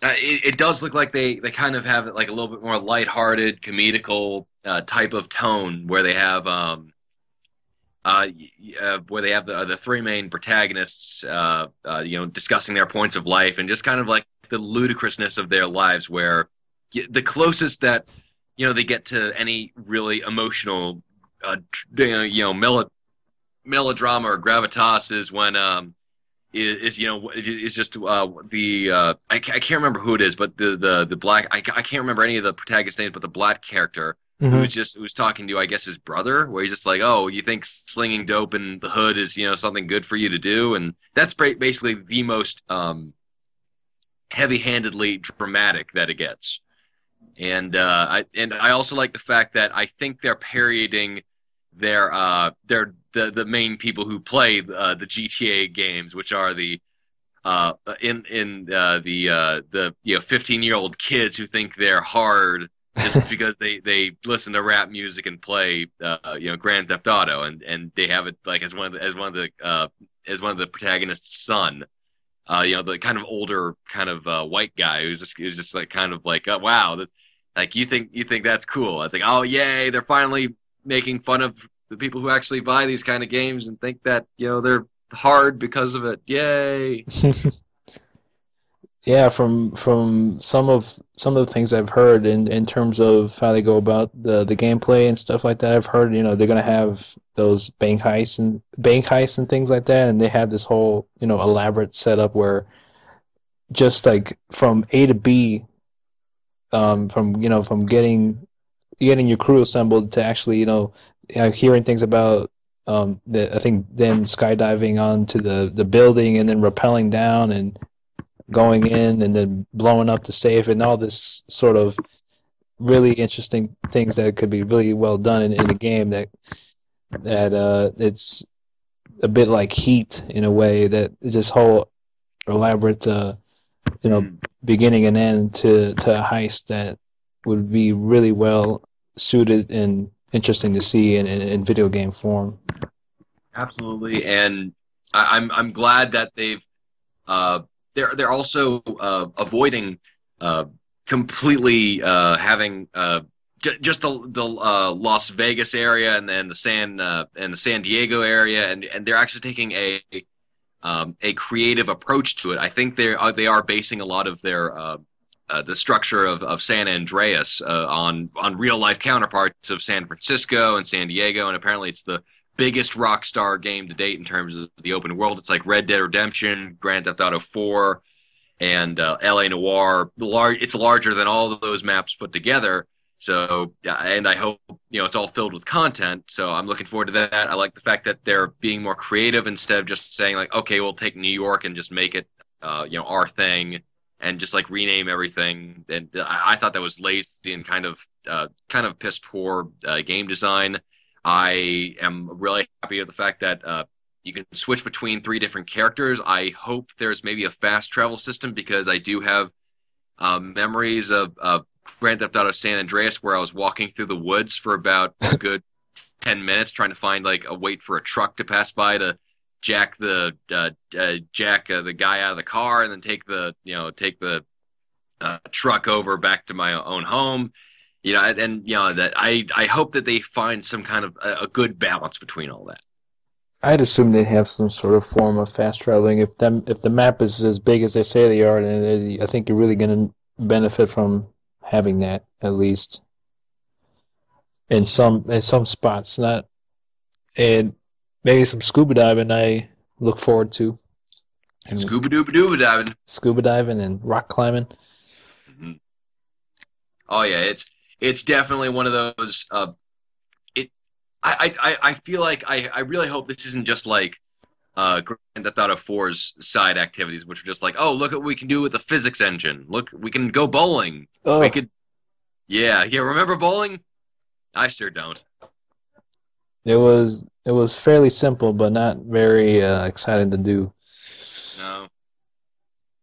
it does look like they kind of have like a little bit more lighthearted, comedical type of tone, where they have the three main protagonists discussing their points of life and just kind of like the ludicrousness of their lives, where the closest that they get to any really emotional melodrama or gravitas is when is just I can't remember who it is, but the black I can't remember any of the protagonists' names, but the black character who's talking to, I guess, his brother, where he's just like, oh, you think slinging dope in the hood is something good for you to do, and that's basically the most heavy-handedly dramatic that it gets. And I also like the fact that I think they're parodying the main people who play the GTA games, which are the 15-year-old kids who think they're hard just because they listen to rap music and play Grand Theft Auto, and they have it like as one of the protagonist's son. The kind of older kind of white guy who's just like kind of like, oh, wow, that's, like you think that's cool. I think, oh yay, they're finally making fun of the people who actually buy these kind of games and think that they're hard because of it. Yay. Yeah, from some of the things I've heard in terms of how they go about the gameplay and stuff like that, I've heard they're gonna have those bank heists and things like that, and they have this whole elaborate setup where just like from A to B, from getting your crew assembled to actually, hearing things about I think then skydiving onto the building and then rappelling down and going in and then blowing up the safe and all this sort of really interesting things that could be really well done in the game that it's a bit like Heat in a way, that this whole elaborate beginning and end to a heist that would be really well suited and interesting to see in video game form. Absolutely, and I'm glad that they're also avoiding completely having just the Las Vegas area and then the San Diego area, and they're actually taking a creative approach to it. I think they are basing a lot of their the structure of San Andreas on real life counterparts of San Francisco and San Diego, and apparently it's the biggest Rockstar game to date in terms of the open world. It's like Red Dead Redemption, Grand Theft Auto 4, and LA Noire. It's larger than all of those maps put together. So, and I hope it's all filled with content. So I'm looking forward to that. I like the fact that they're being more creative instead of just saying like, okay, we'll take New York and just make it, our thing, and just like rename everything. And I thought that was lazy and kind of piss poor game design. I am really happy with the fact that you can switch between 3 different characters. I hope there's maybe a fast travel system, because I do have memories of Grand Theft Auto San Andreas where I was walking through the woods for about a good 10 minutes trying to find like a wait for a truck to pass by to jack the guy out of the car and then take the truck over back to my own home. That I hope that they find some kind of a good balance between all that. I'd assume they have some sort of form of fast traveling. If the map is as big as they say they are, then I think you're really going to benefit from having that, at least in some spots. Not and maybe some scuba diving. I look forward to. And scuba diving and rock climbing. Mm-hmm. Oh yeah, it's definitely one of those. I feel like I really hope this isn't just like Grand Theft Auto 4's side activities, which are just like, oh, look what we can do with the physics engine. Look, we can go bowling. Oh. We could, yeah. Remember bowling? I sure don't. It was fairly simple, but not very exciting to do.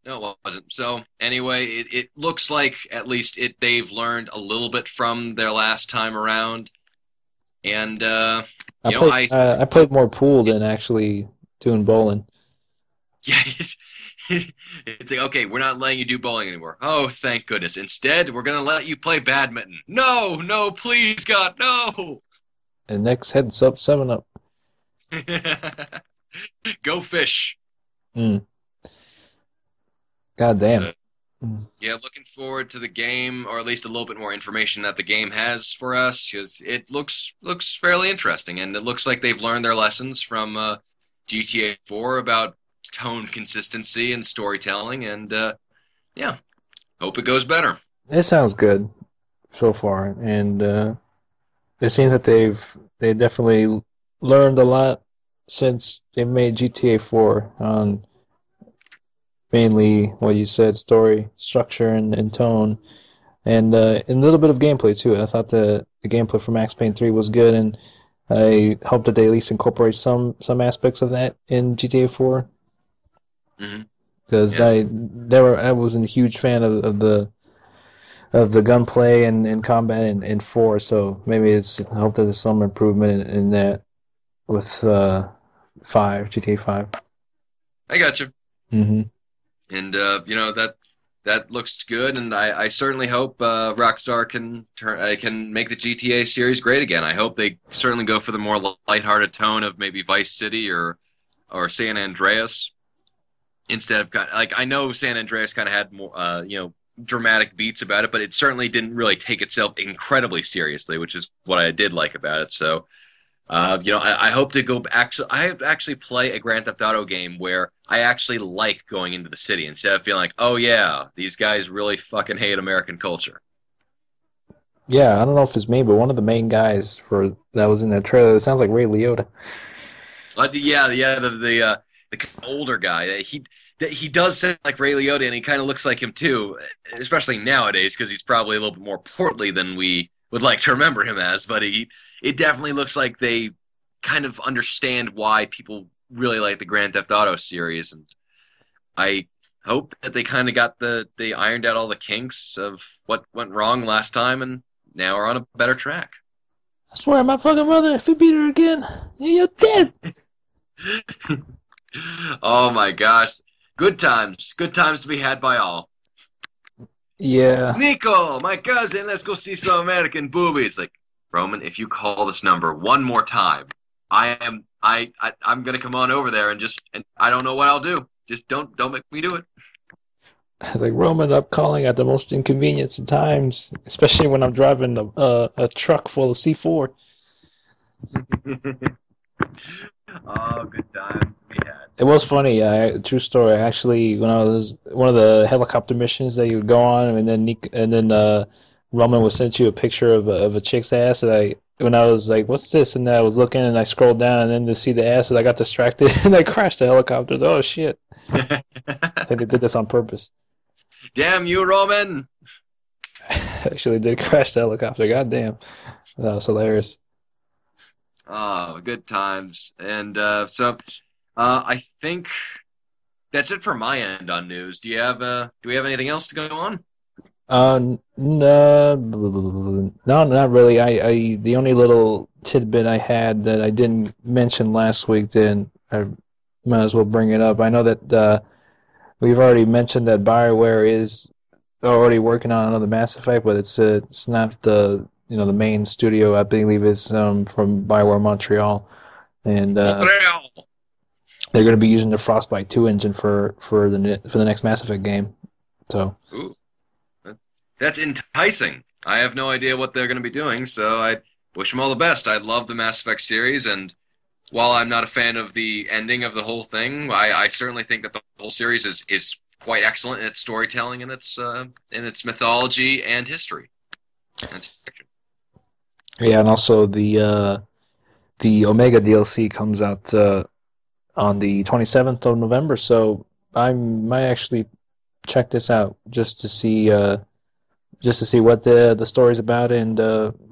No, it wasn't. So anyway, it looks like at least they've learned a little bit from their last time around. And I played more pool than actually doing bowling. Yeah, it's like, okay, we're not letting you do bowling anymore. Oh, thank goodness. Instead, we're gonna let you play badminton. No, please, God, no. And next heads up, 7-Up. Go fish. God damn. So, yeah, looking forward to the game, or at least a little bit more information that the game has for us, because it looks fairly interesting, and it looks like they've learned their lessons from GTA 4 about tone consistency and storytelling, and yeah, hope it goes better. It sounds good so far, and it seems that they definitely learned a lot since they made GTA 4 on mainly what you said, story, structure, and tone, and a little bit of gameplay too. I thought the gameplay for Max Payne 3 was good, and I hope that they at least incorporate some aspects of that in GTA 4. Because I wasn't a huge fan of the gunplay and combat in 4, so maybe I hope that there's some improvement in that with GTA 5. I got you. Mm-hmm. And that looks good, and I certainly hope Rockstar can make the GTA series great again. I hope they certainly go for the more lighthearted tone of maybe Vice City or San Andreas, instead of like, I know San Andreas kind of had more dramatic beats about it, but it certainly didn't really take itself incredibly seriously, which is what I did like about it. So I hope to go actually. I have to actually play a Grand Theft Auto game where I actually like going into the city instead of feeling like, oh yeah, these guys really fucking hate American culture. Yeah, I don't know if it's me, but one of the main guys for that was in that trailer. It sounds like Ray Liotta. Yeah, the kind of older guy. He does sound like Ray Liotta, and he kind of looks like him too, especially nowadays because he's probably a little bit more portly than we would like to remember him as. But it definitely looks like they kind of understand why people really like the Grand Theft Auto series, and I hope that they kind of got they ironed out all the kinks of what went wrong last time, and now are on a better track. I swear, my fucking mother, if you beat her again, you're dead. Oh my gosh. Good times. Good times to be had by all. Yeah. Nico, my cousin, let's go see some American boobies. Like, Roman, if you call this number one more time, I'm gonna come on over there and I don't know what I'll do. Just don't make me do it. I was like, Roman, I'm calling at the most inconvenience of times, especially when I'm driving a truck full of C4. Oh, good times we had. It was funny. True story. Actually, when I was one of the helicopter missions that you would go on, and then Roman would send you a picture of a chick's ass. And when I was like, "What's this?" and I was looking, and I scrolled down, and then to see the ass, and I got distracted, and I crashed the helicopter. Oh shit! I think they did this on purpose. Damn you, Roman! Actually, did crash the helicopter. God damn, that was hilarious. Oh, good times. And I think that's it for my end on news. Do we have anything else to go on? No, not really. The only little tidbit I had that I didn't mention last week, then I might as well bring it up. I know that we've already mentioned that BioWare is already working on another Mass Effect, but it's not the the main studio. I believe it's from BioWare Montreal, and they're going to be using the Frostbite 2 engine for the next Mass Effect game. So. Ooh. That's enticing. I have no idea what they're going to be doing, so I wish them all the best. I love the Mass Effect series, and while I'm not a fan of the ending of the whole thing, I certainly think that the whole series is quite excellent in its storytelling and its mythology and history. And fiction. Yeah, and also the Omega DLC comes out on the 27th of November, so I might actually check this out just to see what the story's about and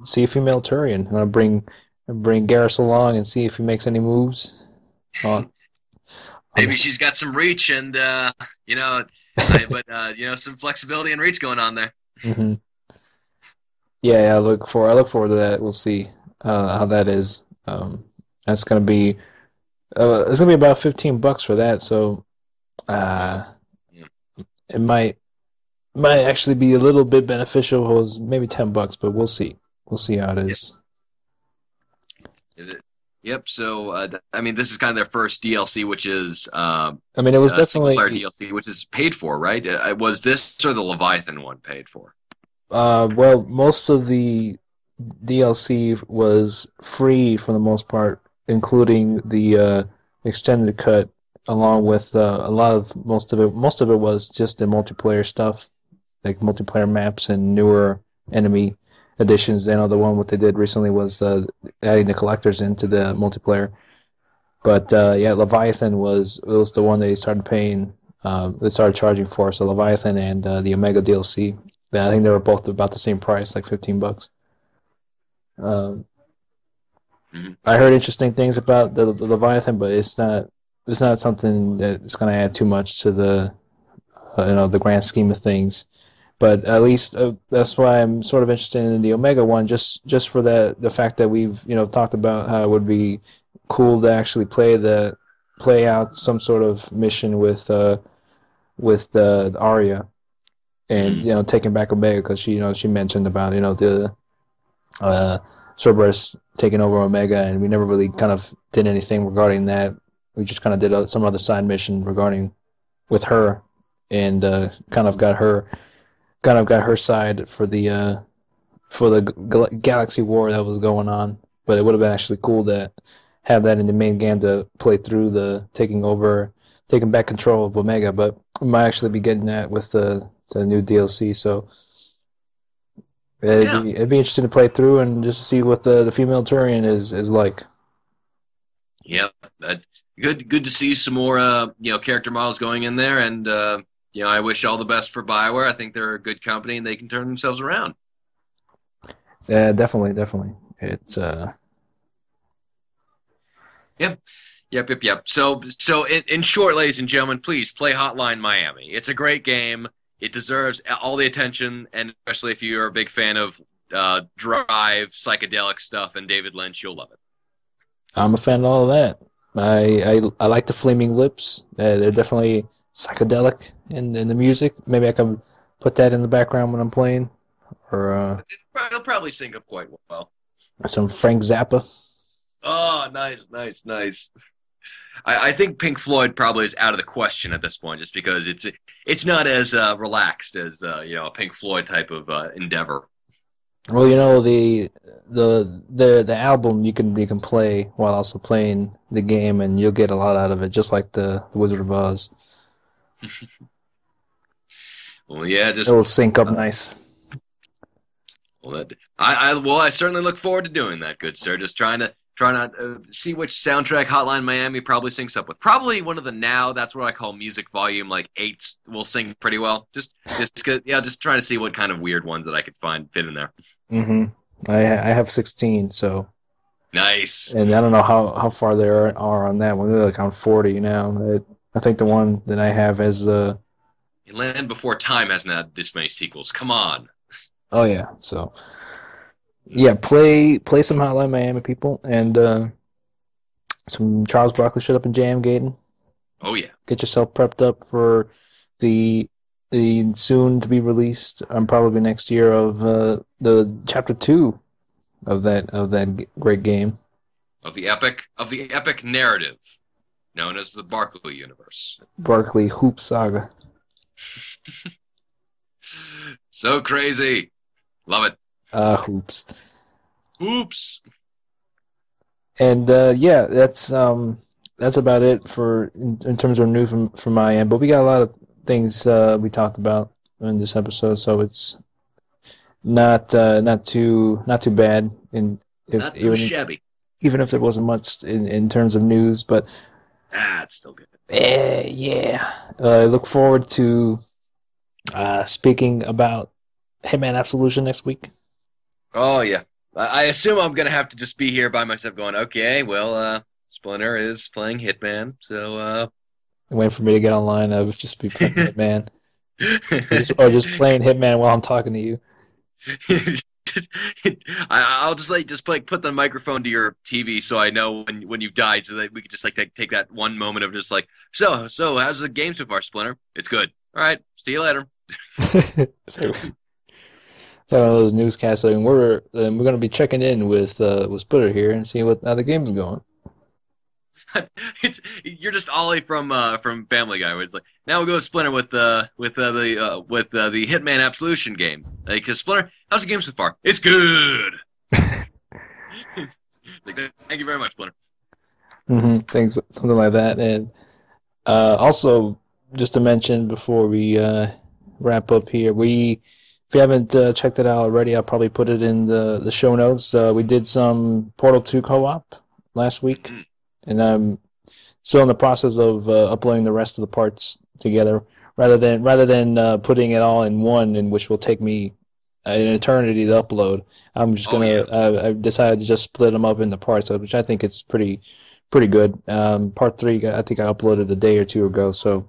see a female Turian. I'm gonna bring Garrus along and see if he makes any moves. Maybe she's got some reach and some flexibility and reach going on there. Mm-hmm. Yeah, I look forward to that. We'll see how that is. That's gonna be it's gonna be about $15 for that. So it might actually be a little bit beneficial. It was maybe $10, but we'll see. We'll see how it is. Yep. So this is kind of their first DLC, which is it was definitely single-player DLC, which is paid for, right? Was this or the Leviathan one paid for? Well, most of the DLC was free for the most part, including the extended cut, along with most of it. Most of it was just the multiplayer stuff, like multiplayer maps and newer enemy additions. The one what they did recently was adding the collectors into the multiplayer. But Leviathan was the one they started paying. They started charging for. So Leviathan and the Omega DLC. I think they were both about the same price, like $15. I heard interesting things about the Leviathan, but it's not something that's going to add too much to the the grand scheme of things. But at least that's why I'm sort of interested in the Omega one, just for the fact that we've talked about how it would be cool to actually play out some sort of mission with the Arya, and taking back Omega, because she mentioned about the Cerberus taking over Omega, and we never really kind of did anything regarding that. We just kind of did some other side mission regarding with her, and kind of got her side for the galaxy war that was going on. but it would have been actually cool to have that in the main game to play through the taking back control of Omega. But we might actually be getting that with the new DLC. So it'd be interesting to play through and just see what the female Turian is like. Yep, good to see some more character models going in there, and I wish all the best for BioWare. I think they're a good company and they can turn themselves around. Yeah, definitely. It's Yep. So in short, ladies and gentlemen, please play Hotline Miami. It's a great game. It deserves all the attention, and especially if you're a big fan of drive, psychedelic stuff, and David Lynch, you'll love it. I'm a fan of all of that. I like the Flaming Lips. They're definitely psychedelic in the music. Maybe I can put that in the background when I'm playing, or They'll probably sync up quite well. some Frank Zappa. Oh, nice. I think Pink Floyd probably is out of the question at this point, just because it's not as relaxed as a Pink Floyd type of endeavor. Well, the album you can play while also playing the game, and you'll get a lot out of it, just like the Wizard of Oz. Well, yeah, it'll sync up nice. Well, I certainly look forward to doing that, good sir. Just trying to see which soundtrack Hotline Miami probably syncs up with. Probably one of the now. That's what I call music volume, like 8s will sing pretty well. Just trying to see what kind of weird ones that I could fit in there. Mm-hmm. I have 16, so nice. And I don't know how far they are on that one. They're like on 40 now. I think the one that I have is Land Before Time hasn't had this many sequels. Come on. Oh yeah, so. Yeah, play some Hotline Miami, people, and some Charles Barkley shut up and jam, Gaten. Oh yeah. Get yourself prepped up for the soon to be released, probably next year, of the chapter 2 of that great game. Of the epic narrative known as the Barkley universe. Barkley Hoop Saga. So crazy. Love it. Hoops. And that's about it for in terms of news from my end. But we got a lot of things we talked about in this episode, so it's not too bad. Not too shabby. Even if there wasn't much in terms of news, but it's still good. Yeah. I look forward to speaking about Hitman Absolution next week. Oh, yeah. I assume I'm going to have to just be here by myself going, okay, well, Splinter is playing Hitman, so... Waiting for me to get online, I would just be playing Hitman. or just playing Hitman while I'm talking to you. I'll just put the microphone to your TV so I know when you've died, so that we could just take that one moment of just so how's the game so far, Splinter? It's good. All right, see you later. One of those newscasts. I mean, we're going to be checking in with Splinter here and see how the game's going. You're just Ollie from Family Guy. Where it's like, now we go to Splinter with the Hitman Absolution game. Because Splinter, how's the game so far? It's good. Thank you very much, Splinter. Things something like that, and also just to mention before we wrap up here, if you haven't checked it out already, I'll probably put it in the show notes. We did some Portal 2 co-op last week, and I'm still in the process of uploading the rest of the parts together, rather than putting it all in one, in which will take me an eternity to upload. I'm just I've decided to just split them up into parts, which I think it's pretty good. Part 3, I think I uploaded a day or two ago, so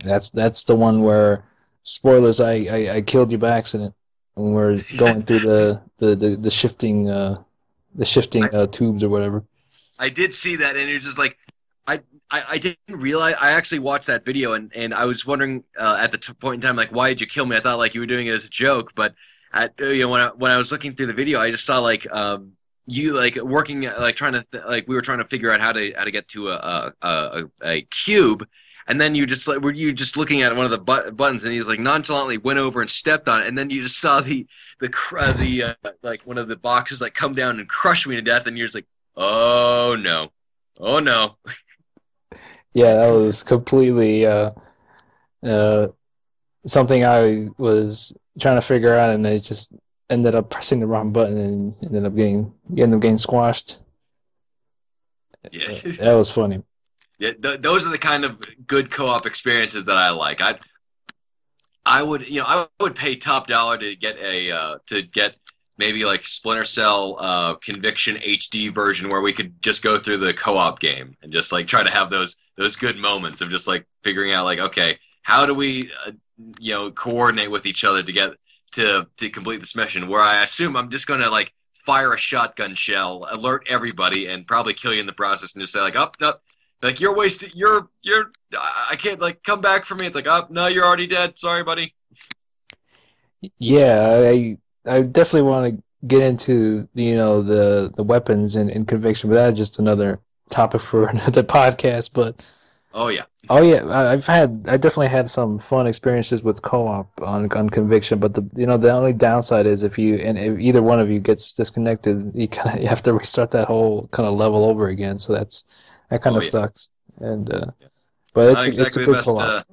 that's the one where. Spoilers! I killed you by accident when we're going through the shifting tubes or whatever. I did see that, and you're just like, I didn't realize. I actually watched that video, and I was wondering at the point in time, like, why did you kill me? I thought you were doing it as a joke, but when I was looking through the video, I just saw you working trying to we were trying to figure out how to get to a cube. and then you just like were you just looking at one of the buttons, and he's like nonchalantly went over and stepped on it, and then you just saw the like one of the boxes like come down and crush me to death, and you're just like, oh no, oh no. Yeah, that was completely uh, something I was trying to figure out, and I just ended up pressing the wrong button and ended up getting squashed. Yeah. That was funny. Yeah, those are the kind of good co-op experiences that I like. I would, I would pay top dollar to get maybe like Splinter Cell Conviction HD version where we could just go through the co-op game and just like try to have those good moments of just like figuring out like, okay, how do we coordinate with each other to get to complete this mission, where I assume I'm just going to like fire a shotgun shell, alert everybody, and probably kill you in the process, and just say like, oh no, like you're wasted, I can't like come back for me. It's like, oh no, you're already dead. Sorry, buddy. Yeah, I definitely want to get into the weapons and Conviction, but that's just another topic for another podcast. But Oh yeah. oh yeah, I definitely had some fun experiences with co-op on Conviction, but the only downside is if either one of you gets disconnected, you have to restart that whole kind of level over again. So that kind Oh of yeah. sucks. And Yeah. but Not it's a exactly the good best. co-op.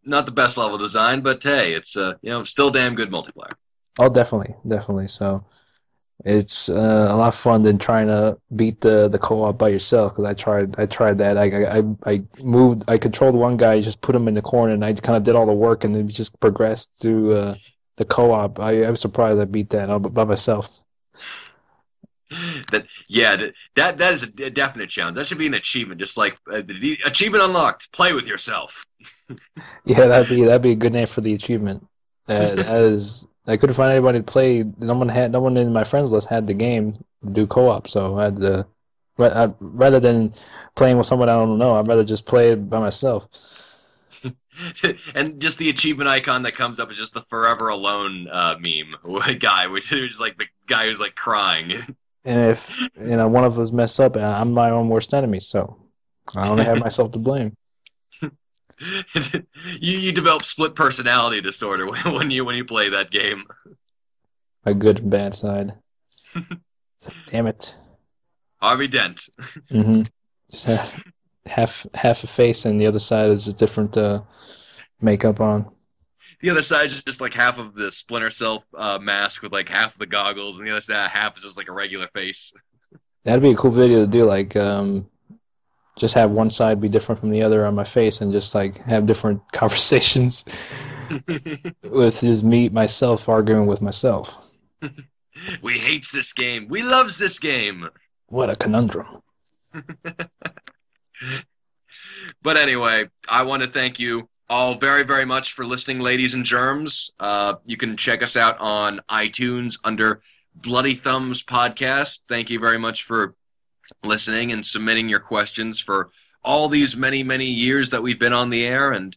Not the best level design, but hey, it's still damn good multiplayer. Oh, definitely. So it's a lot of fun than trying to beat the co-op by yourself. Because I tried that. I controlled one guy, just put him in the corner, and I kind of did all the work, and then we just progressed through the co-op. I was surprised I beat that all by myself. That is a definite challenge. That should be an achievement. Just like the achievement unlocked. Play with yourself. Yeah, that'd be a good name for the achievement. That is, I couldn't find anybody to play. No one in my friends list had the game to do co-op, so I had to rather than playing with someone I don't know, I'd rather just play it by myself. And just the achievement icon that comes up is just the forever alone meme guy, which is like the guy who's like crying. And if one of us mess up, I'm my own worst enemy, so I only have myself to blame. You develop split personality disorder when you play that game. My good and bad side. Damn it. Harvey Dent. Mm-hmm. Just half a face, and the other side is a different makeup on. The other side is just like half of the Splinter Cell mask with like half of the goggles, and the other side half is just like a regular face. That'd be a cool video to do, like just have one side be different from the other on my face, and just like have different conversations with just myself arguing with myself. We hates this game. We loves this game. What a conundrum. But anyway, I want to thank you all very, very much for listening, ladies and germs. You can check us out on iTunes under Bloody Thumbs Podcast. Thank you very much for listening and submitting your questions for all these many, many years that we've been on the air, and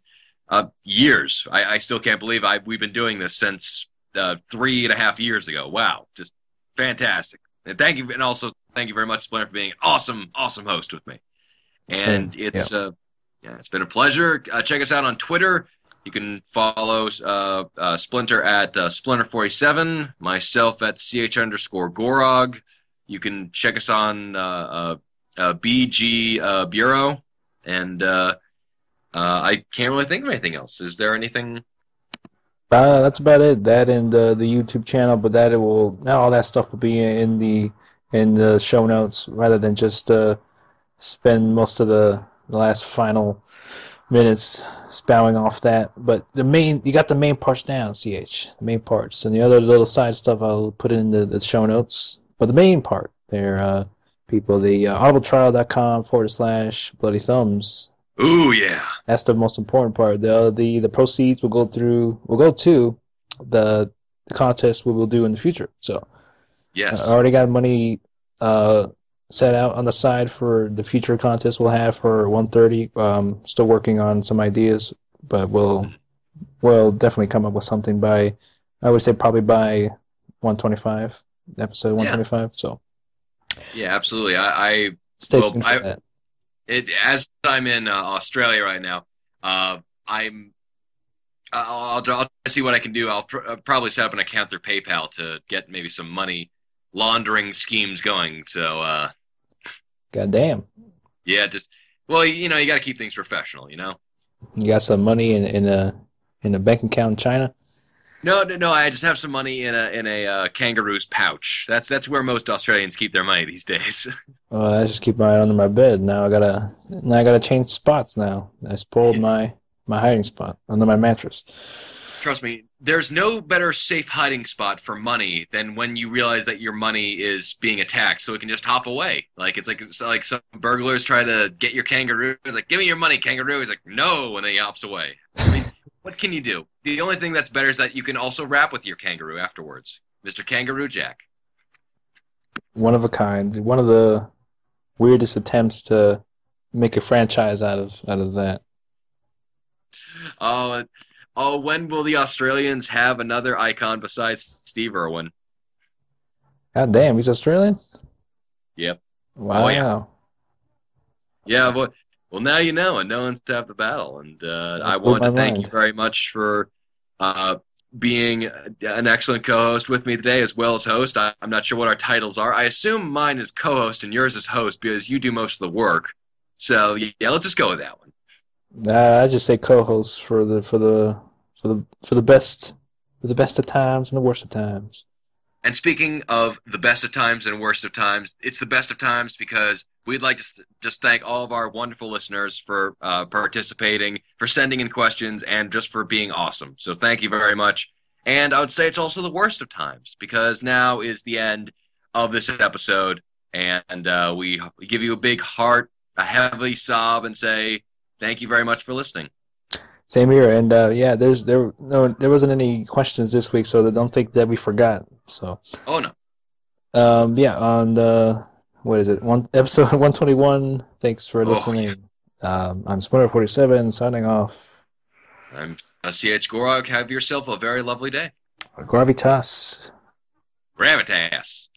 years. I still can't believe we've been doing this since 3.5 years ago. Wow, just fantastic. And thank you, and also thank you very much, Splinter, for being an awesome, awesome host with me. And it's been a pleasure. Check us out on Twitter. You can follow Splinter at Splinter47, myself at ch_Gorog. You can check us on BG Bureau, and I can't really think of anything else. Is there anything? That's about it. That and the YouTube channel, but all that stuff will be in the show notes rather than just spend most of the last final minutes spouting off that. But you got the main parts down, CH. The main parts. And the other little side stuff I'll put in the show notes. But the main part there, people, the audibletrial.com/Bloody Thumbs. Ooh, yeah. That's the most important part. The proceeds will go to the contest we will do in the future. So yes, I already got money set out on the side for the future contest we'll have for 130. Still working on some ideas, but we'll definitely come up with something by, I would say probably by 125, episode 125. So yeah, absolutely. I stay tuned for that. as I'm in Australia right now, I'm I'll see what I can do. I'll probably set up an account through PayPal to get maybe some money laundering schemes going. So God damn. yeah, just well, you know, you got to keep things professional, you know. You got some money in a bank account in China? No, no, no. I just have some money in a kangaroo's pouch. That's where most Australians keep their money these days. I just keep mine under my bed. Now I gotta change spots now. I spoiled my hiding spot under my mattress. Trust me, there's no better safe hiding spot for money than when you realize that your money is being attacked, so it can just hop away. It's like some burglars try to get your kangaroo. It's like, give me your money, kangaroo. He's like, no, and then he hops away. I mean, what can you do? The only thing that's better is that you can also rap with your kangaroo afterwards, Mr. Kangaroo Jack. One of a kind. One of the weirdest attempts to make a franchise out of that. Oh, oh, when will the Australians have another icon besides Steve Irwin? God damn, he's Australian? Yep. Oh yeah. Wow. Yeah, well, now you know, and no one's to have the battle. And I That blew want my to thank you mind. very much for uh, being an excellent co-host with me today, as well as host. I'm not sure what our titles are. I assume mine is co-host and yours is host because you do most of the work. So yeah, let's just go with that one. I just say co-host for the best of times and the worst of times. And speaking of the best of times and worst of times, it's the best of times because we'd like to just thank all of our wonderful listeners for participating, for sending in questions, and just for being awesome. So thank you very much. And I would say it's also the worst of times because now is the end of this episode, and we give you a big heart, a heavy sob, and say thank you very much for listening. Same here, and yeah, there wasn't any questions this week, so don't think that we forgot. So Oh no, yeah, on what is it? Episode 121. Thanks for oh yeah, listening. I'm Splinter 47 signing off. I'm CH Gorok. Have yourself a very lovely day. Gravitas. Gravitas.